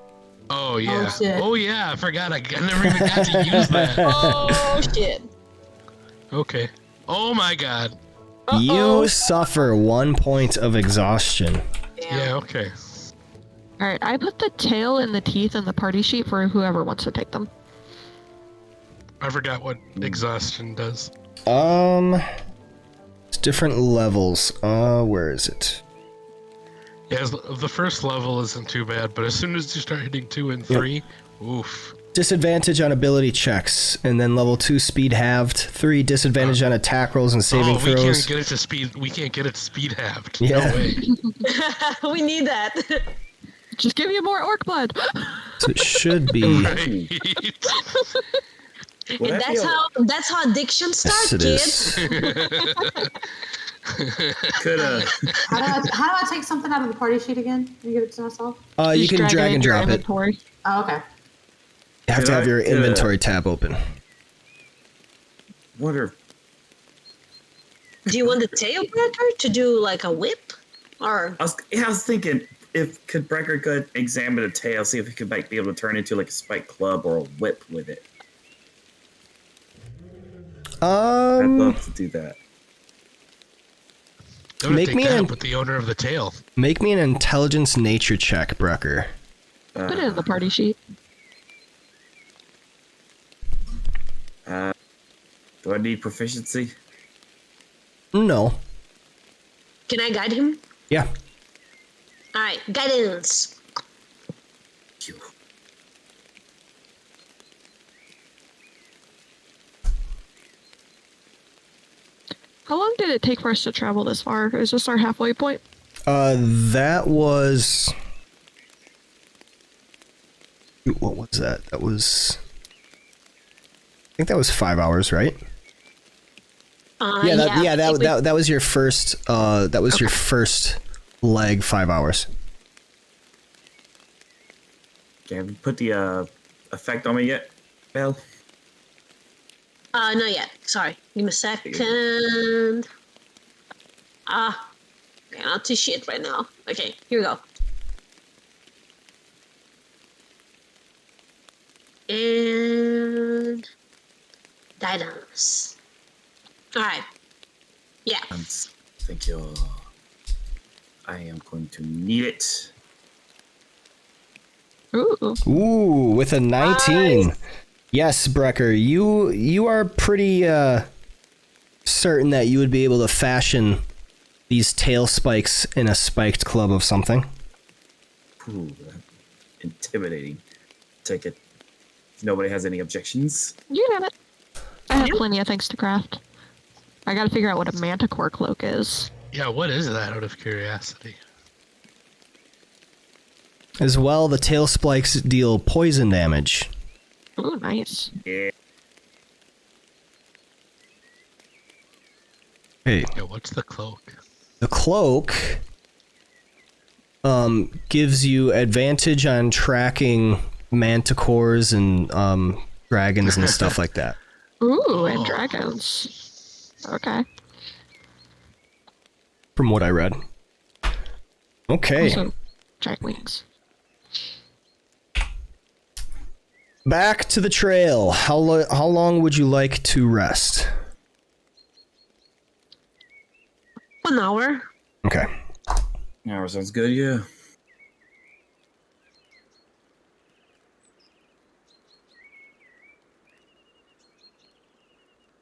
Oh yeah. shit. Oh yeah, I forgot. I never even got to use that. Oh, shit. Okay. Oh my god. You suffer 1 point of exhaustion. Damn. Yeah, okay. All right, I put the tail and the teeth in the party sheet for whoever wants to take them. I forgot what exhaustion does. It's different levels. Where is it? Yeah, the first level isn't too bad, but as soon as you start hitting 2 and 3, oof. Disadvantage on ability checks, and then level 2 speed halved. 3 disadvantage on attack rolls and saving we throws. can't get it to speed. We can't get it to speed halved. Yeah. No way. We need that. Just give you more orc blood. So it should be. Right. Would And I be that's how addiction starts, Yes, it kids. is. Could How do I take something out of the party sheet again? You give it to myself? You Just can drag it and in your drop it. inventory. Oh, okay. You have to have your inventory tab open. wonder. Do you want the tail breaker to do like a whip? Or I was thinking could Brecker could examine the tail, see if he could be able to turn into like a spike club or a whip with it. I'd love to do that. Don't Make take me that an- up with the owner of the tail. Make me an intelligence nature check, Brecker. Put it in the party sheet. Do I need proficiency? No. can I guide him? Yeah. All right, guidance. How long did it take for us to travel this far? Is this our halfway point? That was. What was that? That was. I think that was 5 hours, right? That was your first. That was your first leg. 5 hours. Okay, have you put the effect on me yet, Mel? Not yet. Sorry. Give me a second. Okay, not too shit right now. Okay, here we go. And guidance. All right. Yeah. Thank you. I am going to need it. Ooh. Ooh, with a 19. Yes, Brecker, you are pretty certain that you would be able to fashion these tail spikes in a spiked club of something. Ooh, intimidating. Take it. If nobody has any objections. You have it. I have plenty of things to craft. I gotta figure out what a manticore cloak is. Yeah, what is that out of curiosity? As well, the tail spikes deal poison damage. Ooh, nice. Yeah. Hey, Yeah, what's the cloak? the cloak gives you advantage on tracking manticores and dragons and stuff like that. Ooh, and dragons. Okay. From what I read. Okay. Also, giant wings. Back to the trail. How long would you like to rest? 1 hour. Okay. Yeah, sounds good, yeah.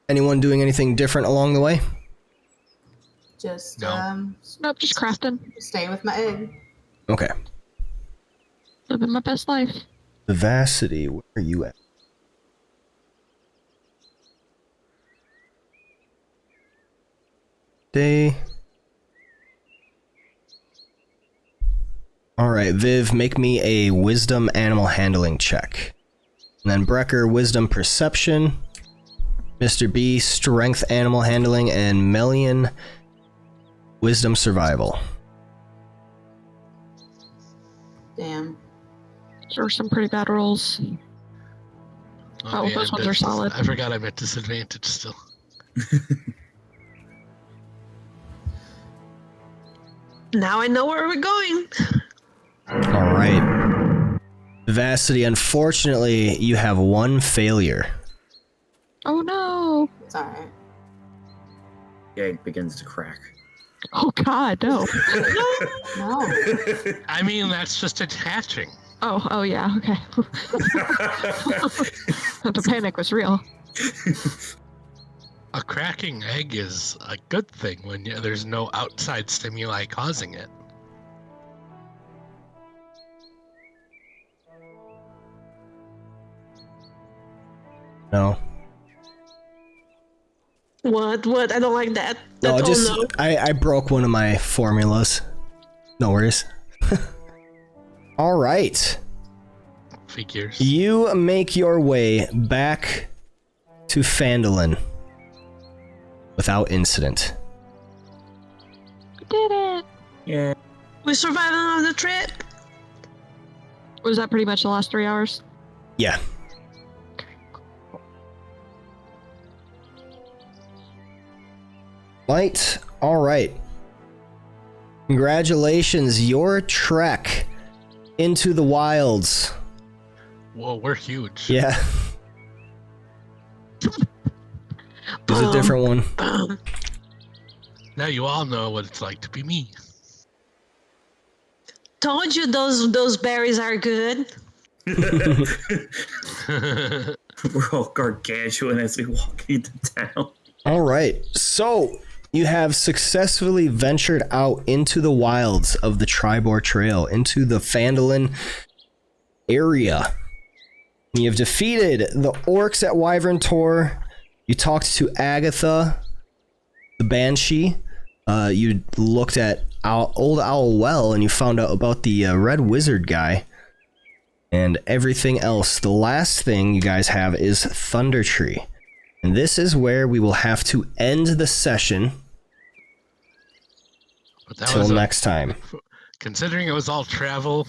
Anyone doing anything different along the way? Just No. Nope, just crafting. staying with my egg. Okay. Living my best life. Vivacity, where are you at? Day. Alright, Viv, make me a wisdom animal handling check. And then Brecker, wisdom perception. Mr. B, strength animal handling. And Melian, wisdom survival. Damn. Those are some pretty bad rolls. Oh, yeah, those ones are solid. I forgot I'm at disadvantage still. Now I know where we're going. Alright. Vivacity, unfortunately, you have one failure. Oh no! It's alright. The egg begins to crack. Oh god, no. No. I mean, that's just attaching. Oh yeah, okay. The panic was real. A cracking egg is a good thing when there's no outside stimuli causing it. No. What? I don't like that. No, That- just oh, no. I broke one of my formulas. No worries. All right. Figures. You make your way back to Phandalin without incident. We did it! Yeah. We survived on the trip. Was that pretty much the last 3 hours? Yeah. Light. All right. Congratulations, your trek into the wilds. Whoa, we're huge. Yeah. There's a different one. Now you all know what it's like to be me. Told you those berries are good. We're all gargantuan as we walk into town. All right. So you have successfully ventured out into the wilds of the Triboar Trail, into the Phandalin area. You have defeated the orcs at Wyvern Tor. You talked to Agatha, the Banshee. You looked at Old Owl Well, and you found out about the Red Wizard guy. And everything else. The last thing you guys have is Thunder Tree. And this is where we will have to end the session But that till was next time. Considering it was all travel,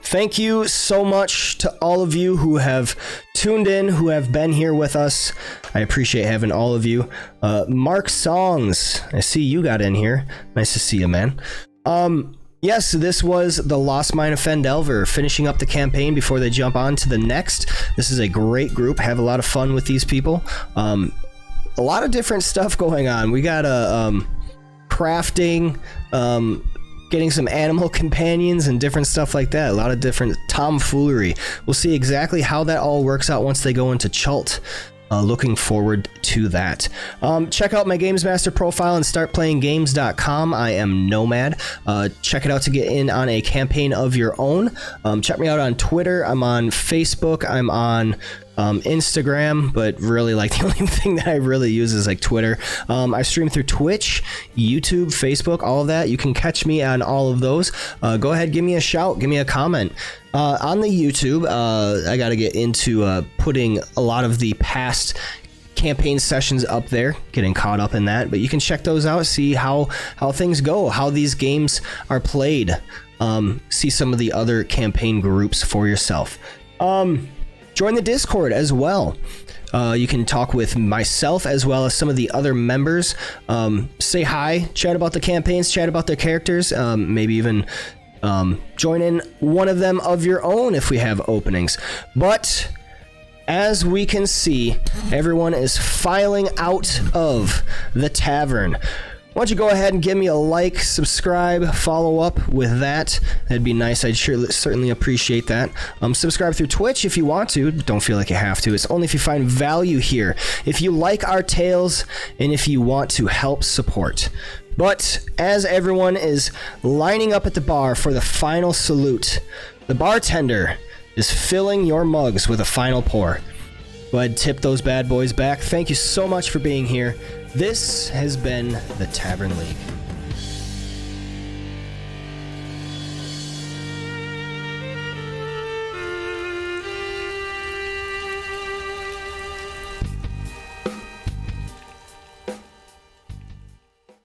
Thank you so much to all of you who have tuned in, who have been here with us. I appreciate having all of you. Mark Songs, I see you got in here. Nice to see you, man. Yes, this was the Lost Mine of Phandelver, finishing up the campaign before they jump on to the next. This is a great group. Have a lot of fun with these people. A lot of different stuff going on. We got crafting, getting some animal companions and different stuff like that. A lot of different tomfoolery. We'll see exactly how that all works out once they go into Chult. Looking forward to that. Check out my Games Master profile and startplayinggames.com. I am Nomad. Check it out to get in on a campaign of your own. Check me out on Twitter. I'm on Facebook. I'm on Instagram, but really like the only thing that I really use is like Twitter. I stream through Twitch, YouTube, Facebook, all of that. You can catch me on all of those. Go ahead, give me a shout, give me a comment. On the YouTube, I got to get into putting a lot of the past campaign sessions up there, getting caught up in that, but you can check those out, see how things go, how these games are played, see some of the other campaign groups for yourself. Join the Discord as well. You can talk with myself as well as some of the other members. Say hi, chat about the campaigns, chat about their characters, maybe even join in one of them of your own if we have openings. But as we can see, everyone is filing out of the tavern. Why don't you go ahead and give me a like, subscribe, follow up with that. That'd be nice. I'd certainly appreciate that. Subscribe through Twitch if you want to. Don't feel like you have to. It's only if you find value here. If you like our tales and if you want to help support. But as everyone is lining up at the bar for the final salute, the bartender is filling your mugs with a final pour. Go ahead and tip those bad boys back. Thank you so much for being here. This has been the Tavern League.